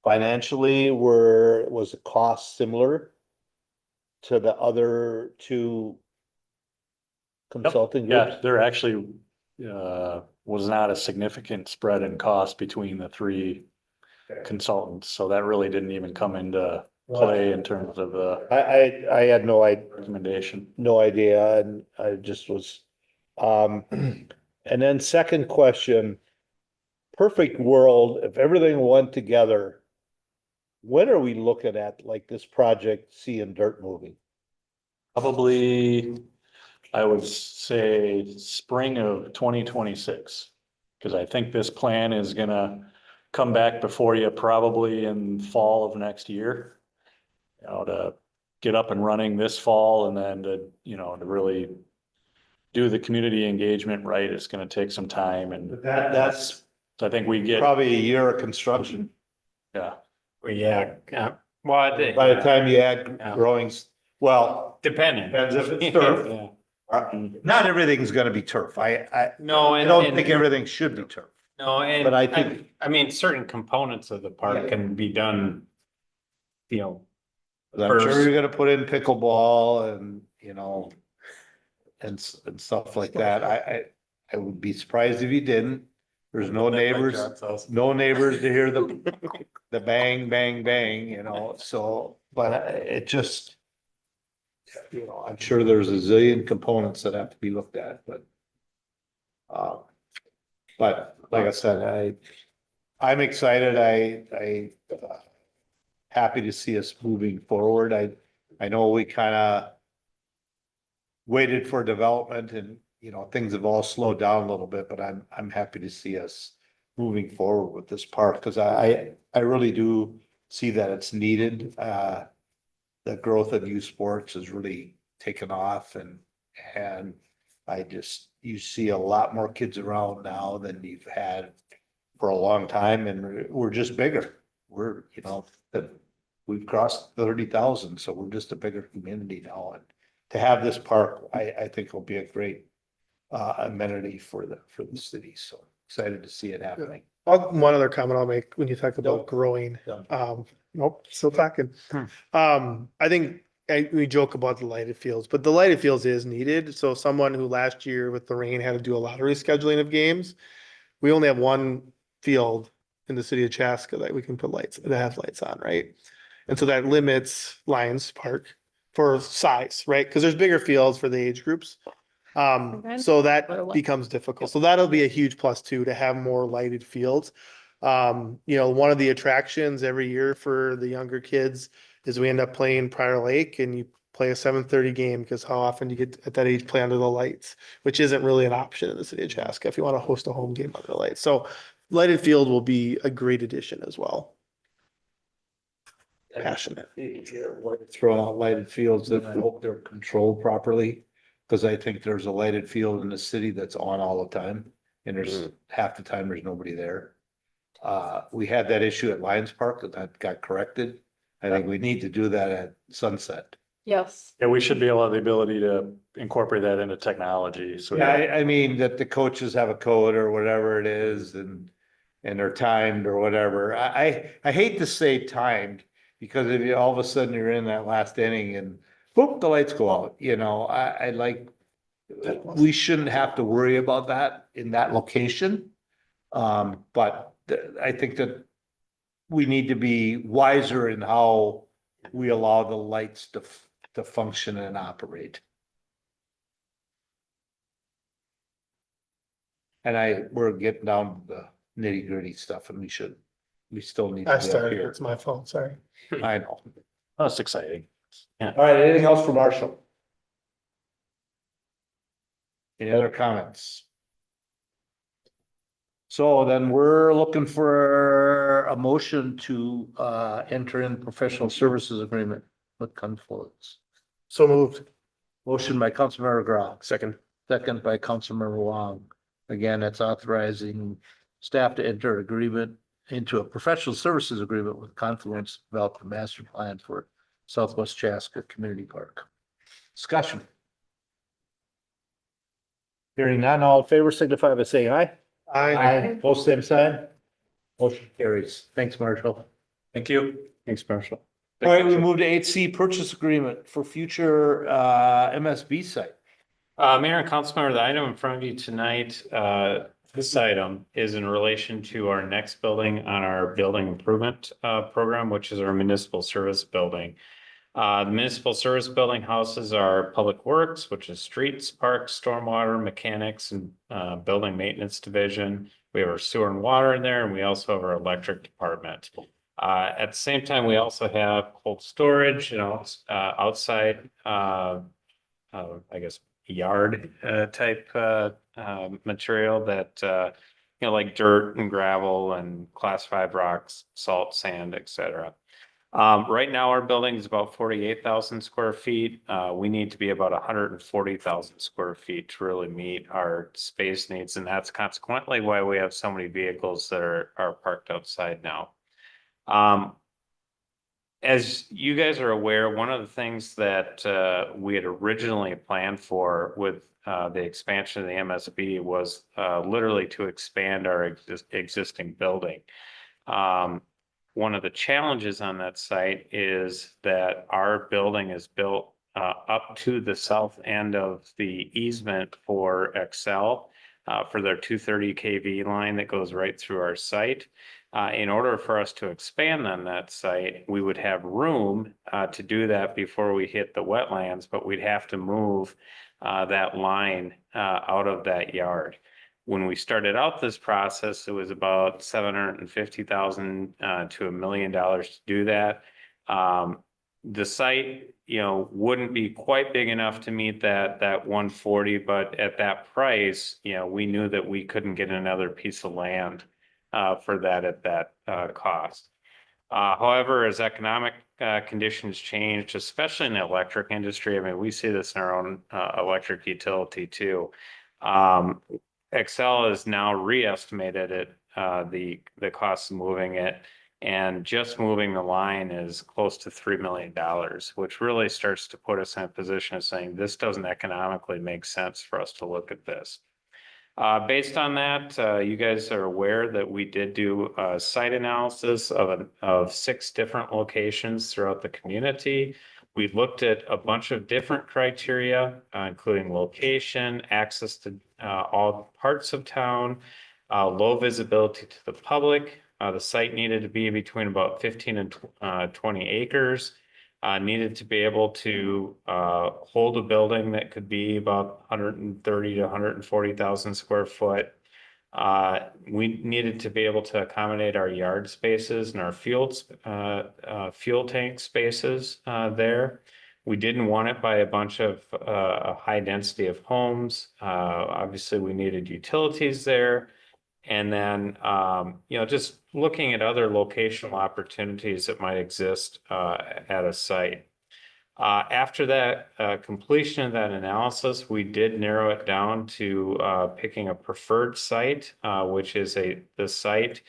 Financially, was the cost similar to the other two consulting groups? Yeah, there actually was not a significant spread in cost between the 3 consultants, so that really didn't even come into play in terms of the I had no idea. recommendation. No idea, and I just was, and then second question. Perfect world, if everything went together, when are we looking at like this project seeing dirt moving? Probably, I would say spring of 2026. Because I think this plan is gonna come back before you probably in fall of next year. You know, to get up and running this fall and then to, you know, to really do the community engagement right, it's gonna take some time and That's so I think we get, probably a year of construction. yeah. Yeah, well, By the time you add growings, well, depending. depends if it's turf. Yeah. Not everything's gonna be turf. No, I and don't think everything should be turf. No, and But I think- I mean, certain components of the park can be done, you know. I'm sure First. you're gonna put in pickleball and, you know, and stuff like that. I would be surprised if you didn't. There's no neighbors, to hear the bang, bang, bang, you know, so, but it just, you know, I'm sure there's a zillion components that have to be looked at, but like I said, I'm excited. Happy to see us moving forward. I know we kind of waited for development and, you know, things have all slowed down a little bit, but I'm happy to see us moving forward with this park, because I really do see that it's needed. The growth of youth sports has really taken off and you see a lot more kids around now than you've had for a long time, and we're just bigger. We're, you know, we've crossed 30,000, so we're just a bigger community now, and to have this park, I think will be a great amenity for the city, so excited to see it happening. One other comment I'll make when you talk about Nope. growing. Done. Nope, still talking. I think we joke about the lighted fields, but the lighted fields is needed. So someone who last year with the rain had to do a lot of rescheduling of games, we only have one field in the city of Chaska that we can put lights, that has lights on, right? And so that limits Lions Park. for size, right? Because there's bigger fields for the age groups. Okay. So that Or what? becomes difficult. So that'll be a huge plus too, to have more lighted fields. One of the attractions every year for the younger kids is we end up playing Prior Lake, and you play a 7:30 game, because how often do you get at that age play under the lights, which isn't really an option in the city of Chaska if you want to host a home game under the lights. So lighted field will be a great addition as well. Passionate. Throwing out lighted fields, and I hope they're controlled properly. Cause I think there's a lighted field in the city that's on all the time, and there's half the time there's nobody there. We had that issue at Lions Park that got corrected. I think we need to do that at Sunset. Yes. Yeah, we should be able to have the ability to incorporate that into technology, so. Yeah, I mean, that the coaches have a code or whatever it is, and they're timed or whatever. I hate to say timed, because if you, all of a sudden you're in that last inning and whoop, the lights go out, I like, we shouldn't have to worry about that in that location. But I think that we need to be wiser in how we allow the lights to function and operate. And we're getting down to the nitty gritty stuff, and we still need I to be up started, here. it's my fault, sorry. I know. That's exciting. All right, anything else for Marshall? Any other comments? So then we're looking for a motion to enter in professional services agreement with Confluence. So moved. Motion by Councilmember Grau, Second. second by Councilmember Wong. Again, that's authorizing staff to enter agreement into a professional services agreement with Confluence to develop a master plan for Southwest Chaska Community Park. Discussion. Hearing none, all in favor signify by saying aye. Aye. Post same sign. Motion carries. Thanks, Marshall. Thank you. Thanks, Marshall. All right, we move to 8C purchase agreement for future MSB site. Mayor and Councilmember, the item in front of you tonight, this item is in relation to our next building on our building improvement program, which is our municipal service building. The municipal service building houses our public works, which is streets, parks, stormwater, mechanics, and building maintenance division. We have our sewer and water in there, and we also have our electric department. At the same time, we also have cold storage, outside, I guess, yard type material that like dirt and gravel and class 5 rocks, salt, sand, etc. Right now, our building is about 48,000 square feet. We need to be about 140,000 square feet to really meet our space needs, and that's consequently why we have so many vehicles that are parked outside now. As you guys are aware, one of the things that we had originally planned for with the expansion of the MSB was literally to expand our existing building. One of the challenges on that site is that our building is built up to the south end of the easement for Xcel for their 230 kV line that goes right through our site. In order for us to expand on that site, we would have room to do that before we hit the wetlands, but we'd have to move that line out of that yard. When we started out this process, it was about $750,000 to $1 million to do that. The site, wouldn't be quite big enough to meet that 140, but at that price, we knew that we couldn't get another piece of land for that at that cost. However, as economic conditions changed, especially in the electric industry, I mean, we see this in our own electric utility too. Xcel is now re-estimated at the cost of moving it, and just moving the line is close to $3 million, which really starts to put us in a position of saying this doesn't economically make sense for us to look at this. Based on that, you guys are aware that we did do a site analysis of 6 different locations throughout the community. We looked at a bunch of different criteria, including location, access to all parts of town, low visibility to the public. The site needed to be between about 15 and 20 acres. needed to be able to hold a building that could be about 130 to 140,000 square foot. We needed to be able to accommodate our yard spaces and our fuel tank spaces there. We didn't want it by a bunch of a high density of homes. Obviously, we needed utilities there. And then, just looking at other locational opportunities that might exist at a site. After that completion of that analysis, we did narrow it down to picking a preferred site, which is the site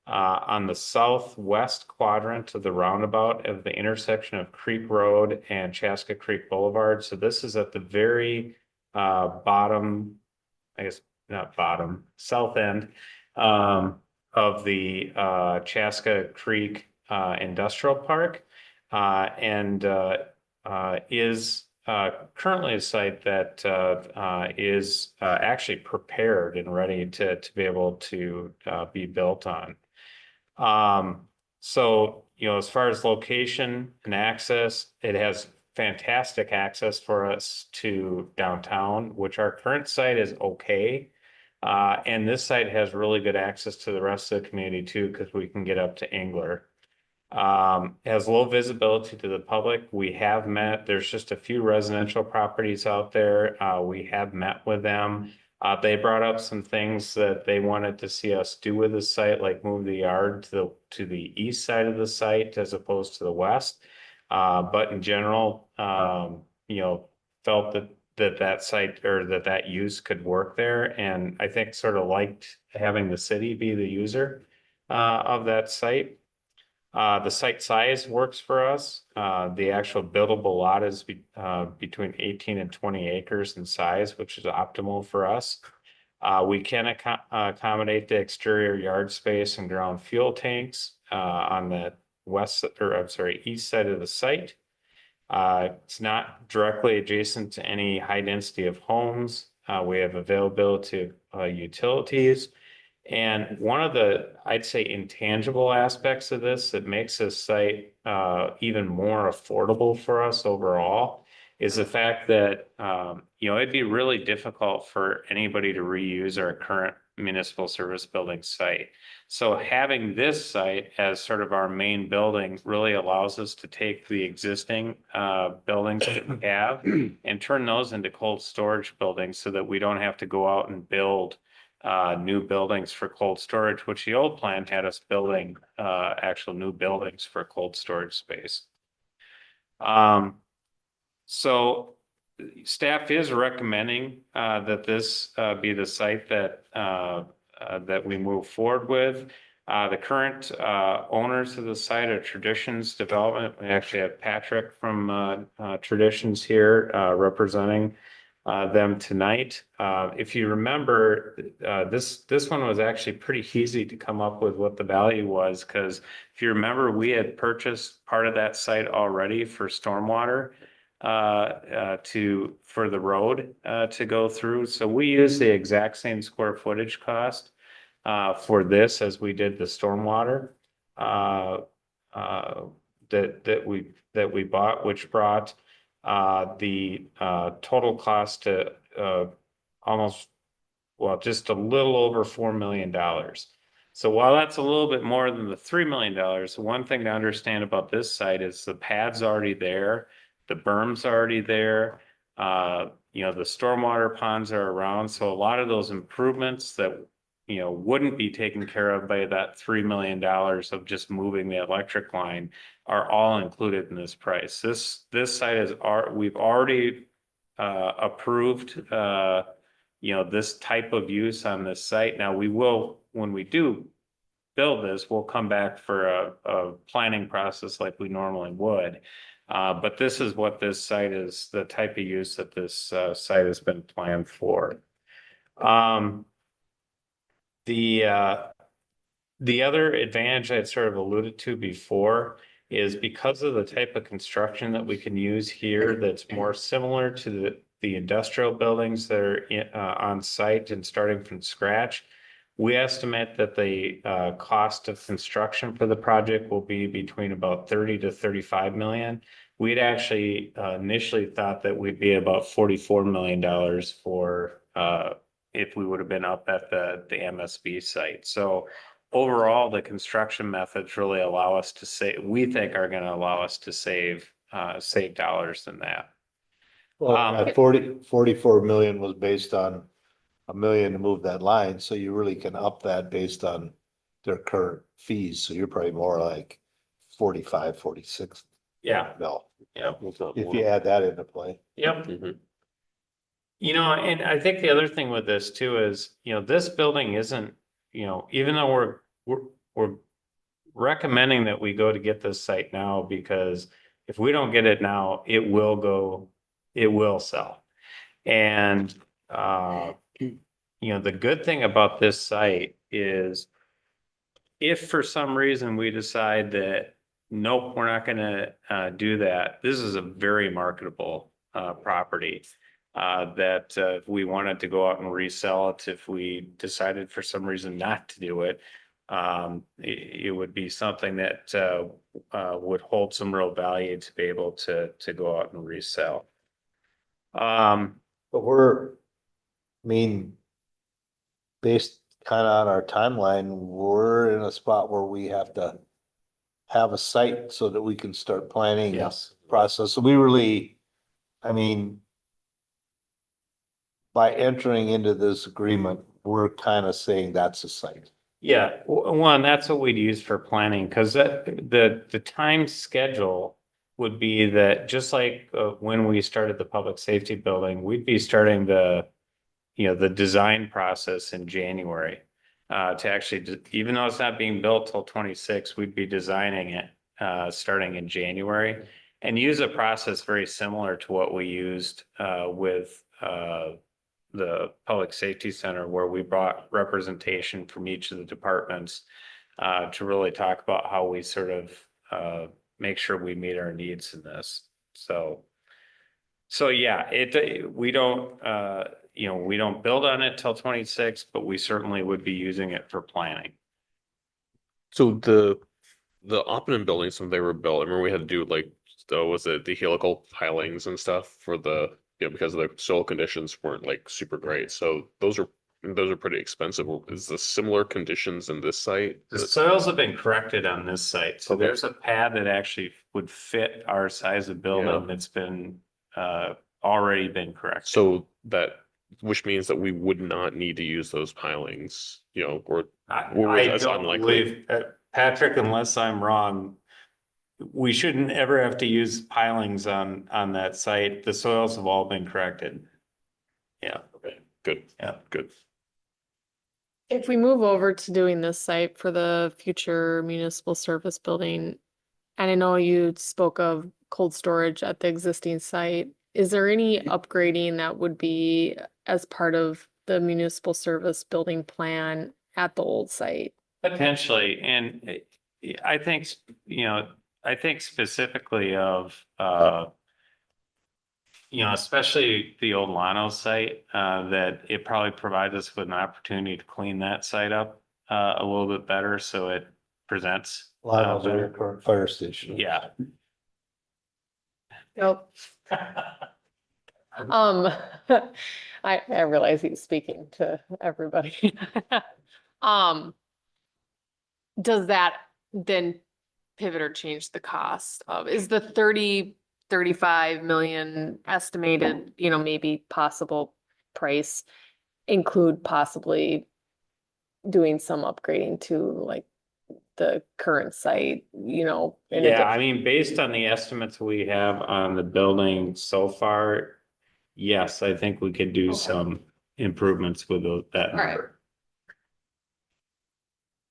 on the southwest quadrant of the roundabout of the intersection of Creek Road and Chaska Creek Boulevard. So this is at the very bottom, I guess not bottom, south end of the Chaska Creek Industrial Park, and is currently a site that is actually prepared and ready to be able to be built on. So, as far as location and access, it has fantastic access for us to downtown, which our current site is okay. And this site has really good access to the rest of the community too, because we can get up to Engler. Has low visibility to the public. We have met, there's just a few residential properties out there. We have met with them. They brought up some things that they wanted to see us do with the site, like move the yard to the east side of the site as opposed to the west. But in general, felt that site or that use could work there. And I think sort of liked having the city be the user of that site. The site size works for us. The actual buildable lot is between 18 and 20 acres in size, which is optimal for us. We can accommodate the exterior yard space and ground fuel tanks on the east side of the site. It's not directly adjacent to any high density of homes. We have availability of utilities. And one of the, I'd say, intangible aspects of this that makes this site even more affordable for us overall is the fact that, it'd be really difficult for anybody to reuse our current municipal service building site. So having this site as sort of our main building really allows us to take the existing buildings that we have and turn those into cold storage buildings so that we don't have to go out and build new buildings for cold storage, which the old plan had us building actual new buildings for cold storage space. So staff is recommending that this be the site that we move forward with. The current owners of the site are Traditions Development. We actually have Patrick from Traditions here representing them tonight. If you remember, this one was actually pretty easy to come up with what the value was, because if you remember, we had purchased part of that site already for stormwater for the road to go through. So we use the exact same square footage cost for this as we did the stormwater that we bought, which brought the total cost to just a little over $4 million. So while that's a little bit more than the $3 million, one thing to understand about this site is the pad's already there, the berm's already there, the stormwater ponds are around. So a lot of those improvements that wouldn't be taken care of by that $3 million of just moving the electric line are all included in this price. This site we've already approved this type of use on this site. Now we will, when we do build this, we'll come back for a planning process like we normally would. But this is what this site is, the type of use that this site has been planned for. The other advantage I'd sort of alluded to before is because of the type of construction that we can use here that's more similar to the industrial buildings that are on site and starting from scratch. We estimate that the cost of construction for the project will be between about 30 to 35 million. We'd actually initially thought that we'd be about $44 million for if we would have been up at the MSB site. So overall, the construction methods really allow us to save, we think are going to allow us to save dollars in that. Well, that 44 million was based on $1 million to move that line, so you really can up that based on their current fees, so you're probably more like 45, 46. Yeah. No, Yeah. if you add that into play. Yep. Mhm. You know, and I think the other thing with this too is, you know, this building isn't, you know, even though we're recommending that we go to get this site now, because if we don't get it now, it will sell. And you know, the good thing about this site is if for some reason we decide that, nope, we're not gonna do that, this is a very marketable property. That if we wanted to go out and resell it, if we decided for some reason not to do it, it would be something that would hold some real value to be able to go out and resell. But I mean, based kind of on our timeline, we're in a spot where we have to have a site so that we can start planning. Yes. Process. So we really, I mean, by entering into this agreement, we're kind of saying that's a site. Yeah, one, that's what we'd use for planning, because the time schedule would be that just like when we started the public safety building, we'd be starting the design process in January. To actually, even though it's not being built till 26, we'd be designing it starting in January, and use a process very similar to what we used with the Public Safety Center, where we brought representation from each of the departments to really talk about how we sort of make sure we meet our needs in this. So yeah, we don't we don't build on it till 26, but we certainly would be using it for planning. So the Oppenham buildings, when they were built, I remember we had to do like, was it the helical pilings and stuff for the, because the soil conditions weren't like super great. So those are pretty expensive. Is the similar conditions in this site? The soils have been corrected on this site. So Okay. there's a pad that actually would fit our size of building that's been already been corrected. So which means that we would not need to use those pilings, or I that's don't unlikely. believe, Patrick, unless I'm wrong, we shouldn't ever have to use pilings on that site. The soils have all been corrected. Yeah. Okay, good. Yeah. Good. If we move over to doing this site for the future municipal service building, and I know you spoke of cold storage at the existing site, is there any upgrading that would be as part of the municipal service building plan at the old site? Potentially, and I think, I think specifically of, especially the old Lano site, that it probably provides us with an opportunity to clean that site up a little bit better, so it presents. Lionel's better. your current fire station. Yeah. Nope. I realize he's speaking to everybody. Does that then pivot or change the cost of, is the 35 million estimated, maybe possible price include possibly doing some upgrading to like the current site, Yeah, I mean, based on the estimates we have on the building so far, yes, I think we could do some improvements with that All right. number.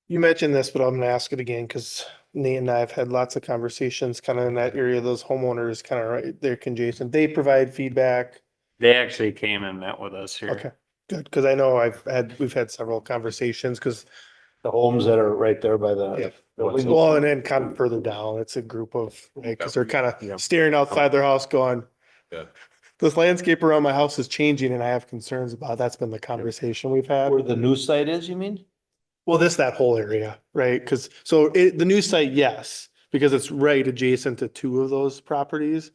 You mentioned this, but I'm gonna ask it again because Nate and I have had lots of conversations kind of in that area. Those homeowners kind of right there, conjacent. They provide feedback. They actually came and met with us here. Okay, good. Because I know we've had several conversations because The homes that are right there by Yeah. the building. well, and then kind of further down, it's a group of, because they're kind Yeah. of staring outside their house going, Yeah. this landscape around my house is changing and I have concerns about, that's been the conversation we've had. Where the new site is, you mean? Well, that whole area, right? Because, the new site, yes, because it's right adjacent to two of those properties.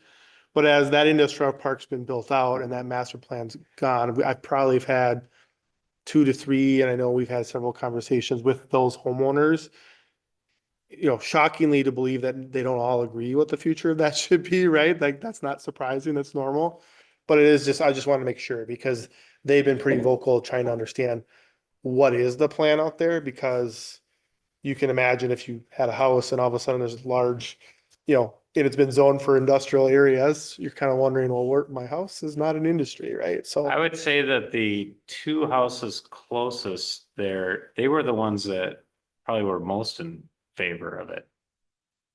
But as that industrial park's been built out and that master plan's gone, I probably have had 2 to 3, and I know we've had several conversations with those homeowners. Shockingly to believe that they don't all agree what the future of that should be, right? Like, that's not surprising, that's normal. But I just want to make sure, because they've been pretty vocal trying to understand what is the plan out there, because you can imagine if you had a house and all of a sudden there's a large, and it's been zoned for industrial areas, you're kind of wondering, well, my house is not an industry, right? So. I would say that the two houses closest there, they were the ones that probably were most in favor of it.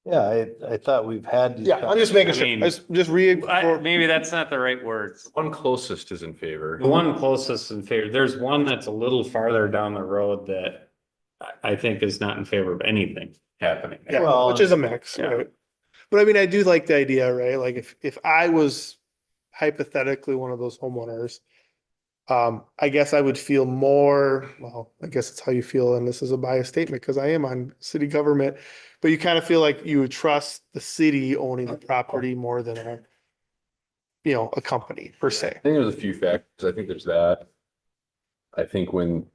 Yeah, I thought we've had these. Yeah, I'm just making I sure, mean, Maybe that's not the right words. One closest is in favor. The one closest in favor, there's one that's a little farther down the road that I think is not in favor of anything happening. Yeah, Well, which is a mix, yeah. right? But I mean, I do like the idea, right? Like, if I was hypothetically one of those homeowners, I guess I would feel more, well, I guess it's how you feel, and this is a biased statement because I am on city government, but you kind of feel like you would trust the city owning the property more than a company per se. I think there's a few factors. I think there's that. I think when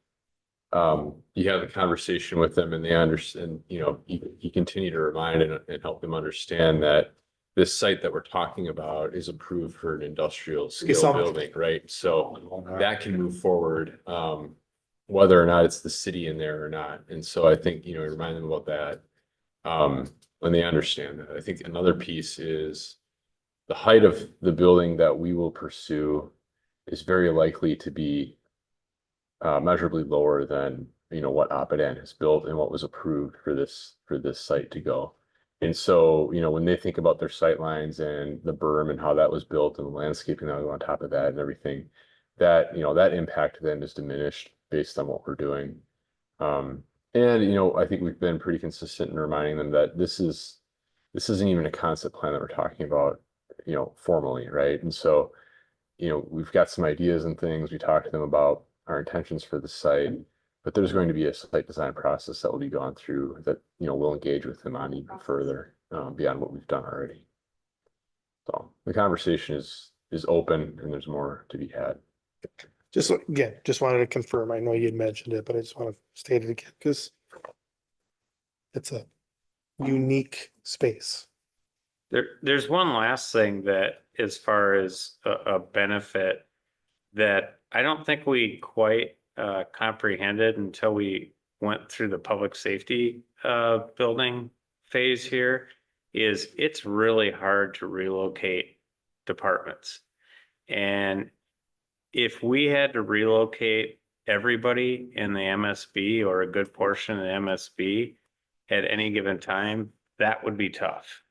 you have a conversation with them and they understand, you continue to remind and help them understand that this site that we're talking about is approved for an industrial scale building, right? So that can move forward, whether or not it's the city in there or not. And so I think, remind them about that. When they understand that. I think another piece is the height of the building that we will pursue is very likely to be measurably lower than, what Apadan has built and what was approved for this site to go. And so, when they think about their sight lines and the berm and how that was built and the landscaping that was on top of that and everything, that, that impact then is diminished based on what we're doing. And, I think we've been pretty consistent in reminding them that this isn't even a concept plan that we're talking about, formally, right? And so, we've got some ideas and things. We talked to them about our intentions for the site, but there's going to be a site design process that will be gone through that, we'll engage with them on even further, beyond what we've done already. So the conversation is open and there's more to be had. Just wanted to confirm. I know you had mentioned it, but I just want to state it again because it's a unique space. There's one last thing that, as far as a benefit, that I don't think we quite comprehended until we went through the public safety building phase here, is it's really hard to relocate departments. And if we had to relocate everybody in the MSB or a good portion of the MSB at any given time, that would be tough.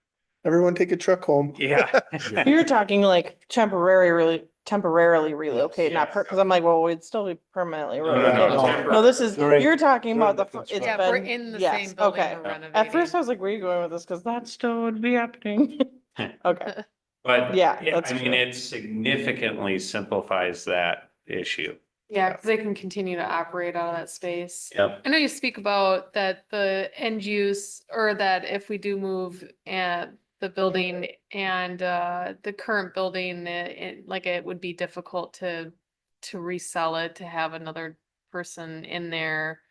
Everyone take a truck home. Yeah. You're talking like temporarily relocate, not because I'm like, well, we'd still be permanently relocated. No, this is, you're talking about it's Yeah, we're been, in the yes, same building. okay. we're renovating. At first I was like, where are you going with this? Because that still would be happening. Okay, But Yeah, yeah, that's I mean, true. it significantly simplifies that issue. Yeah, because they can continue to operate out of that space. Yep. I know you speak about that the end use, or that if we do move the building and the current building, it would be difficult to resell it, to have another person in there.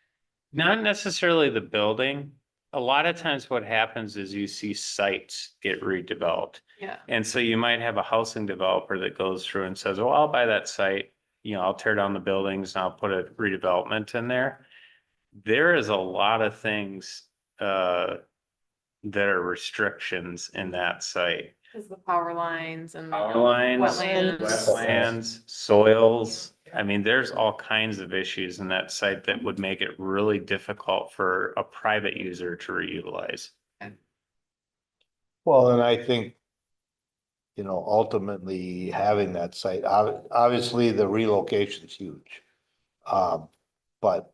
Not necessarily the building. A lot of times what happens is you see sites get redeveloped. Yeah. And so you might have a housing developer that goes through and says, well, I'll buy that site. I'll tear down the buildings and I'll put a redevelopment in there. There is a lot of things that are restrictions in that site. Because the power lines and Power lines, wetlands, soils. I mean, there's all kinds of issues in that site that would make it really difficult for a private user to reutilize. Well, and I think, ultimately having that site, obviously the relocation's huge. But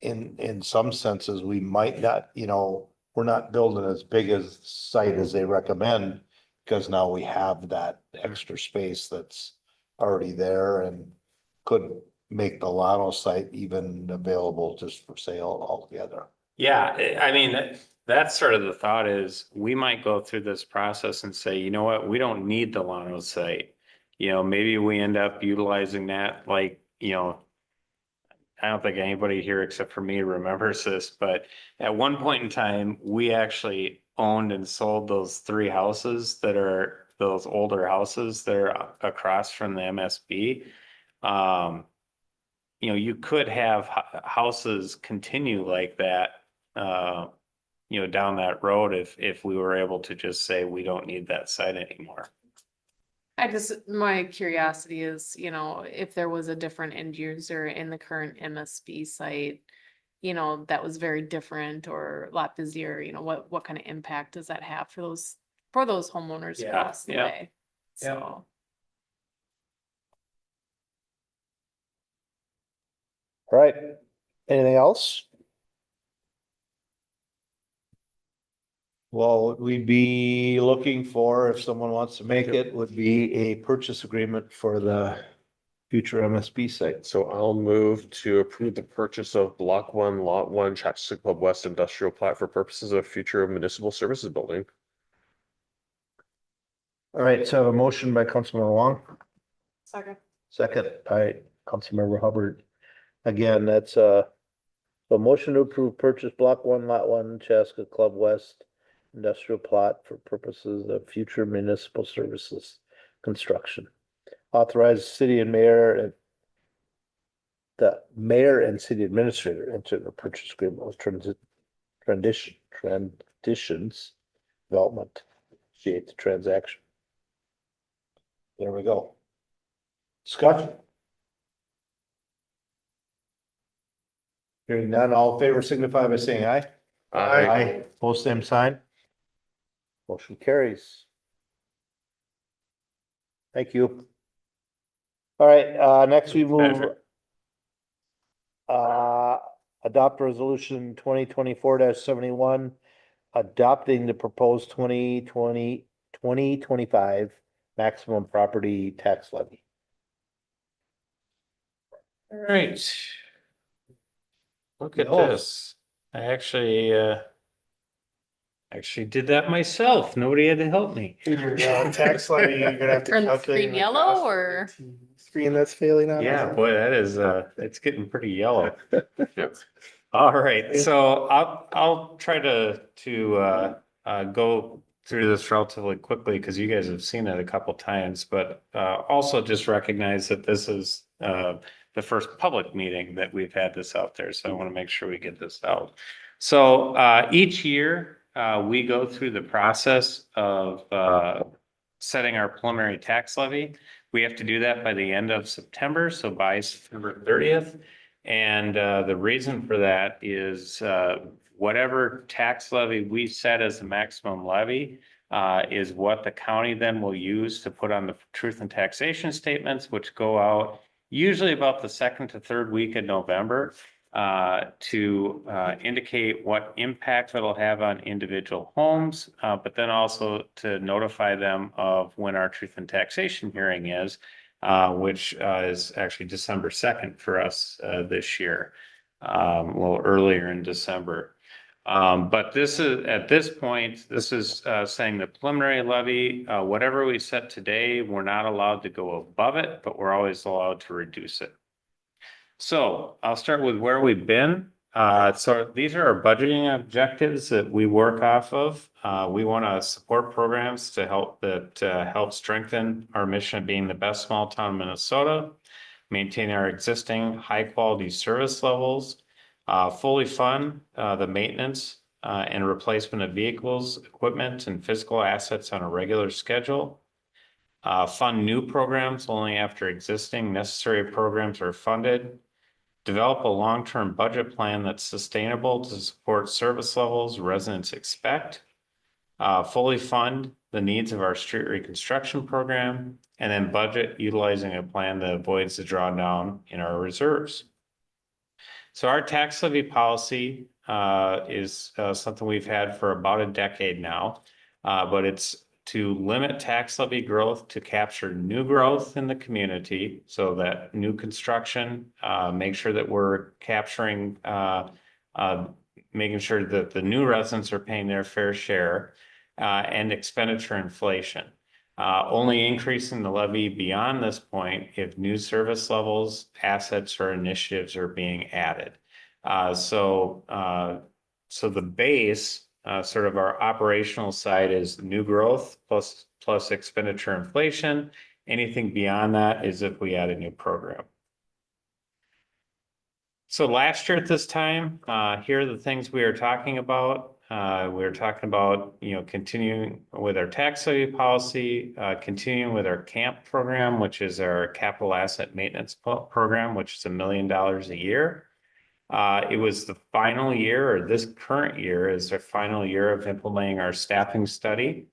in some senses, we might not, we're not building as big a site as they recommend because now we have that extra space that's already there and could make the Lotto site even available just for sale altogether. Yeah, I mean, that's sort of the thought is we might go through this process and say, you know what, we don't need the Lano site. You know, maybe we end up utilizing that like, you know, I don't think anybody here except for me remembers this, but at one point in time, we actually owned and sold those 3 houses that are those older houses that are across from the MSB. You know, you could have houses continue like that, you know, down that road if we were able to just say we don't need that site anymore. My curiosity is, you know, if there was a different end user in the current MSB site, you know, that was very different or a lot busier, you know, what kind of impact does that have for those homeowners Yeah, across the yeah, way? yeah. So, All right, anything else? Well, we'd be looking for, if someone wants to make it, would be a purchase agreement for the future MSB site. So I'll move to approve the purchase of Block 1, Lot 1, Chaska Club West Industrial Plat for purposes of future municipal services building. All right, so a motion by Councilmember Wong, second by Councilmember Hubbard. Again, that's a motion to approve purchase block 1, lot 1, Chaska Club West industrial plot for purposes of future municipal services construction. Authorize city and mayor and the mayor and city administrator enter the purchase agreement with transitions development. Initiate the transaction. There we go. Discussion. Hearing none, all in favor signify by saying aye. Aye. Post same sign. Motion carries. Thank you. All right, next we move. Adopt resolution 2024-71, adopting the proposed 2025 maximum property tax levy. All right. Look at Oh. this. I actually did that myself. Nobody had to help me. Your tax levy, you're gonna have to Turn the calculate. screen the yellow cost or- of the Screen that's failing on. Yeah, boy, that is it's getting pretty yellow. Yep. All right, so I'll try to go through this relatively quickly because you guys have seen it a couple times, but also just recognize that this is the first public meeting that we've had this out there, so I want to make sure we get this out. So each year we go through the process of setting our preliminary tax levy. We have to do that by the end of September, so by September 30th. And the reason for that is whatever tax levy we set as the maximum levy is what the county then will use to put on the truth and taxation statements, which go out usually about the 2nd to 3rd week in November to indicate what impact it'll have on individual homes, but then also to notify them of when our truth and taxation hearing is, which is actually December 2nd for us this year, a little earlier in December. But this is, at this point, this is saying the preliminary levy, whatever we set today, we're not allowed to go above it, but we're always allowed to reduce it. So I'll start with where we've been. So these are our budgeting objectives that we work off of. We want to support programs to help strengthen our mission of being the best small town in Minnesota, maintain our existing high quality service levels, fully fund the maintenance and replacement of vehicles, equipment, and physical assets on a regular schedule. Fund new programs only after existing necessary programs are funded. Develop a long-term budget plan that's sustainable to support service levels residents expect. Fully fund the needs of our street reconstruction program, and then budget utilizing a plan that avoids the drawdown in our reserves. So our tax levy policy is something we've had for about a decade now, but it's to limit tax levy growth to capture new growth in the community, so that new construction, make sure that we're capturing, making sure that the new residents are paying their fair share, and expenditure inflation. Only increasing the levy beyond this point if new service levels, assets, or initiatives are being added. So the base, sort of our operational side, is new growth plus expenditure inflation. Anything beyond that is if we add a new program. So last year at this time, here are the things we are talking about. We were talking about, continuing with our tax levy policy, continuing with our CAMP program, which is our capital asset maintenance program, which is $1 million a year. It was the final year, or this current year is our final year of implementing our staffing study.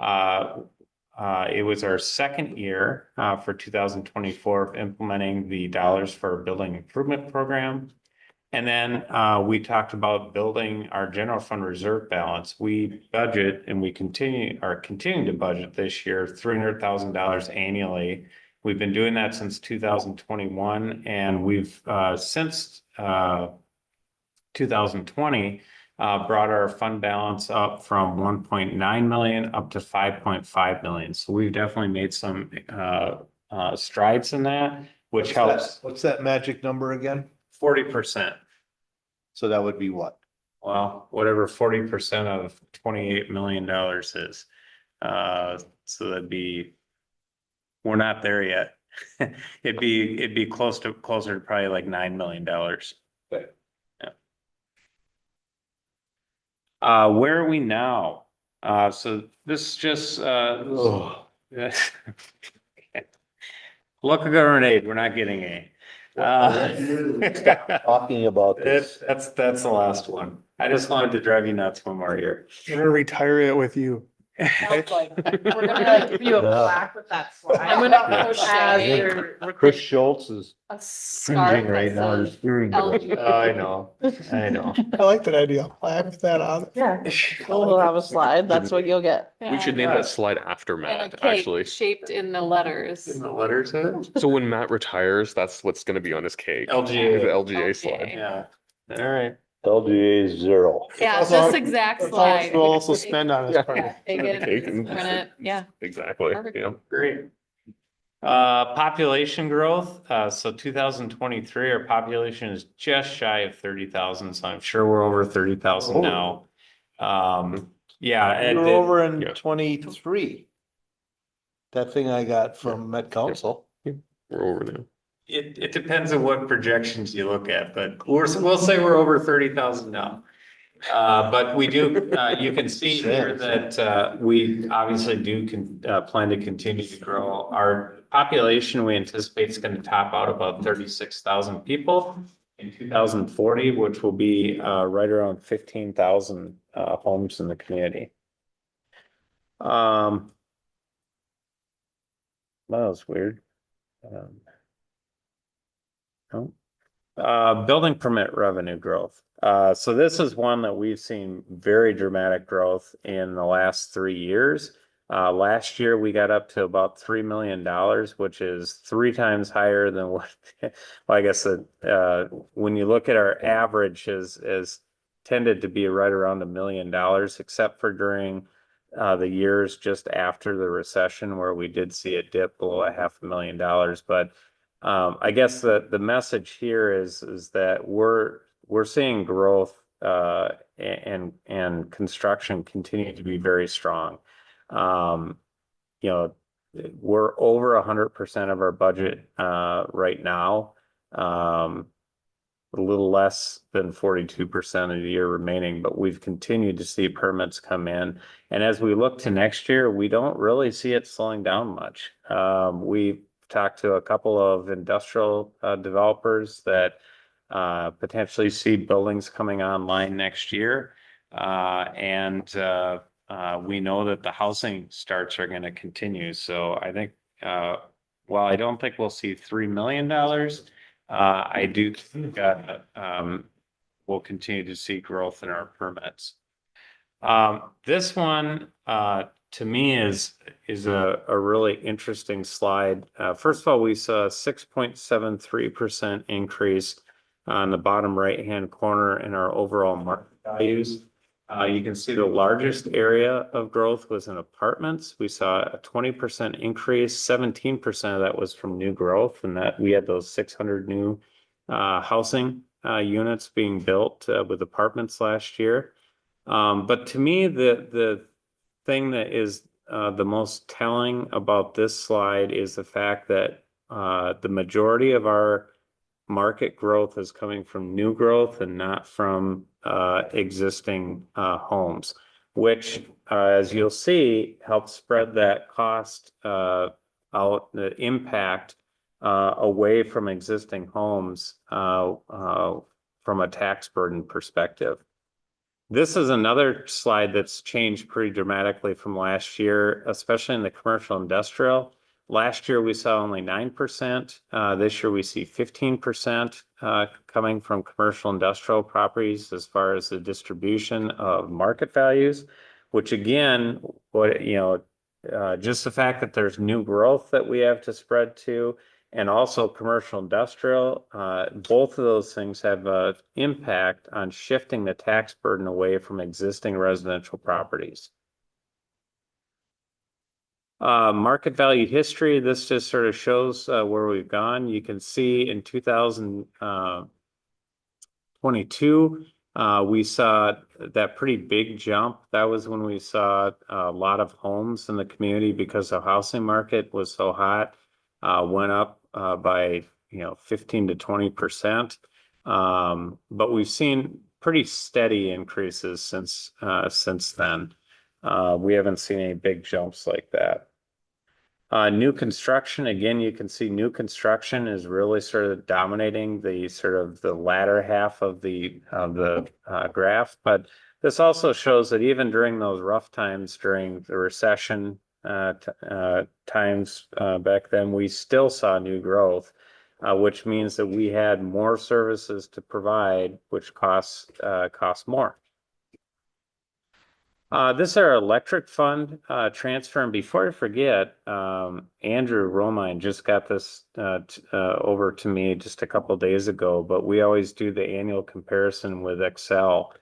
It was our second year for 2024 of implementing the dollars for our building improvement program. And then we talked about building our general fund reserve balance. We budget, and we continuing to budget this year $300,000 annually. We've been doing that since 2021, and we've since 2020 brought our fund balance up from 1.9 million up to 5.5 million. So we've definitely made some strides in that, which helps. What's that magic number again? 40%. So that would be what? Well, whatever 40% of $28 million is. So that'd be, we're not there yet. It'd be closer to probably like $9 million. Okay. Yeah. Where are we now? So this is just local government aid. We're not getting any. Talking about this. That's the last one. I just wanted to drive you nuts one more year. I'm gonna retire it with you. Sounds like we're gonna give you a plaque with that slide. I'm gonna push As that. your- Chris Schultz is A scarf cringing right that now. says He's hearing LGBT. I know. I like that idea. Plaque with that on. Yeah, we'll have a slide. That's what you'll get. We should name that slide after And a Matt, cake actually. shaped in the letters. In the letters in it? So when Matt retires, that's what's gonna be on his cake. LGA. The LGA slide. Yeah. All right. LGA 0. Yeah, That's this all- exact That's how much slide. we'll also spend on his Yeah. party. Yeah, take it, Cake and- print it, yeah. Exactly, Perfect. yeah. Great. Population growth. So 2023, our population is just shy of 30,000. So I'm sure we're over 30,000 now. Yeah. and We're it- over in yeah. 23. That thing I got from Met Council. We're over now. It depends on what projections you look at, but we'll say we're over 30,000 now. But we do, you can see here that we obviously do plan to continue to grow. Our population, we anticipate, is going to top out about 36,000 people in 2040, which will be right around 15,000 homes in the community. That was weird. Building permit revenue growth. So this is one that we've seen very dramatic growth in the last 3 years. Last year, we got up to about $3 million, which is 3 times higher than what, well, I guess, when you look at our average is tended to be right around $1 million, except for during the years just after the recession, where we did see a dip below $500,000. But I guess the message here is that we're seeing growth and construction continue to be very strong. We're over 100% of our budget right now. A little less than 42% of the year remaining, but we've continued to see permits come in. And as we look to next year, we don't really see it slowing down much. We've talked to a couple of industrial developers that potentially see buildings coming online next year. And we know that the housing starts are going to continue. So I think, while I don't think we'll see $3 million, I do think we'll continue to see growth in our permits. This one, to me is a really interesting slide. First of all, we saw a 6.73% increase on the bottom right-hand corner in our overall market values. You can see the largest area of growth was in apartments. We saw a 20% increase, 17% of that was from new growth, and that we had those 600 new housing units being built with apartments last year. But to me, the thing that is the most telling about this slide is the fact that the majority of our market growth is coming from new growth and not from existing homes, which, as you'll see, helps spread that cost out, the impact away from existing homes from a tax burden perspective. This is another slide that's changed pretty dramatically from last year, especially in the commercial industrial. Last year, we saw only 9%. This year, we see 15% coming from commercial industrial properties as far as the distribution of market values, which again, just the fact that there's new growth that we have to spread to, and also commercial industrial, both of those things have an impact on shifting the tax burden away from existing residential properties. Market value history, this just sort of shows where we've gone. You can see in 2022, we saw that pretty big jump. That was when we saw a lot of homes in the community because the housing market was so hot, went up by 15 to 20%. But we've seen pretty steady increases since then. We haven't seen any big jumps like that. New construction, again, you can see new construction is really sort of dominating the latter half of the graph. But this also shows that even during those rough times during the recession times back then, we still saw new growth, which means that we had more services to provide, which costs more. This is our electric fund transfer. And before I forget, Andrew Romine just got this over to me just a couple of days ago, but we always do the annual comparison with Excel.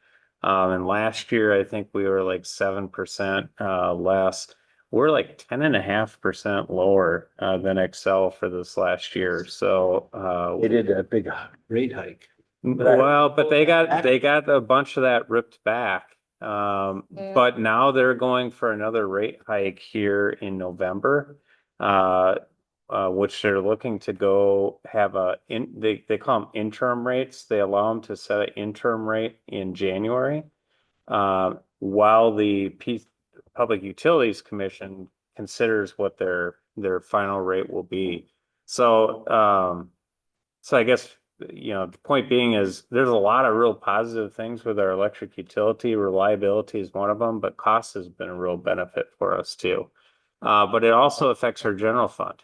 And last year, I think we were like 7% less. We're like 10.5% lower than Excel for this last year. So They did a big rate hike. well, but they got a bunch of that ripped back. But now they're going for another rate hike here in November, which they're looking to go have they call them interim rates. They allow them to set an interim rate in January, while the Public Utilities Commission considers what their final rate will be. So I guess the point being is there's a lot of real positive things with our electric utility. Reliability is one of them, but cost has been a real benefit for us too. But it also affects our general fund.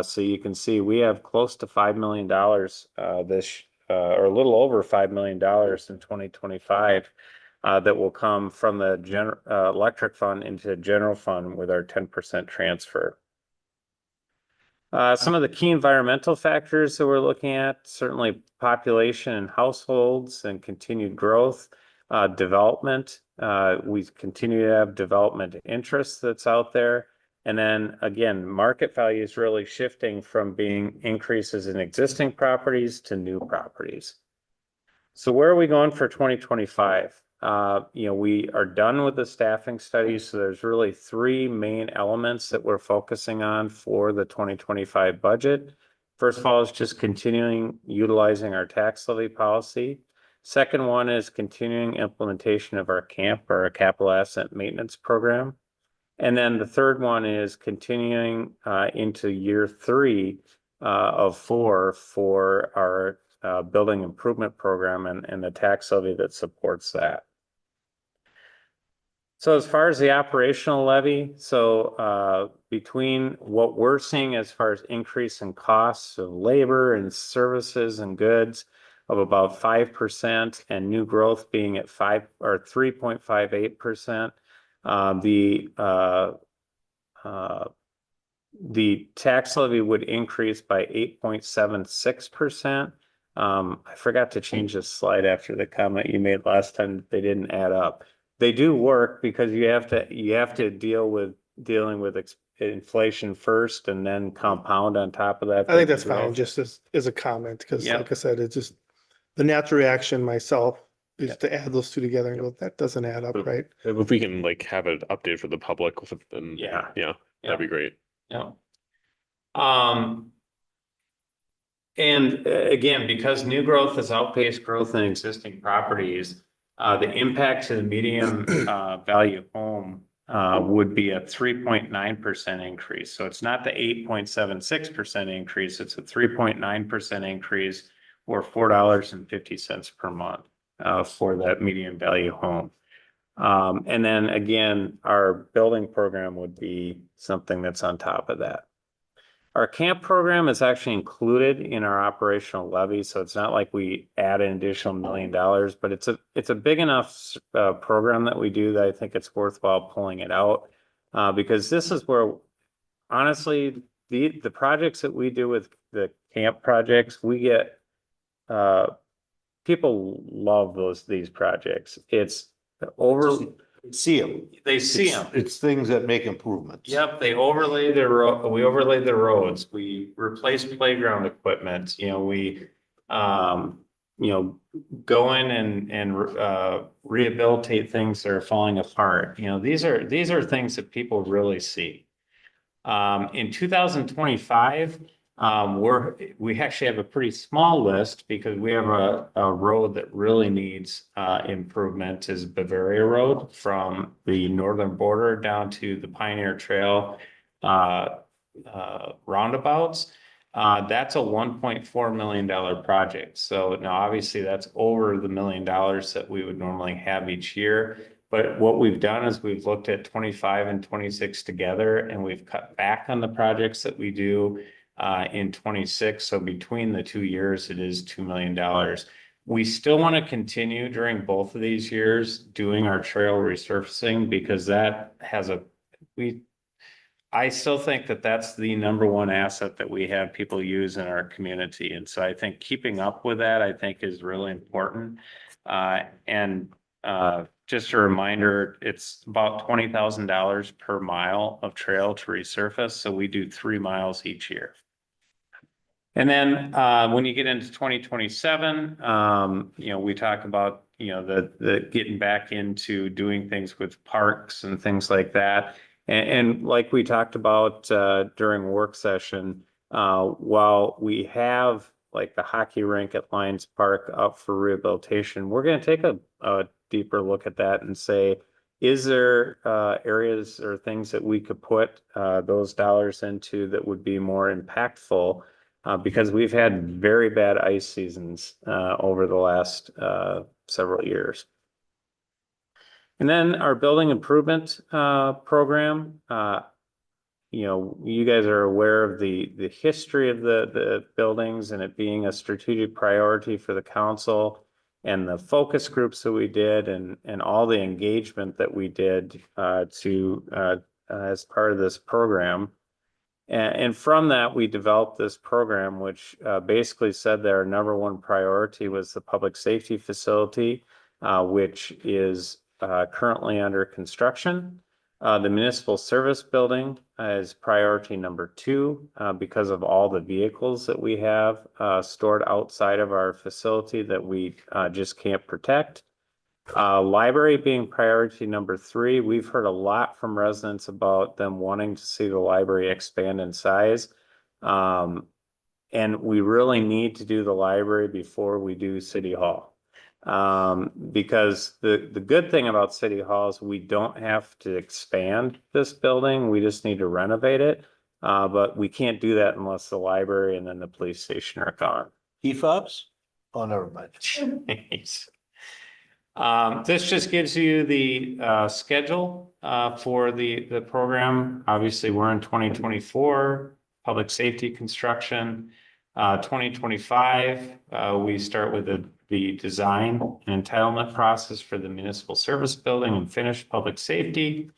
So you can see we have close to $5 million or a little over $5 million in 2025 that will come from the electric fund into the general fund with our 10% transfer. Some of the key environmental factors that we're looking at, certainly population and households and continued growth, development. We continue to have development interest that's out there. And then again, market value is really shifting from being increases in existing properties to new properties. So where are we going for 2025? We are done with the staffing study. So there's really three main elements that we're focusing on for the 2025 budget. First of all, is just continuing utilizing our tax levy policy. Second one is continuing implementation of our CAMP, or our capital asset maintenance program. And then the third one is continuing into year 3 of 4 for our building improvement program and the tax levy that supports that. So as far as the operational levy, between what we're seeing as far as increase in costs of labor and services and goods of about 5% and new growth being at 3.58%, The tax levy would increase by 8.76%. I forgot to change this slide after the comment you made last time that they didn't add up. They do work because you have to dealing with inflation first and then compound on top of that. I think that's growth. fine, just as a comment, because Yep. like I said, it's just the natural reaction myself is Yep. to add those two together and go, that doesn't add up, But right? If we can like have it updated for the public, then Yeah. yeah, that'd be great. Yeah. And again, because new growth has outpaced growth in existing properties, the impact to the medium value home would be a 3.9% increase. So it's not the 8.76% increase, it's a 3.9% increase or $4.50 per month for that medium value home. And then again, our building program would be something that's on top of that. Our camp program is actually included in our operational levy, so it's not like we add an additional $1 million, but it's a big enough program that we do that I think it's worthwhile pulling it out. Because this is where, honestly, the projects that we do with the camp projects, we get people love these projects. It's See them. they see them. It's things that make improvements. Yep, we overlaid the roads, we replaced playground equipment, we, go in and rehabilitate things that are falling apart. These are things that people really see. In 2025, we actually have a pretty small list because we have a road that really needs improvement is Bavaria Road from the northern border down to the Pioneer Trail roundabouts. That's a $1.4 million project. So now obviously that's over the $1 million that we would normally have each year. But what we've done is we've looked at 25 and 26 together and we've cut back on the projects that we do in 26. So between the 2 years, it is $2 million. We still want to continue during both of these years doing our trail resurfacing because that has I still think that that's the number one asset that we have people use in our community. And so I think keeping up with that, I think is really important. Just a reminder, it's about $20,000 per mile of trail to resurface. So we do 3 miles each year. And then when you get into 2027, we talk about, the getting back into doing things with parks and things like that. And like we talked about during work session, while we have like the hockey rink at Lions Park up for rehabilitation, we're going to take a deeper look at that and say, is there areas or things that we could put those dollars into that would be more impactful? Because we've had very bad ice seasons over the last several years. And then our building improvement program, you guys are aware of the history of the buildings and it being a strategic priority for the council and the focus groups that we did and all the engagement that we did as part of this program. And from that, we developed this program, which basically said that our number one priority was the public safety facility, which is currently under construction. The municipal service building is priority number 2 because of all the vehicles that we have stored outside of our facility that we just can't protect. Library being priority number 3. We've heard a lot from residents about them wanting to see the library expand in size. And we really need to do the library before we do City Hall. Because the good thing about City Hall is we don't have to expand this building. We just need to renovate it. But we can't do that unless the library and then the police station are gone. Heat fobs? Oh, never mind. This just gives you the schedule for the program. Obviously, we're in 2024, public safety construction. 2025, we start with the the design and entitlement process for the municipal service building and finished public safety.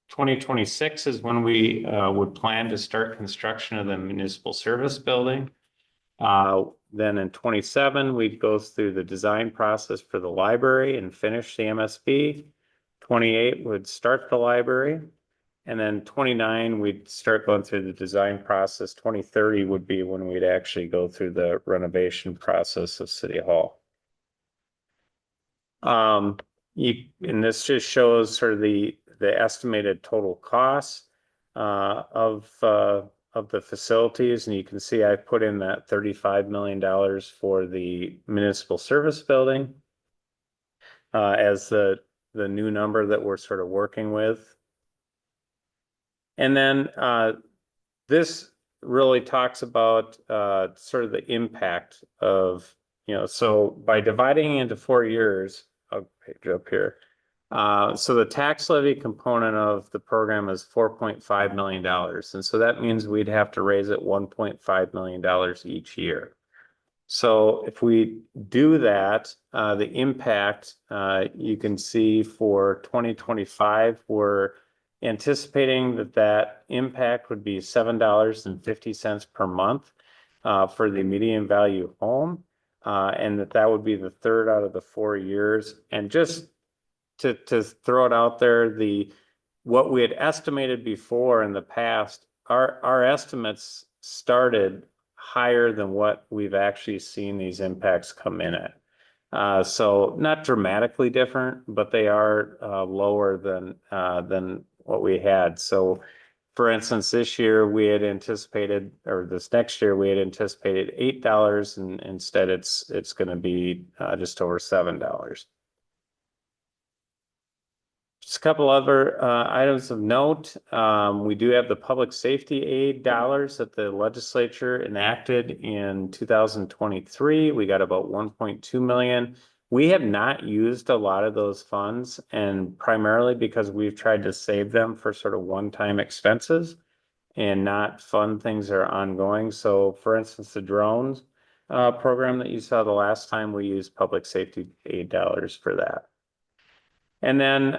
2026 is when we would plan to start construction of the municipal service building. Then in 27, we'd go through the design process for the library and finish the MSB. 28 would start the library. And then 29, we'd start going through the design process. 2030 would be when we'd actually go through the renovation process of City Hall. And this just shows sort of the estimated total costs of the facilities, and you can see I put in that $35 million for the municipal service building as the new number that we're sort of working with. And then this really talks about sort of the impact of, so by dividing into 4 years, I'll page up here. So the tax levy component of the program is $4.5 million. And so that means we'd have to raise it $1.5 million each year. So if we do that, the impact you can see for 2025, we're anticipating that impact would be $7.50 per month for the median value home. And that would be the third out of the 4 years. And just to throw it out there, what we had estimated before in the past, our estimates started higher than what we've actually seen these impacts come in at. So not dramatically different, but they are lower than what we had. So for instance, this year we had anticipated, or this next year we had anticipated $8, and instead it's going to be just over $7. Just a couple other items of note. We do have the public safety aid dollars that the legislature enacted in 2023. We got about 1.2 million. We have not used a lot of those funds, and primarily because we've tried to save them for sort of one-time expenses and not fund things that are ongoing. So for instance, the drones program that you saw the last time, we used public safety aid dollars for that. And then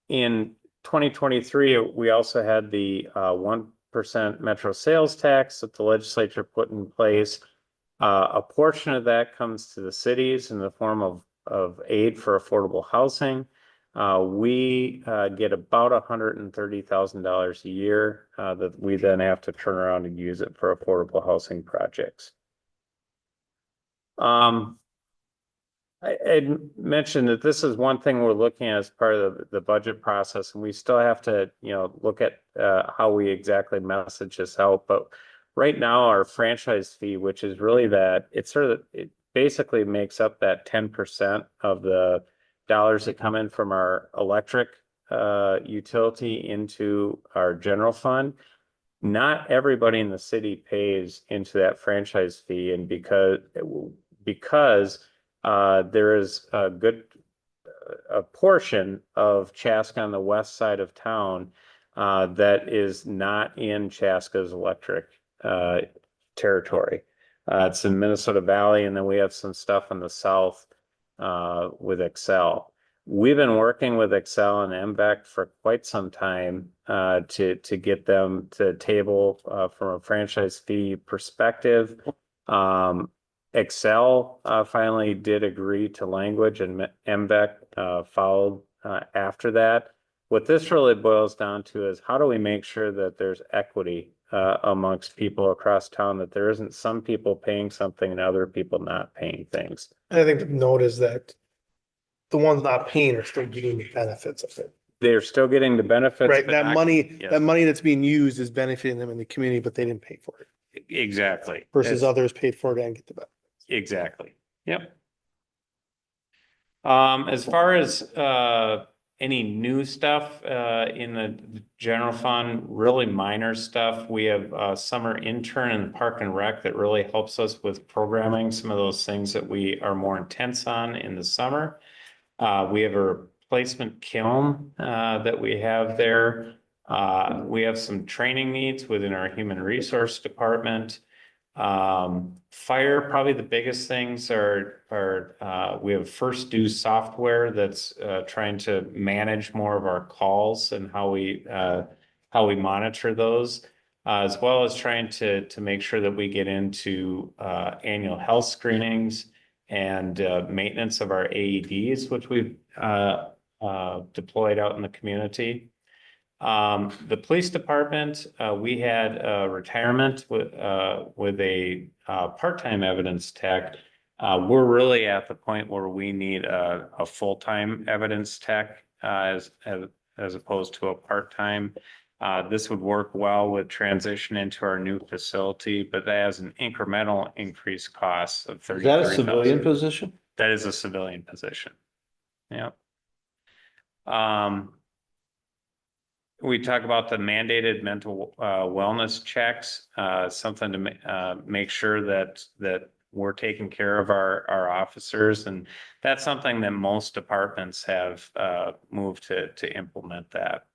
in 2023, we also had the 1% metro sales tax that the legislature put in place. A portion of that comes to the cities in the form of aid for affordable housing. We get about $130,000 a year that we then have to turn around and use it for affordable housing projects. I mentioned that this is one thing we're looking at as part of the budget process, and we still have to, look at how we exactly message this out. But right now, our franchise fee, which is really it basically makes up that 10% of the dollars that come in from our electric utility into our general fund. Not everybody in the city pays into that franchise fee, and because there is a portion of Chaska on the west side of town that is not in Chaska's electric territory. It's in Minnesota Valley, and then we have some stuff in the south with Excel. We've been working with Excel and MVEC for quite some time to get them to table from a franchise fee perspective. Excel finally did agree to language, and MVEC followed after that. What this really boils down to is how do we make sure that there's equity amongst people across town, that there isn't some people paying something and other people not paying things. And I think the note is that the ones not paying are still getting the benefits of it. They're still getting the benefits. Right, but that not- money, yes. that money that's being used is benefiting them in the community, but they didn't pay for it. Exactly. Versus It's- others paid for it and get the benefit. Exactly. Yep. As far as any new stuff in the general fund, really minor stuff. We have a summer intern in the Park and Rec that really helps us with programming some of those things that we are more intense on in the summer. We have a replacement kiln that we have there. We have some training needs within our human resource department. Fire, probably the biggest things are, we have First Due software that's, trying to manage more of our calls and how we monitor those. As well as trying to make sure that we get into, annual health screenings and, maintenance of our AEDs, which we've, deployed out in the community. The police department, we had a retirement with a part-time evidence tech. We're really at the point where we need a full-time evidence tech as opposed to a part-time. This would work well with transition into our new facility, but that has an incremental increased cost of Is that a civilian $33,000. position? That is a civilian position. Yeah. We talk about the mandated mental wellness checks, something to make sure that we're taking care of our officers, and that's something that most departments have moved to implement that.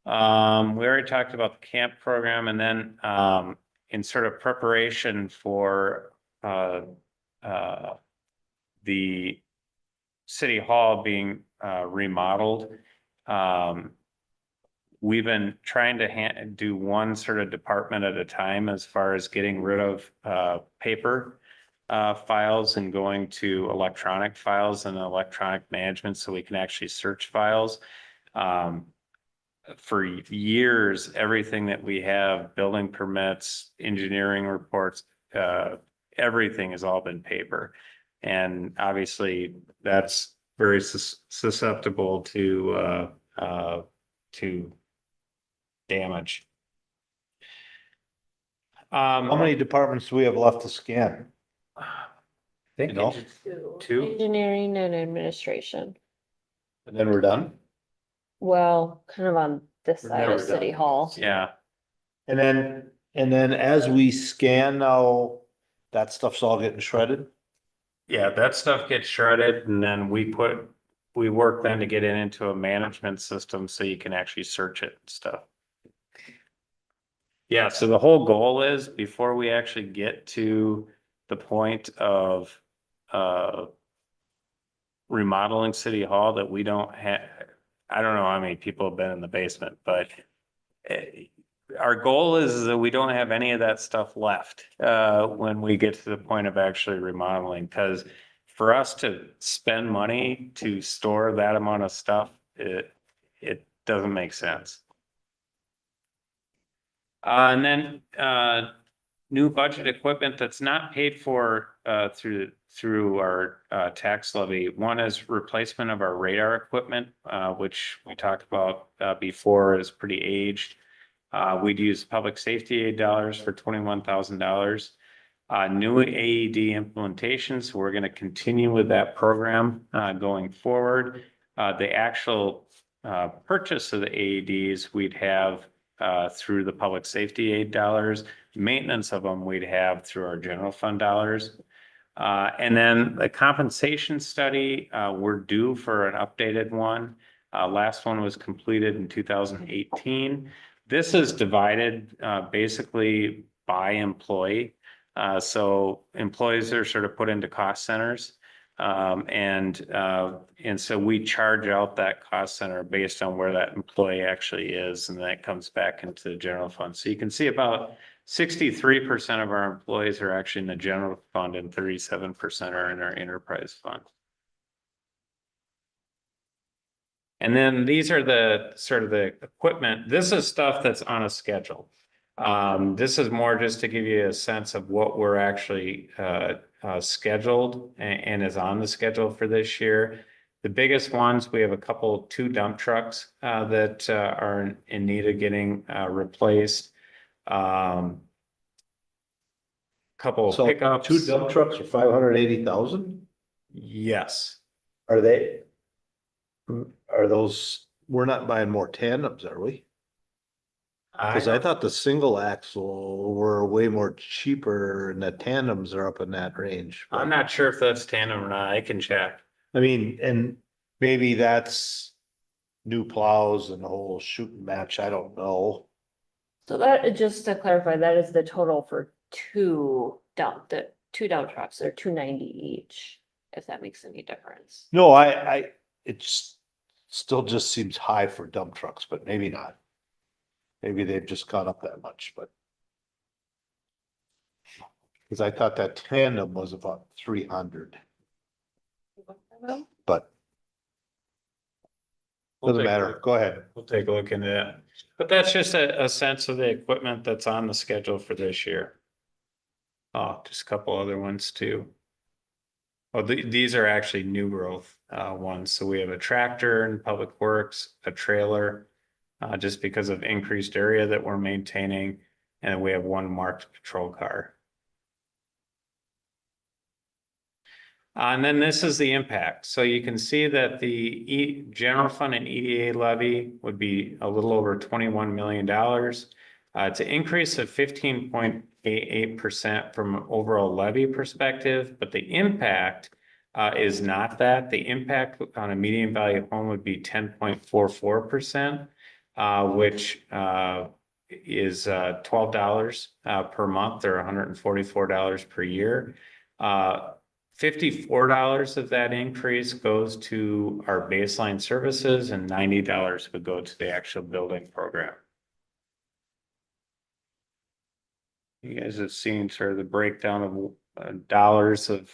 We already talked about the camp program, and then in sort of preparation for the city hall being remodeled. We've been trying to do one sort of department at a time as far as getting rid of paper files and going to electronic files and electronic management so we can actually search files. For years, everything that we have, building permits, engineering reports, everything has all been paper. And obviously that's very susceptible to damage. How many departments do we have left to scan? Think You know? two, Engineering and administration. And then we're done? Well, kind of on this We're side never of City done. Hall. yeah. And then as we scan now, that stuff's all getting shredded? Yeah, that stuff gets shredded and then we work then to get it into a management system so you can actually search it and stuff. Yeah, so the whole goal is before we actually get to the point of remodeling City Hall, that we don't have, I don't know how many people have been in the basement, but our goal is that we don't have any of that stuff left when we get to the point of actually remodeling, because for us to spend money to store that amount of stuff, it doesn't make sense. And then new budget equipment that's not paid for through our tax levy. One is replacement of our radar equipment, which we talked about before, is pretty aged. We'd use public safety aid dollars for $21,000. New AED implementations, we're going to continue with that program going forward. The actual purchase of the AEDs we'd have through the public safety aid dollars. Maintenance of them we'd have through our general fund dollars. And then the compensation study, we're due for an updated one. Last one was completed in 2018. This is divided basically by employee. So employees are sort of put into cost centers. And so we charge out that cost center based on where that employee actually is, and that comes back into the general fund. So you can see about 63% of our employees are actually in the general fund and 37% are in our enterprise fund. And then these are the sort of the equipment. This is stuff that's on a schedule. This is more just to give you a sense of what we're actually scheduled and is on the schedule for this year. The biggest ones, we have two dump trucks that are in need of getting replaced. Couple of pickups. 2 dump trucks for 580,000? Yes. Are those, we're not buying more tandems, are we? Cause I thought the single axle were way more cheaper and the tandems are up in that range. I'm not sure if that's tandem or not. I can check. I mean, and maybe that's new plows and the whole shooting match. I don't know. So that, just to clarify, that is the total for two dump trucks, they're 290 each, if that makes any difference. No, it's still just seems high for dump trucks, but maybe not. Maybe they've just gone up that much, but. Cause I thought that tandem was about 300, but doesn't matter. Go ahead. We'll take a look into that. But that's just a sense of the equipment that's on the schedule for this year. Oh, just a couple other ones too. Oh, these are actually new growth ones. So we have a tractor in Public Works, a trailer, just because of increased area that we're maintaining, and we have one marked patrol car. And then this is the impact. So you can see that the general fund and EDA levy would be a little over $21 million. It's an increase of 15.88% from an overall levy perspective, but the impact is not that. The impact on a median value home would be 10.44%, which is $12 per month or $144 per year. $54 of that increase goes to our baseline services and $90 would go to the actual building program. You guys have seen sort of the breakdown of dollars of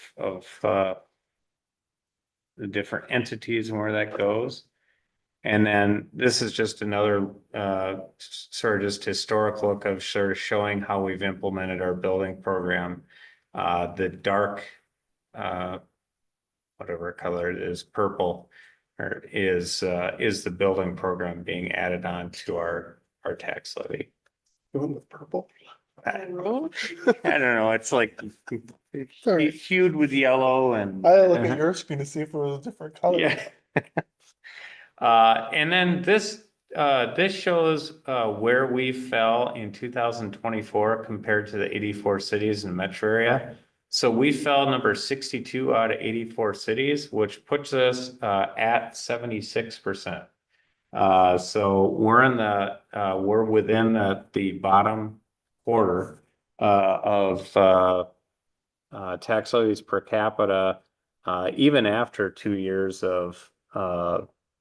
the different entities and where that goes. And then this is just another sort of just historic look of sort of showing how we've implemented our building program. The dark whatever color it is, purple, or is the building program being added on to our tax levy. Going with purple. I don't know. It's like hued with yellow and. I look at your screen to see if it was a different color. Yeah. And then this shows where we fell in 2024 compared to the 84 cities in the metro area. So we fell number 62 out of 84 cities, which puts us at 76%. So we're within the bottom quarter of tax levies per capita, even after 2 years of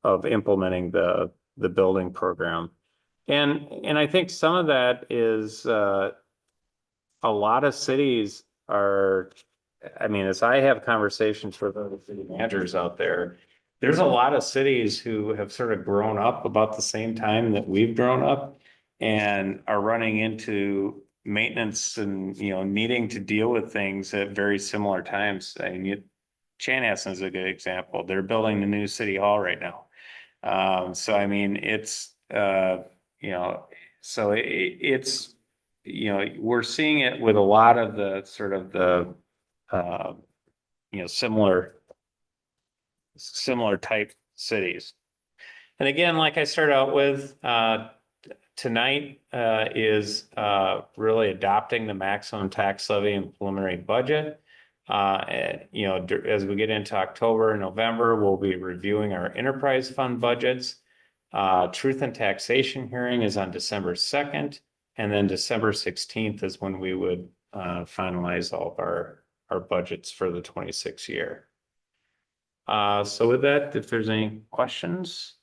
implementing the building program. And I think some of that is a lot of cities are, I mean, as I have conversations with other city managers out there, there's a lot of cities who have sort of grown up about the same time that we've grown up and are running into maintenance and, needing to deal with things at very similar times. I mean, Chanhassen is a good example. They're building the new city hall right now. So, I mean, it's, so it's, we're seeing it with a lot of the sort of the, similar type cities. And again, like I started out with, tonight is really adopting the maximum tax levy and preliminary budget. As we get into October and November, we'll be reviewing our enterprise fund budgets. Truth and taxation hearing is on December 2nd. And then December 16th is when we would finalize all of our budgets for the 26th year. So with that, if there's any questions.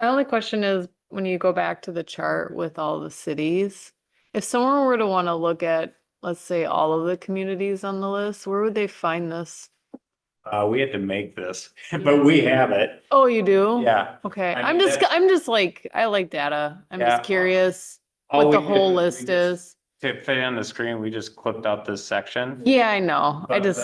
My only question is, when you go back to the chart with all the cities, if someone were to want to look at, let's say, all of the communities on the list, where would they find this? We had to make this, but we have it. Oh, you do? Yeah. Okay, I I'm mean, just like, I like data. I'm Yeah. just curious All what the we whole did list we is. To fit on the screen, we just clipped out this section. Yeah, I know. I But, just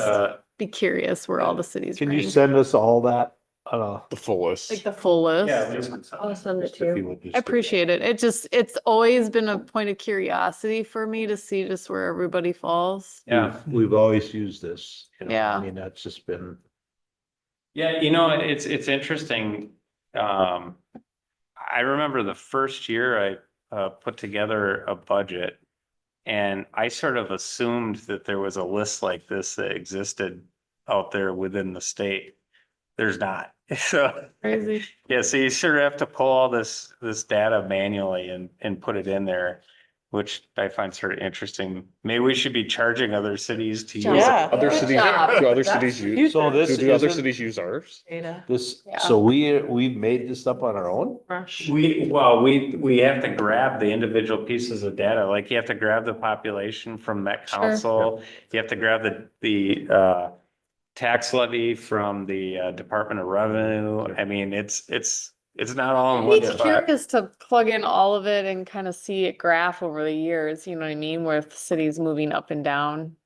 be curious where all the cities Can you rank. send us all that? The full list. Like the full list. I'll send it to you. I appreciate it. It's always been a point of curiosity for me to see just where everybody falls. Yeah. We've always used this. Yeah. I mean, that's just been. Yeah, it's interesting. I remember the first year I put together a budget and I sort of assumed that there was a list like this that existed out there within the state. there's not. So, Crazy. yeah, so you sort of have to pull all this data manually and put it in there, which I find sort of interesting. Maybe we should be charging other cities to use it. Yeah. Other Good cities, job. do other That's cities use, huge. So this do other isn't, cities use ours? Data. this, Yeah. so we've made this up on our own? We have to grab the individual pieces of data, like you have to grab the population from Met Sure. Council. You have to grab the tax levy from the Department of Revenue. I mean, it's not all in I'd one be spot. curious to plug in all of it and kind of see it graph over the years, you know what I mean, with cities moving up and down,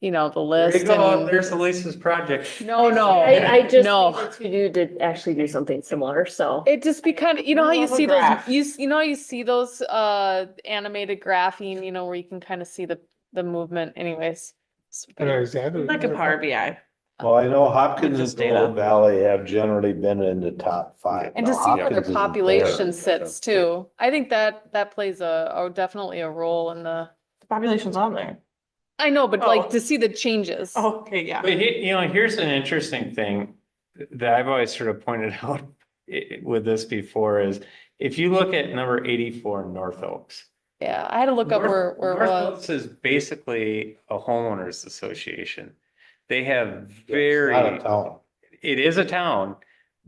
you know, the There list you go, and. there's Elisa's project. No, I just no. needed to do to actually do something similar, so. It just be kind of, you know how you Love a see those, graph. you know how you see those animated graphing, you know, where you can kind of see the movement anyways. I know exactly. Like a Power BI. Well, I know Hopkins Just and data. Golden Valley have generally been in the top 5. And to Now, see where their Hopkins isn't population there. sits too. I think that plays definitely a role in the, The population's on there. I know, but Oh. like to see the changes. Okay, yeah. But you know, here's an interesting thing that I've always sort of pointed out with this before is if you look at number 84 North Oaks. Yeah, I had to look up where it North was. Oaks is basically a homeowners association. They have It's not a very, town. it is a town,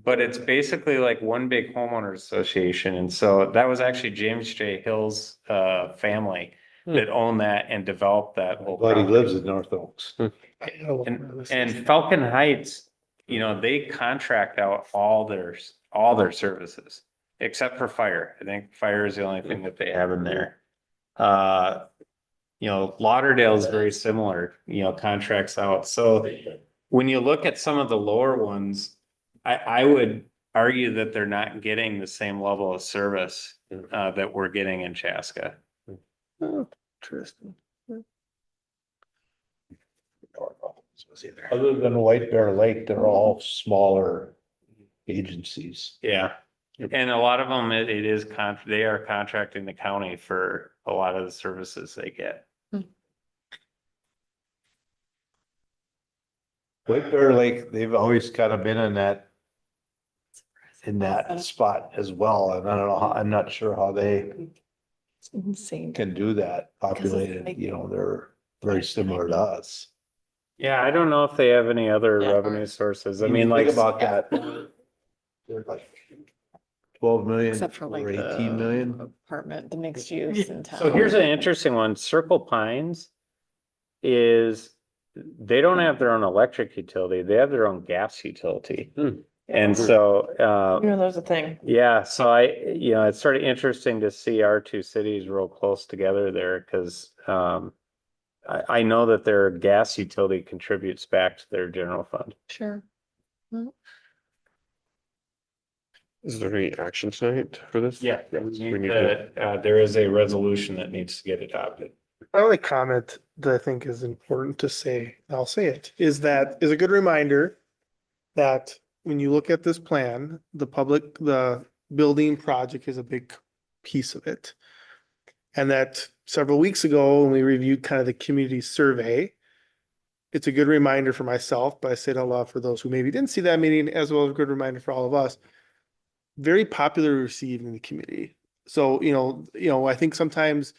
but it's basically like one big homeowners association. And so that was actually James J. Hill's family that owned that and developed that whole But he property. lives in North Oaks. And Falcon Heights, you know, they contract out all their services except for fire. I think fire is the only thing that they have in there. You know, Lauderdale is very similar, you know, contracts out. So when you look at some of the lower ones, I would argue that they're not getting the same level of service that we're getting in Chaska. Interesting. Other than White Bear Lake, they're all smaller agencies. Yeah. And a lot of them, it is they are contracting the county for a lot of the services they get. White Bear Lake, they've always kind of been in that spot as well. And I don't know, I'm not sure how they It's insane. can do that populated, like- you know, they're very similar to us. Yeah, I don't know if they have any other Yeah. revenue sources. I You mean, like, think about that. They're like 12 million Except for like or 18 million. the apartment, the mixed use in town. so here's an interesting one. Circle Pines they don't have their own electric utility. They have their own gas utility. And so, You know, there's a thing. yeah, so you know, it's sort of interesting to see our two cities real close together there because I know that their gas utility contributes back to their general fund. Sure. Is there any action tonight for this? Yeah, We need to- there is a resolution that needs to get adopted. My only comment that I think is important to say, and I'll say it, is a good reminder that when you look at this plan, the building project is a big piece of it. And that several weeks ago, when we reviewed kind of the community survey, it's a good reminder for myself, but I say it out loud for those who maybe didn't see that meeting, as well as a good reminder for all of us. Very popularly received in the community. So, you know, I think sometimes,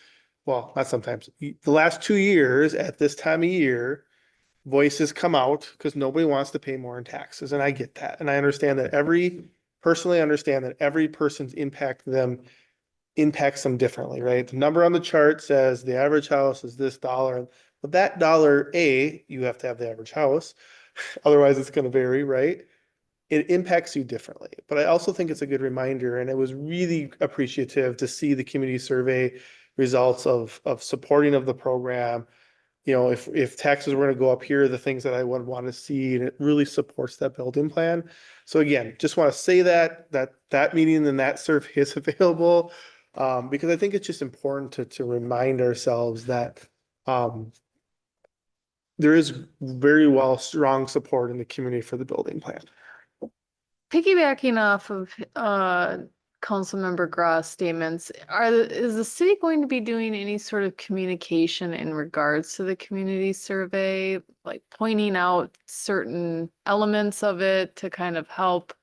well, not sometimes, the last 2 years at this time of year, voices come out because nobody wants to pay more in taxes. And I get that. And I understand that personally understand that every person's impacts them differently, right? The number on the chart says the average house is this dollar, but that dollar, you have to have the average house. Otherwise it's going to vary, right? It impacts you differently. But I also think it's a good reminder, and it was really appreciative to see the community survey results of supporting of the program. You know, if taxes were going to go up, here are the things that I would want to see, and it really supports that building plan. So again, just want to say that meeting and that survey is available, because I think it's just important to remind ourselves that there is very strong support in the community for the building plan. Piggybacking off of Councilmember Gross statements, is the city going to be doing any sort of communication in regards to the community survey? Like pointing out certain elements of it to kind of help,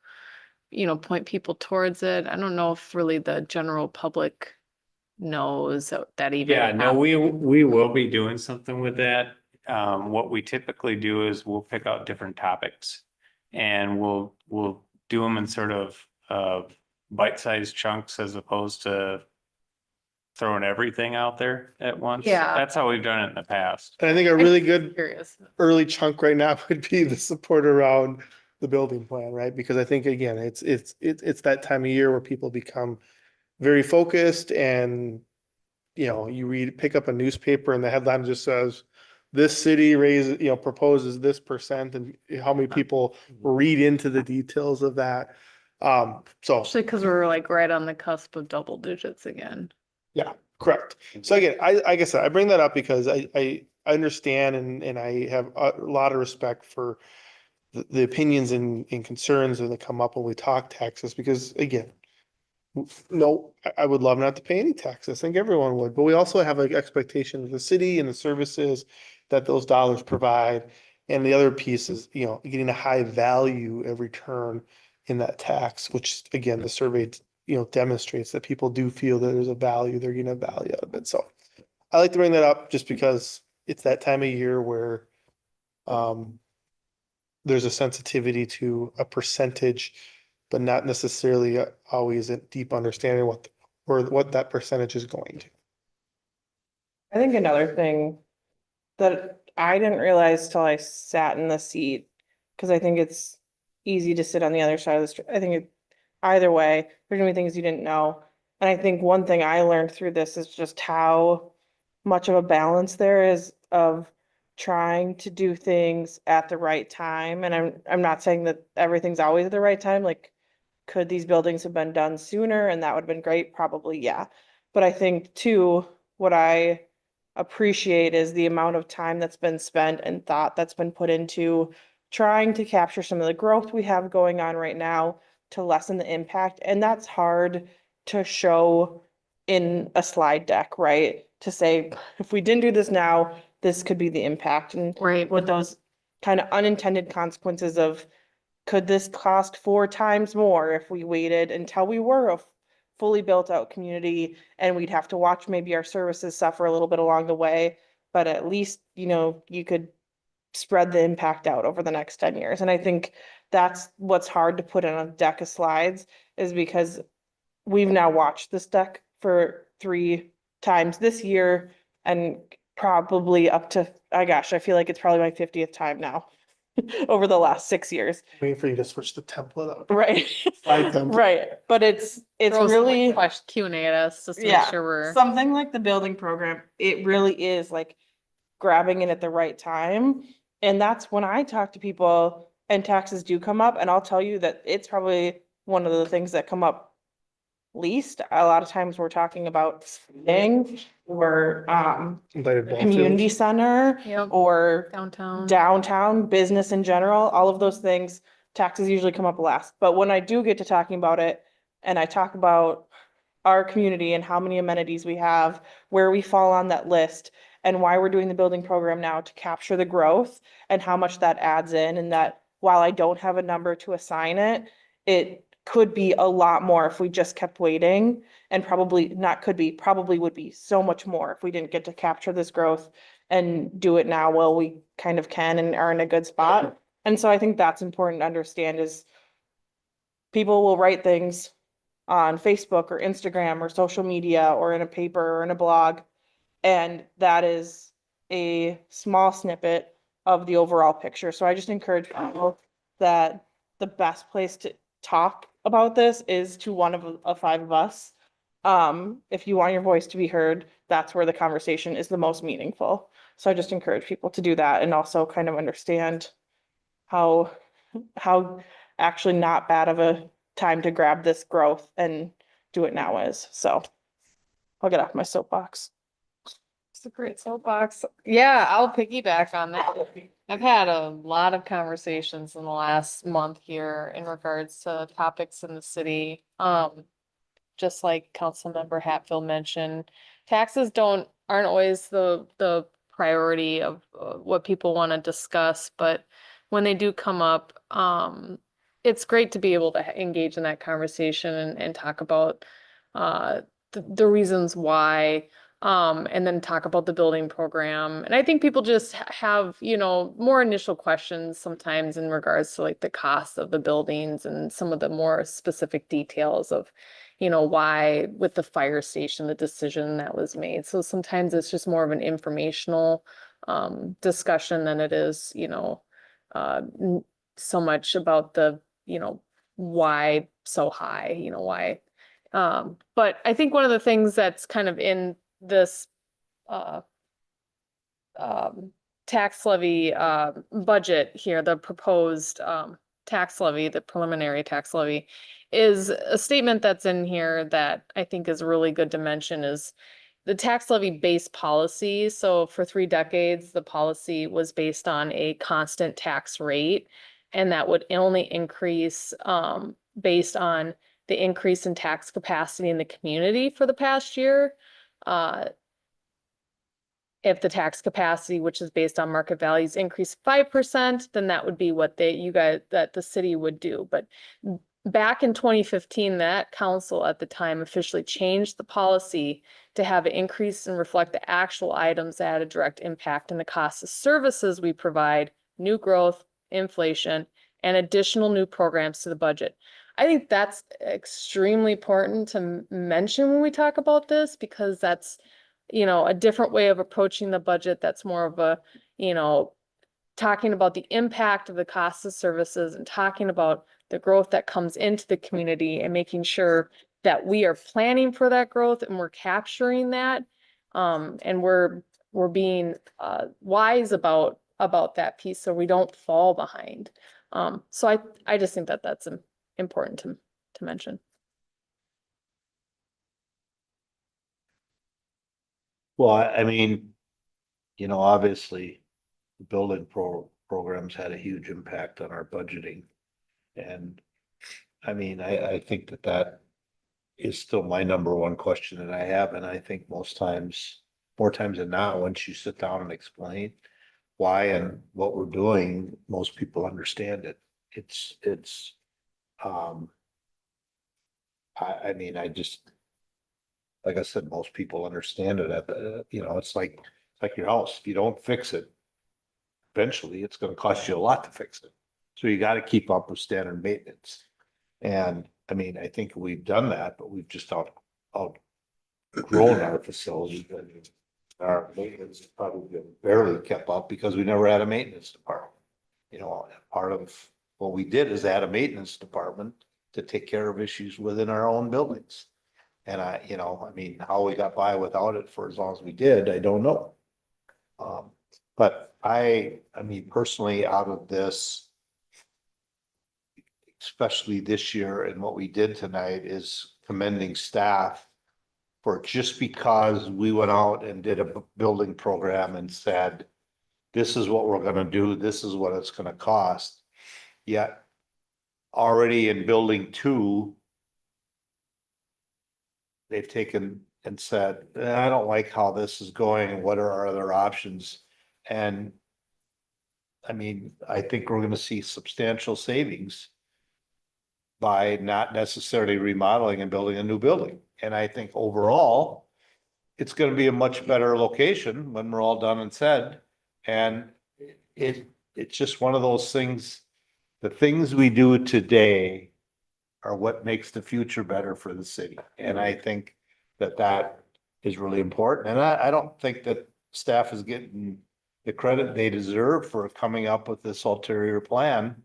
point people towards it? I don't know if really the general public knows that even. Yeah, no, we will be doing something with that. What we typically do is we'll pick out different topics and we'll do them in sort of bite-sized chunks as opposed to throwing everything out there at once. Yeah. That's how we've done it in the past. And I think a really good Curious. early chunk right now would be the support around the building plan, right? Because I think, again, it's that time of year where people become very focused and, you pick up a newspaper and the headline just says, this city proposes this percent, and how many people read into the details of that. So, Especially because we're like right on the cusp of double digits again. yeah, correct. So again, like I said, I bring that up because I understand and I have a lot of respect for the opinions and concerns that come up when we talk taxes, because again, no, I would love not to pay any taxes. I think everyone would, but we also have an expectation of the city and the services that those dollars provide. And the other piece is, getting a high value of return in that tax, which again, the survey, demonstrates that people do feel that there's a value, they're getting a value out of it. So I like to bring that up just because it's that time of year where there's a sensitivity to a percentage, but not necessarily always a deep understanding what that percentage is going to. I think another thing that I didn't realize till I sat in the seat, because I think it's easy to sit on the other side of the street. I think either way, there's gonna be things you didn't know. And I think one thing I learned through this is just how much of a balance there is of trying to do things at the right time. And I'm not saying that everything's always at the right time. Like, could these buildings have been done sooner and that would have been great? Probably, yeah. But I think too, what I appreciate is the amount of time that's been spent and thought that's been put into trying to capture some of the growth we have going on right now to lessen the impact. And that's hard to show in a slide deck, right? To say, if we didn't do this now, this could be the impact. And Right. with those kind of unintended consequences of, could this cost 4 times more if we waited until we were a fully built out community, and we'd have to watch maybe our services suffer a little bit along the way, but at least, you could spread the impact out over the next 10 years. And I think that's what's hard to put in a deck of slides, is because we've now watched this deck for 3 times this year, and probably up to, I feel like it's probably my 50th time now over the last 6 years. Waiting for you to switch the template up. Right. Slide template. Right. But it's Throw some, really question Q&A at us just to Yeah. make sure we're. something like the building program. It really is like grabbing it at the right time. And that's when I talk to people and taxes do come up. And I'll tell you that it's probably one of the things that come up least. A lot of times we're talking about spending or Invited ball community fields. center Yep. or Downtown. downtown business in general, all of those things, taxes usually come up last. But when I do get to talking about it and I talk about our community and how many amenities we have, where we fall on that list, and why we're doing the building program now to capture the growth and how much that adds in, and that while I don't have a number to assign it, it could be a lot more if we just kept waiting, and probably would be so much more if we didn't get to capture this growth and do it now while we kind of can and are in a good spot. And so I think that's important to understand, is people will write things on Facebook or Instagram or social media or in a paper or in a blog, and that is a small snippet of the overall picture. So I just encourage people that the best place to talk about this is to one of 5 of us. If you want your voice to be heard, that's where the conversation is the most meaningful. So I just encourage people to do that, and also kind of understand how actually not bad of a time to grab this growth and do it now is. So I'll get off my soapbox. It's a great soapbox. Yeah, I'll piggyback on that. I've had a lot of conversations in the last month here in regards to topics in the city. just like Councilmember Hatfield mentioned, taxes aren't always the priority of what people want to discuss, but when they do come up, it's great to be able to engage in that conversation and talk about the reasons why, and then talk about the building program. And I think people just have, more initial questions sometimes in regards to like the cost of the buildings and some of the more specific details of, why with the fire station, the decision that was made. So sometimes it's just more of an informational discussion than it is, so much about the, why so high, why. But I think one of the things that's kind of in this tax levy budget here, the proposed tax levy, the preliminary tax levy, is a statement that's in here that I think is really good to mention is the tax levy based policy. So for 3 decades, the policy was based on a constant tax rate, and that would only increase based on the increase in tax capacity in the community for the past year. If the tax capacity, which is based on market values, increased 5%, then that would be what that the city would do. But back in 2015, that council at the time officially changed the policy to have it increase and reflect the actual items that had a direct impact in the cost of services we provide, new growth, inflation, and additional new programs to the budget. I think that's extremely important to mention when we talk about this, because that's, a different way of approaching the budget. That's more of a, talking about the impact of the cost of services and talking about the growth that comes into the community and making sure that we are planning for that growth and we're capturing that. And we're being wise about that piece so we don't fall behind. So I just think that that's important to mention. Well, I mean, obviously, the building programs had a huge impact on our budgeting. And I mean, I think that is still my number one question that I have. And I think more times than not, once you sit down and explain why and what we're doing, most people understand it. I mean, like I said, most people understand it. It's like your house. If you don't fix it, eventually it's going to cost you a lot to fix it. So you got to keep up with standard maintenance. And I mean, I think we've done that, but we've just outgrown our facility. Our maintenance has probably been barely kept up because we never had a maintenance department. Part of what we did is add a maintenance department to take care of issues within our own buildings. And I mean, how we got by without it for as long as we did, I don't know. But I mean, personally, out of this, especially this year and what we did tonight, is commending staff for just because we went out and did a building program and said, this is what we're going to do. This is what it's going to cost. Yet already in building 2, they've taken and said, I don't like how this is going. What are our other options? And I mean, I think we're going to see substantial savings by not necessarily remodeling and building a new building. And I think overall, it's going to be a much better location when we're all done and said. And it's just one of those things. The things we do today are what makes the future better for the city. And I think that is really important. And I don't think that staff is getting the credit they deserve for coming up with this ulterior plan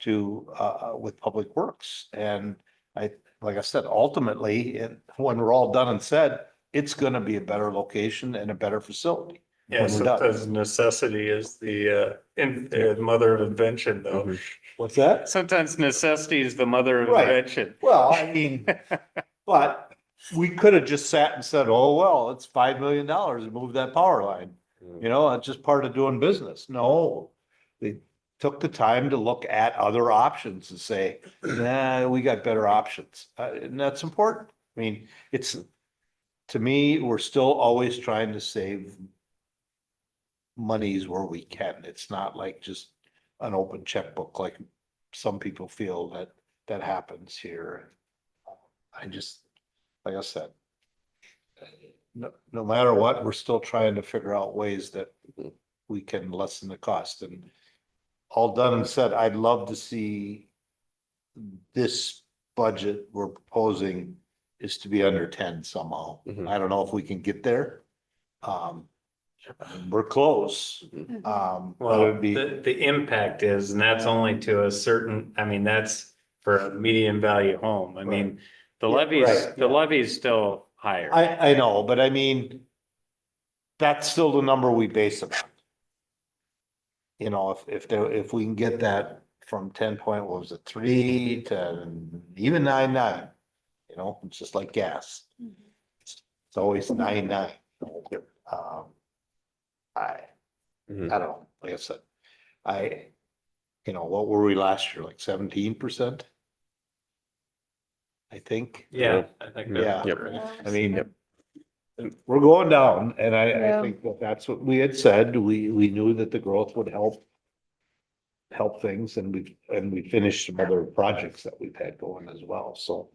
with Public Works. And like I said, ultimately, when we're all done and said, it's going to be a better location and a better facility. Yeah, sometimes necessity is the mother of invention, though. Mhm. What's that? Sometimes necessity is the mother of Right. invention. Well, I mean, but we could have just sat and said, oh, well, it's $5 million to move that power line. It's just part of doing business. No, they took the time to look at other options and say, nah, we got better options. And that's important. I mean, it's, to me, we're still always trying to save monies where we can. It's not like just an open checkbook like some people feel that happens here. I just, like I said, no matter what, we're still trying to figure out ways that we can lessen the cost. And all done and said, I'd love to see this budget we're proposing is to be under 10 somehow. Mhm. I don't know if we can get there. We're close. But Well, it'd be, the impact is, and that's only to a certain, I mean, that's for a medium value home. I mean, the Yeah, levy's, right, the yeah. levy's still higher. I know, but I mean, that's still the number we base it on. You know, if we can get that from 10 point, what was it, 3 to even 9.9, you know, it's just like gas. It's always 9.9. I Mhm. don't know, like I said, you know, what were we last year, like 17%? I think. Yeah, I think Yeah. that's Yep. right. I mean, we're going down, and I Yeah. think that's what we had said. We knew that the growth would help things, and we finished some other projects that we've had going as well, so.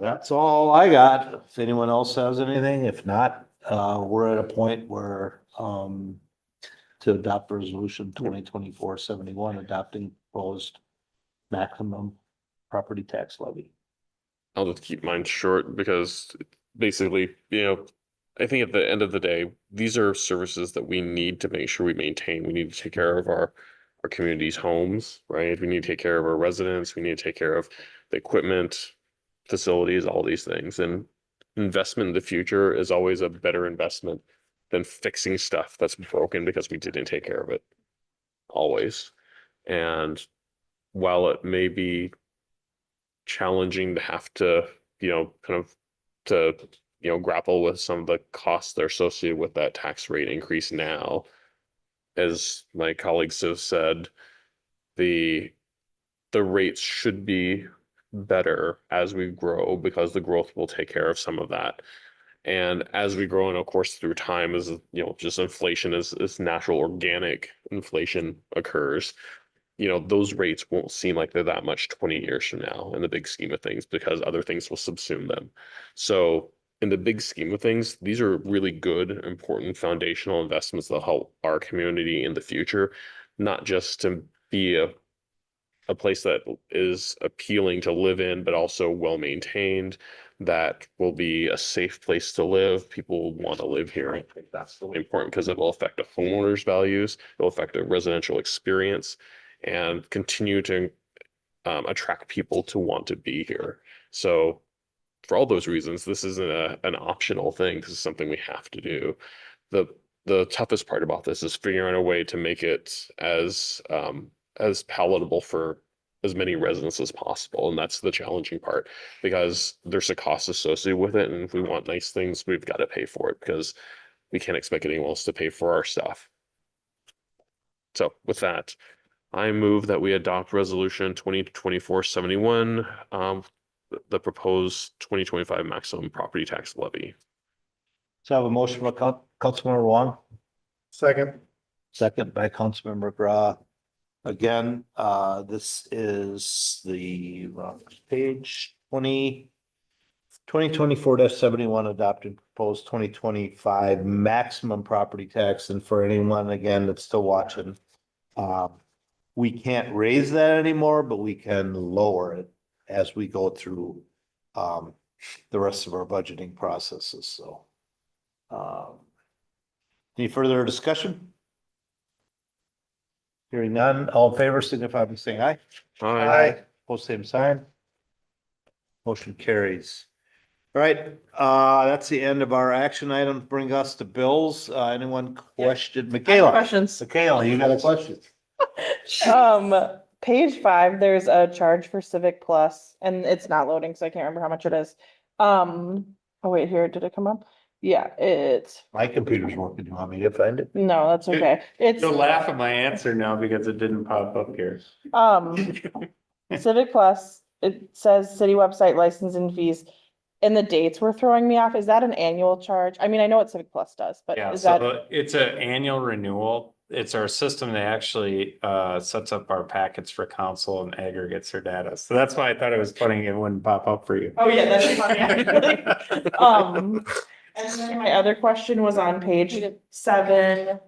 That's all I got. If anyone else has anything, if not, we're at a point where, to adopt resolution 2024-71, adopting proposed maximum property tax levy. I'll just keep mine short because basically, I think at the end of the day, these are services that we need to make sure we maintain. We need to take care of our community's homes, right? We need to take care of our residents. We need to take care of the equipment, facilities, all these things. And investment in the future is always a better investment than fixing stuff that's broken because we didn't take care of it. Always. And while it may be challenging to have to, kind of to, grapple with some of the costs that are associated with that tax rate increase now, as my colleagues have said, the rates should be better as we grow because the growth will take care of some of that. And as we grow, and of course through time, as just inflation as natural organic inflation occurs, those rates won't seem like they're that much 20 years from now in the big scheme of things because other things will subsume them. So in the big scheme of things, these are really good, important foundational investments that help our community in the future, not just to be a place that is appealing to live in, but also well maintained, that will be a safe place to live. People want to live here. I think that's really important because it will affect a homeowner's values, it will affect a residential experience, and continue to attract people to want to be here. So for all those reasons, this isn't an optional thing. This is something we have to do. The toughest part about this is figuring out a way to make it as palatable for as many residents as possible. And that's the challenging part because there's a cost associated with it. And if we want nice things, we've got to pay for it because we can't expect anyone else to pay for our stuff. So with that, I move that we adopt resolution 2024-71, the proposed 2025 maximum property tax levy. So I have a motion by Councilmember Wong, Second. second by Councilmember McGraw. Again, this is the page 2024-71 adopted proposed 2025 maximum property tax. And for anyone, again, that's still watching, we can't raise that anymore, but we can lower it as we go through the rest of our budgeting processes. So any further discussion? Hearing none, all in favor signify by saying aye. Aye. Post same sign. Motion carries. All right, that's the end of our action items. Bring us to bills. Anyone question? Michaela, Questions. Michaela, you got a question? Page 5, there's a charge for Civic Plus, and it's not loading, so I can't remember how much it is. Oh wait, here, did it come up? Yeah, it's, My computer's working. You want me to find it? no, that's okay. It's, You'll laugh at my answer now because it didn't pop up here. Civic Plus it says city website license and fees. And the dates were throwing me off. Is that an annual charge? I mean, I know what Civic Plus does, but Yeah, is that? so it's an annual renewal. It's our system that actually sets up our packets for council and aggregates their data. So that's why I thought it was funny it wouldn't pop up for you. Oh, yeah, that's funny, actually. And then my other question was on page 7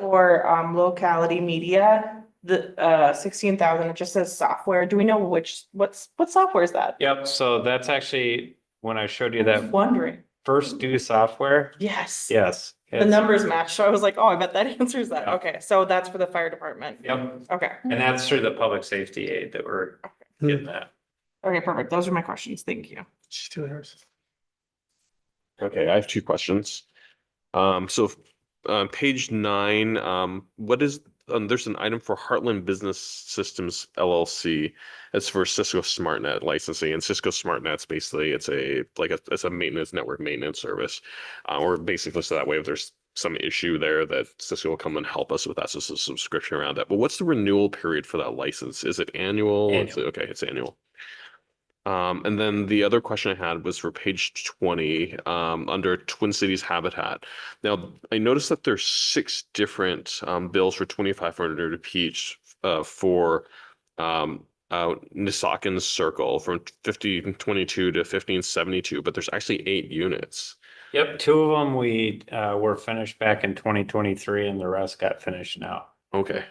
for locality media, the 16,000, it just says software. Do we know what software is that? Yep, so that's actually, when I showed you I was that wondering. first due software, Yes. yes. The it's- numbers match, so I was like, oh, I bet that answers that. Yeah. Okay, so that's for the fire department. Yep, Okay, and that's through the public safety aid that we're getting that. okay, perfect. Those are my questions. Thank you. She's doing hers. Okay, I have two questions. So page 9, what is, there's an item for Heartland Business Systems LLC. It's for Cisco SmartNet licensing, and Cisco SmartNet's basically it's a maintenance network maintenance service. Or basically so that way if there's some issue there that Cisco will come and help us with that. So it's a subscription around that. But what's the renewal period for that license? Is it annual? Annual. Okay, it's annual. And then the other question I had was for page 20, under Twin Cities Habitat. Now, I noticed that there's 6 different bills for 2,500 apiece for Nisakan Circle from 1522 to 1572, but there's actually 8 units. Yep, 2 of them we were finished back in 2023 and the rest got finished now. Okay.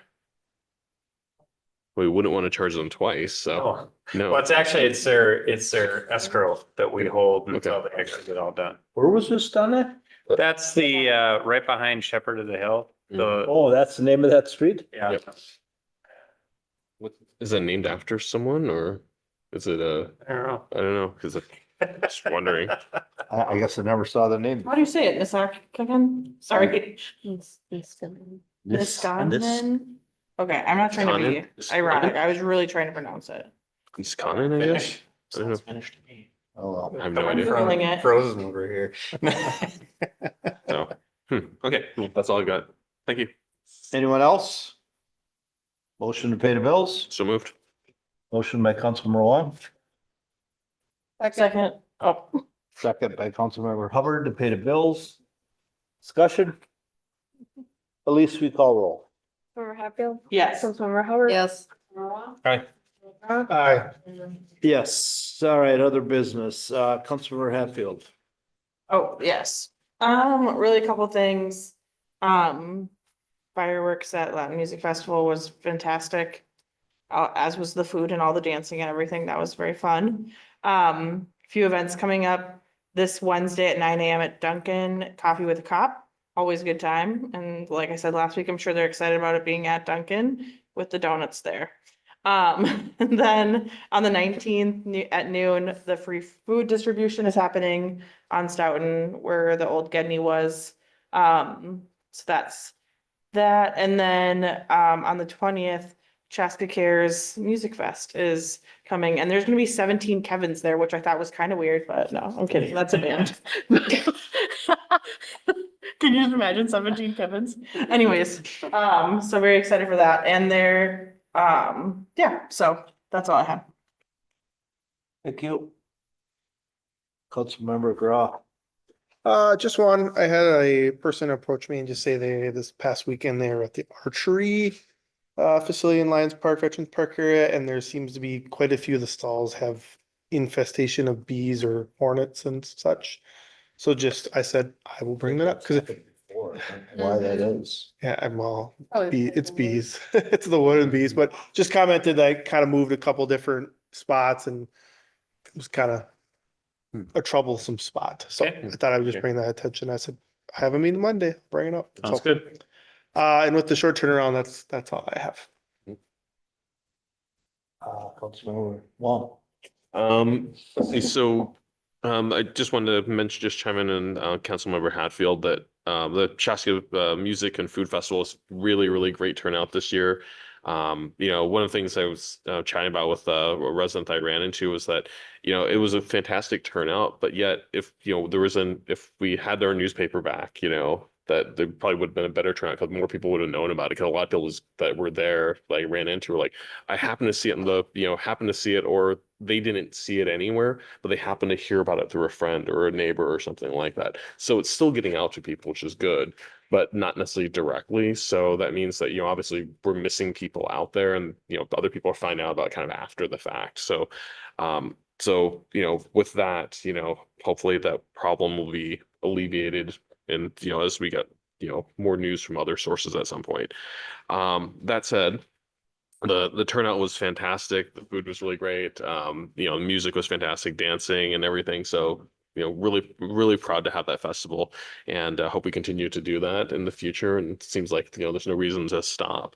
We wouldn't want to charge them twice, so Oh, no. well, it's their escrow that we hold until they actually get all done. Where was this done at? That's the right behind Shepherd of the Hill. The Oh, that's the name of that street? yeah. Yep. What is that named after someone, or is it I don't know. I don't know, because I'm just wondering. I guess I never saw the name. How do you say it? Nisakan? Sorry. It's good. Niskanen? Okay, I'm not trying to be Niskanen? ironic. I was really trying to pronounce it. Niskanen, I guess. I don't know. Finished to me. Oh, well. I have no I'm idea. Googling it. Frozen over here. So, okay, well, that's all I got. Thank you. Anyone else? Motion to pay the bills? So moved. Motion by Councilmember Wong, Second. Oh, second by Councilmember Hubbard to pay the bills. Discussion? Elise, we call roll. Councilmember Hatfield? yes. Councilmember Howard? Yes. Hi. Aye. Yes, all right, other business, Councilmember Hatfield. Oh, yes. Really a couple things. Fireworks at Latin Music Festival was fantastic. As was the food and all the dancing and everything. That was very fun. Few events coming up this Wednesday at 9 a.m. at Duncan, Coffee with a Cop. Always a good time. And like I said last week, I'm sure they're excited about it being at Duncan with the donuts there. And then on the 19th at noon, the free food distribution is happening on Stoughton where the old Gedney was. So that's that. And then on the 20th, Chaska Cares Music Fest is coming, and there's gonna be 17 Kevins there, which I thought was kind of weird, but no, I'm kidding. That's a band. Can you just imagine 17 Kevins? Anyways, so very excited for that. And they're, yeah, so that's all I have. Thank you. Councilmember Grau. Just one, I had a person approach me and just say this past weekend they were at the archery facility in Lions Park, Veterans Park area, and there seems to be quite a few of the stalls have infestation of bees or hornets and such. So I said, I will bring that up because Why that is. yeah, well, Oh, it's bees. It's the wooden bees, but just commented that I kind of moved a couple different spots and it was kind of a troublesome spot. So Okay. I thought I would just Okay. bring that attention. I said, I have a meeting Monday, bring it up. Sounds So, good. and with the short turnaround, that's all I have. Councilmember Wong. Let's see, so I just wanted to mention, just chime in and Councilmember Hatfield that the Chaska Music and Food Festival is really great turnout this year. One of the things I was chatting about with a resident I ran into was that, it was a fantastic turnout, but yet if we had our newspaper back, that there probably would have been a better turnout because more people would have known about it. Because a lot of people that were there, like ran into, were like, I happened to see it in the, happened to see it, or they didn't see it anywhere, but they happened to hear about it through a friend or a neighbor or something like that. So it's still getting out to people, which is good, but not necessarily directly. So that means that, obviously we're missing people out there, and, other people are finding out about it kind of after the fact. So, with that, hopefully that problem will be alleviated, and, as we get, more news from other sources at some point. That said, the turnout was fantastic. The food was really great. The music was fantastic, dancing and everything. So, really, really proud to have that festival, and hope we continue to do that in the future. And it seems like, there's no reason to stop.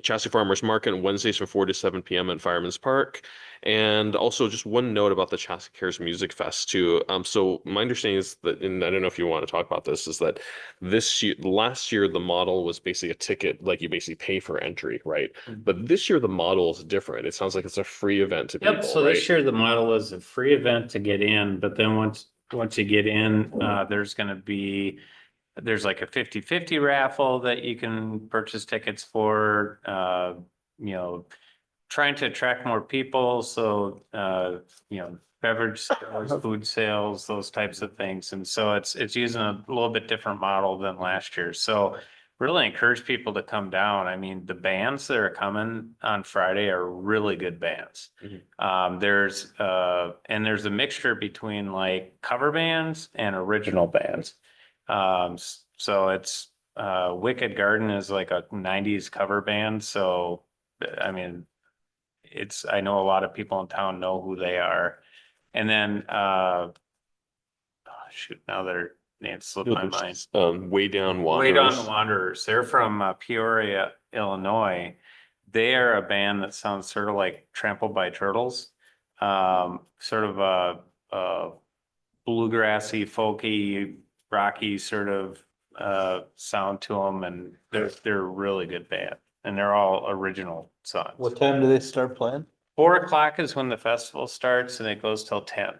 Chaska Farmers Market Wednesdays from 4 to 7 p.m. at Fireman's Park. And also just one note about the Chaska Cares Music Fest too. So my understanding is that, and I don't know if you want to talk about this, is that last year, the model was basically a ticket, like you basically pay for entry, right? But this year the model is different. It sounds like it's a free event to people, Yep, so right? this year the model is a free event to get in, but then once you get in, there's like a 50-50 raffle that you can purchase tickets for, trying to attract more people. So, beverage stores, food sales, those types of things. And so it's using a little bit different model than last year. So really encourage people to come down. I mean, the bands that are coming on Friday are really good bands. There's a mixture between like cover bands and original bands. So it's Wicked Garden is like a 90s cover band. So, I mean, I know a lot of people in town know who they are. And then, now their name slipped my mind. Way Down Way Down Wanderers. the Wanderers. They're from Peoria, Illinois. They are a band that sounds sort of like Trampled by Turtles. Sort of a bluegrassy, folky, rocky sort of sound to them, and they're a really good band, and they're all original songs. What time do they start playing? 4 o'clock is when the festival starts, and it goes till 10.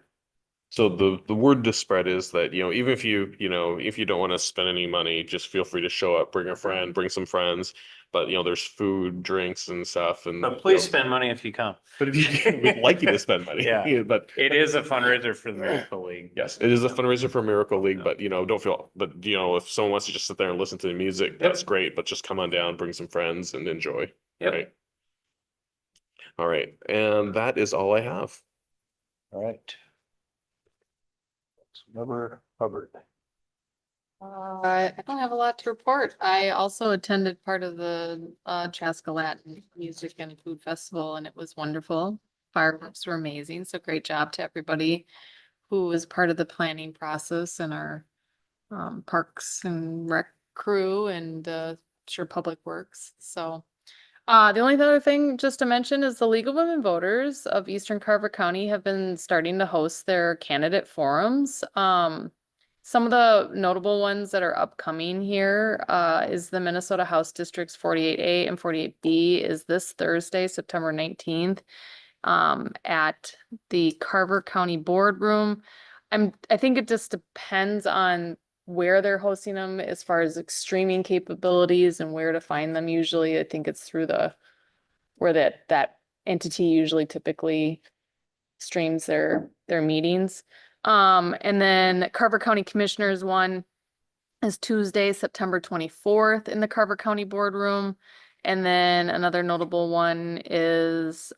So the word to spread is that, even if if you don't want to spend any money, just feel free to show up, bring a friend, bring some friends. But, there's food, drinks and stuff. And But please spend money if you come. But we'd like you to spend money. Yeah. But It is a fundraiser for the Miracle League. yes, it is a fundraiser for Miracle League, but, don't feel, but, if someone wants to just sit there and listen to the music, that's great. But just come on down, bring some friends and enjoy. Yep. Right. All right. And that is all I have. All right. Member Hubbard. I don't have a lot to report. I also attended part of the Chaska Latin Music and Food Festival, and it was wonderful. Fireworks were amazing, so great job to everybody who was part of the planning process and our parks and rec crew and sure Public Works. So the only other thing just to mention is the League of Women Voters of Eastern Carver County have been starting to host their candidate forums. Some of the notable ones that are upcoming here is the Minnesota House Districts 48A and 48B is this Thursday, September 19th, at the Carver County Boardroom. I think it just depends on where they're hosting them as far as like streaming capabilities and where to find them. Usually, I think it's through where that entity usually typically streams their meetings. And then Carver County Commissioners one is Tuesday, September 24th in the Carver County Boardroom. And then another notable one is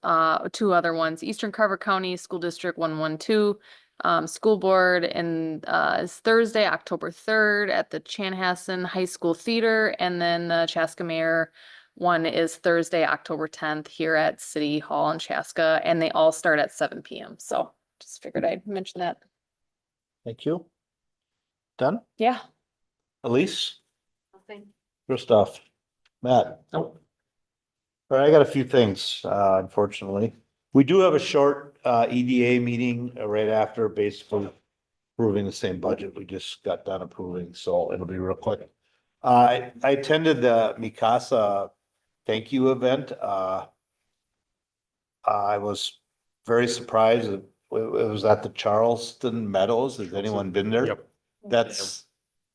two other ones, Eastern Carver County School District 112 School Board, and is Thursday, October 3rd at the Chanhassen High School Theater. And then the Chaska Mayor one is Thursday, October 10th here at City Hall in Chaska, and they all start at 7 p.m. So just figured I'd mention that. Thank you. Done? Yeah. Elise? Nothing. Christoph? Matt? Nope. All right, I got a few things, unfortunately. We do have a short EDA meeting right after basically approving the same budget we just got done approving, so it'll be real quick. I attended the Mikasa thank you event. I was very surprised. It was at the Charleston Meadows. Has anyone been there? Yep. That's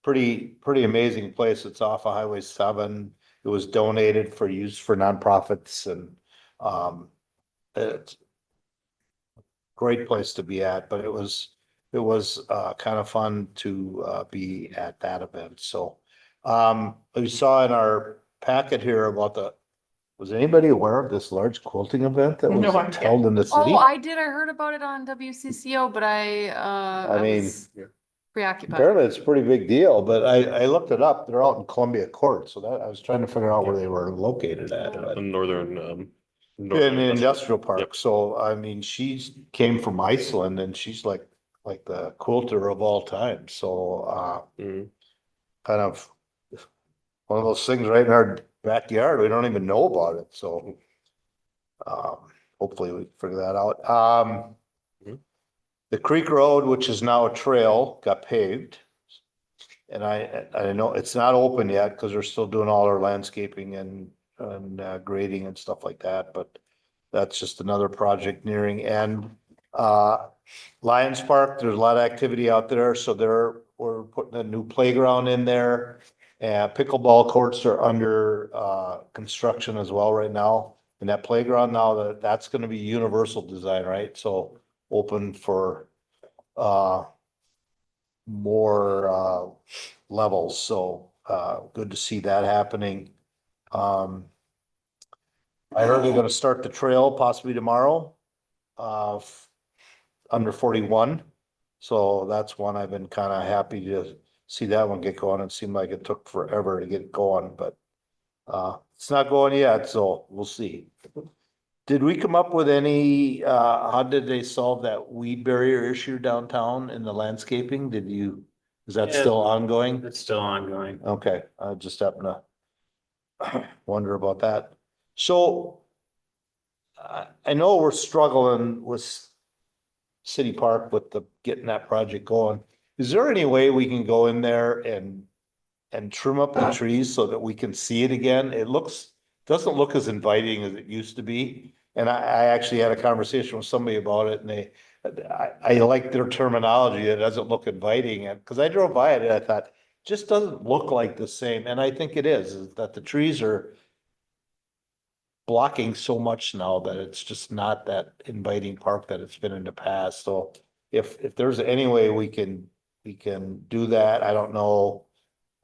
pretty amazing place. It's off of Highway 7. It was donated for use for nonprofits and, it's a great place to be at, but it was kind of fun to, be at that event. So, we saw in our packet here about was anybody aware of this large quilting event that No was idea. held in the city? Oh, I did. I heard about it on WCCO, but I mean, was preoccupied. Apparently it's a pretty big deal, but I looked it up. They're out in Columbia Court, so that I was trying to figure out where they were located at. But In northern, in the industrial park. Yep. So I mean, she came from Iceland and she's like the quilter of all time. So Mhm. kind of one of those things right in our backyard. We don't even know about it. So hopefully we figure that out. Mhm. The Creek Road, which is now a trail, got paved. And I know it's not open yet because they're still doing all our landscaping and grading and stuff like that, but that's just another project nearing end. Lions Park, there's a lot of activity out there, so we're putting a new playground in there. And pickleball courts are under construction as well right now. And that playground now, that's gonna be universal design, right? So open for more levels, so good to see that happening. I heard they're gonna start the trail possibly tomorrow, under 41. So that's one I've been kind of happy to see that one get going. It seemed like it took forever to get it going, but it's not going yet, so we'll see. Did we come up with any, how did they solve that weed barrier issue downtown in the landscaping? Is that Yeah. still ongoing? It's still ongoing. Okay, I just happen to wonder about that. So I know we're struggling with City Park with getting that project going. Is there any way we can go in there and trim up the trees so that we can see it again? Doesn't look as inviting as it used to be. And I actually had a conversation with somebody about it and I like their terminology. It doesn't look inviting. And because I drove by it and I thought, just doesn't look like the same. And I think it is that the trees are blocking so much now that it's just not that inviting park that it's been in the past. So if there's any way we can do that, I don't know.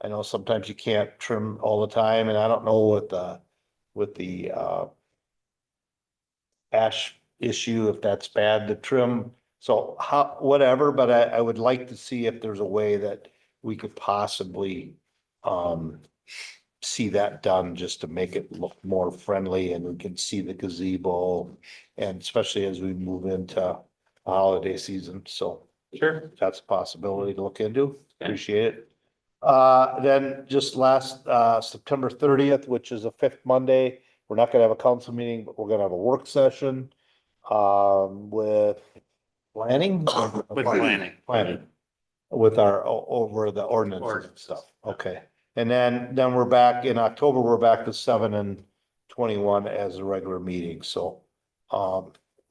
I know sometimes you can't trim all the time, and I don't know with the ash issue, if that's bad to trim. So whatever, but I would like to see if there's a way that we could possibly see that done just to make it look more friendly and we can see the gazebo. And especially as we move into holiday season, so. Sure. That's a possibility to look into. Okay. Appreciate it. Then just last, September 30th, which is a fifth Monday, we're not gonna have a council meeting, but we're gonna have a work session, with planning. With planning. Planning. With over the ordinance and stuff. Okay. And then we're back in October, we're back to 7 and 21 as a regular meeting. So,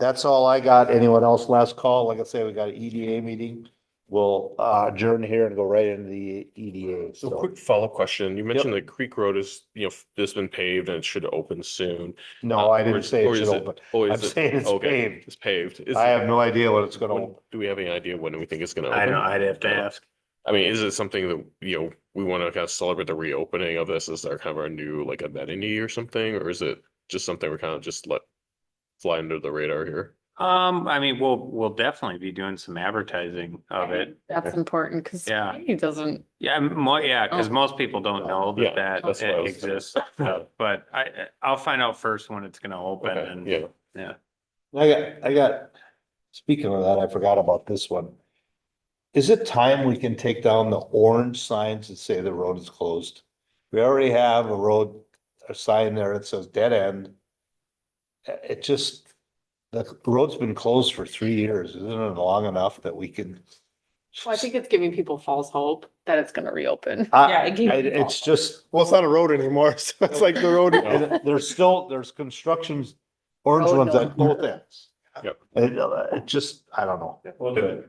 that's all I got. Anyone else? Last call. Like I say, we got an EDA meeting. We'll adjourn here and go right into the EDA. So quick follow-up question. You mentioned the Creek Road is, it's been paved and it should open soon. No, I didn't say Or it is should it- open. or is I'm it- saying it's okay, paved. It's paved. I have no idea when it's gonna When- open. Do we have any idea when we think it's gonna open? I know, I'd have to ask. I mean, is it something that, we want to kind of celebrate the reopening of this? Is there kind of our new like amenity or something? Or is it just something we're kind of just let fly under the radar here? I mean, we'll definitely be doing some advertising of it. That's important because Yeah. he doesn't. Yeah, because most people don't know Yeah, that that's what I was- exists. But I'll find out first when it's gonna open Okay, and, yeah. yeah. I got, speaking of that, I forgot about this one. Is it time we can take down the orange signs that say the road is closed? We already have a sign there that says dead end. It just, the road's been closed for 3 years. Isn't it long enough that we can? Well, I think it's giving people false hope that it's gonna reopen. Yeah, it gave me It's just, Well, it's not a road anymore, so it's like the road. and there's constructions, orange Road ones no. at both ends. Yep. It just, I don't know. We'll do it.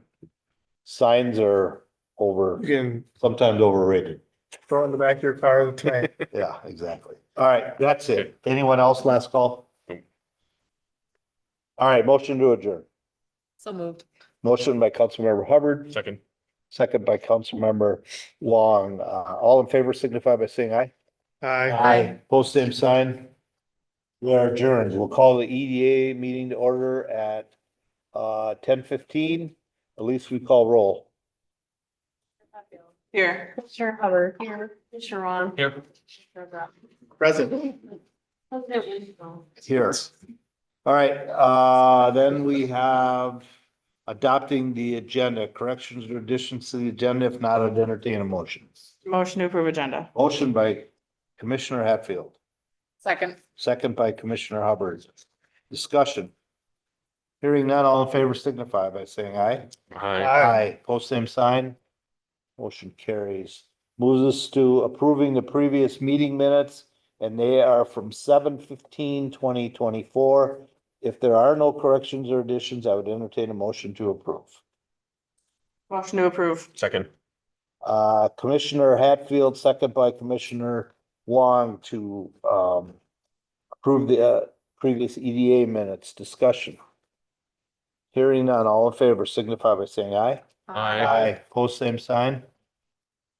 Signs are Again, sometimes overrated. throw it in the back of your car tonight. Yeah, exactly. All right, that's it. Anyone else last call? Nope. All right, motion to adjourn. So moved. Motion by Councilmember Hubbard, Second. second by Councilmember Wong. All in favor signify by saying aye. Aye. Post same sign. We are adjourned. We'll call the EDA meeting to order at 10:15. At least we call roll. Here. Commissioner Hubbard. Here. Commissioner Ron. Here. Present. Here. All right, then we have adopting the agenda, corrections or additions to the agenda. If not, I'd entertain a motion. Motion to approve agenda. Motion by Commissioner Hatfield, Second. second by Commissioner Hubbard. Discussion. Hearing none, all in favor signify by saying aye. Hi. Aye. Post same sign. Motion carries. Moves us to approving the previous meeting minutes, and they are from 7/15/2024. If there are no corrections or additions, I would entertain a motion to approve. Motion to approve. Second. Commissioner Hatfield, second by Commissioner Wong to approve the previous EDA minutes. Discussion. Hearing none, all in favor signify by saying aye. Aye. Post same sign.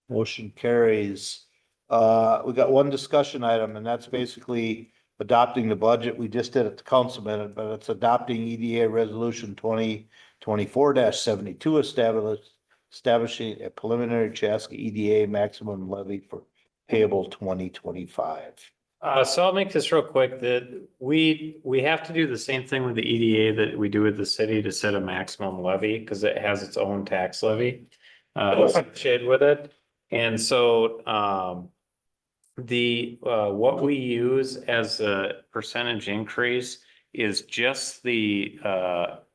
Motion carries. We got one discussion item, and that's basically adopting the budget. We just did it at the council minute, but it's adopting EDA resolution 2024-72, establishing a preliminary Chaska EDA maximum levy for payable 2025. So I'll make this real quick, that we have to do the same thing with the EDA that we do with the city to set a maximum levy, because it has its own tax levy associated with it. And so, what we use as a percentage increase is just the,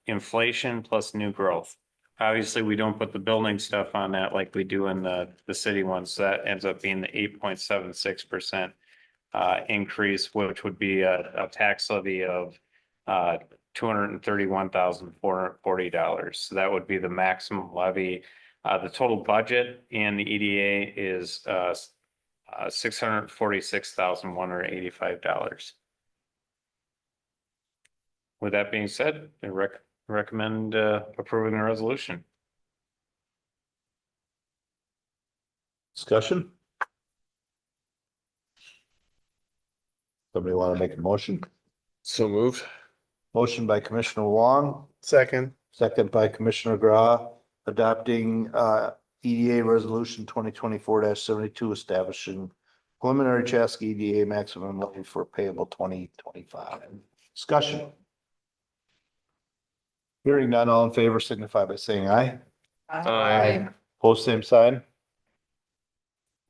inflation plus new growth. Obviously, we don't put the building stuff on that like we do in the city ones. So that ends up being the 8.76%. Increase, which would be a tax levy of $231,440. So that would be the maximum levy. The total budget in the EDA is $646,185. With that being said, I recommend approving the resolution. Discussion? Somebody want to make a motion? So moved. Motion by Commissioner Wong, Second. second by Commissioner Gra, adopting EDA resolution 2024-72, establishing preliminary Chaska EDA maximum levy for payable 2025. Discussion. Hearing none, all in favor signify by saying aye. Aye. Post same sign.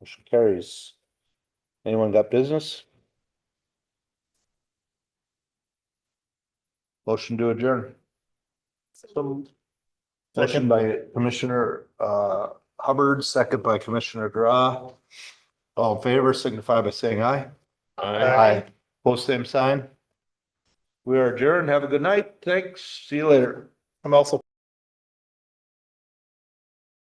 Motion carries. Anyone got business? Motion to adjourn. Motion by Commissioner Hubbard, second by Commissioner Gra. All in favor signify by saying aye. Aye. Post same sign. We are adjourned. Have a good night. Thanks. See you later. I'm also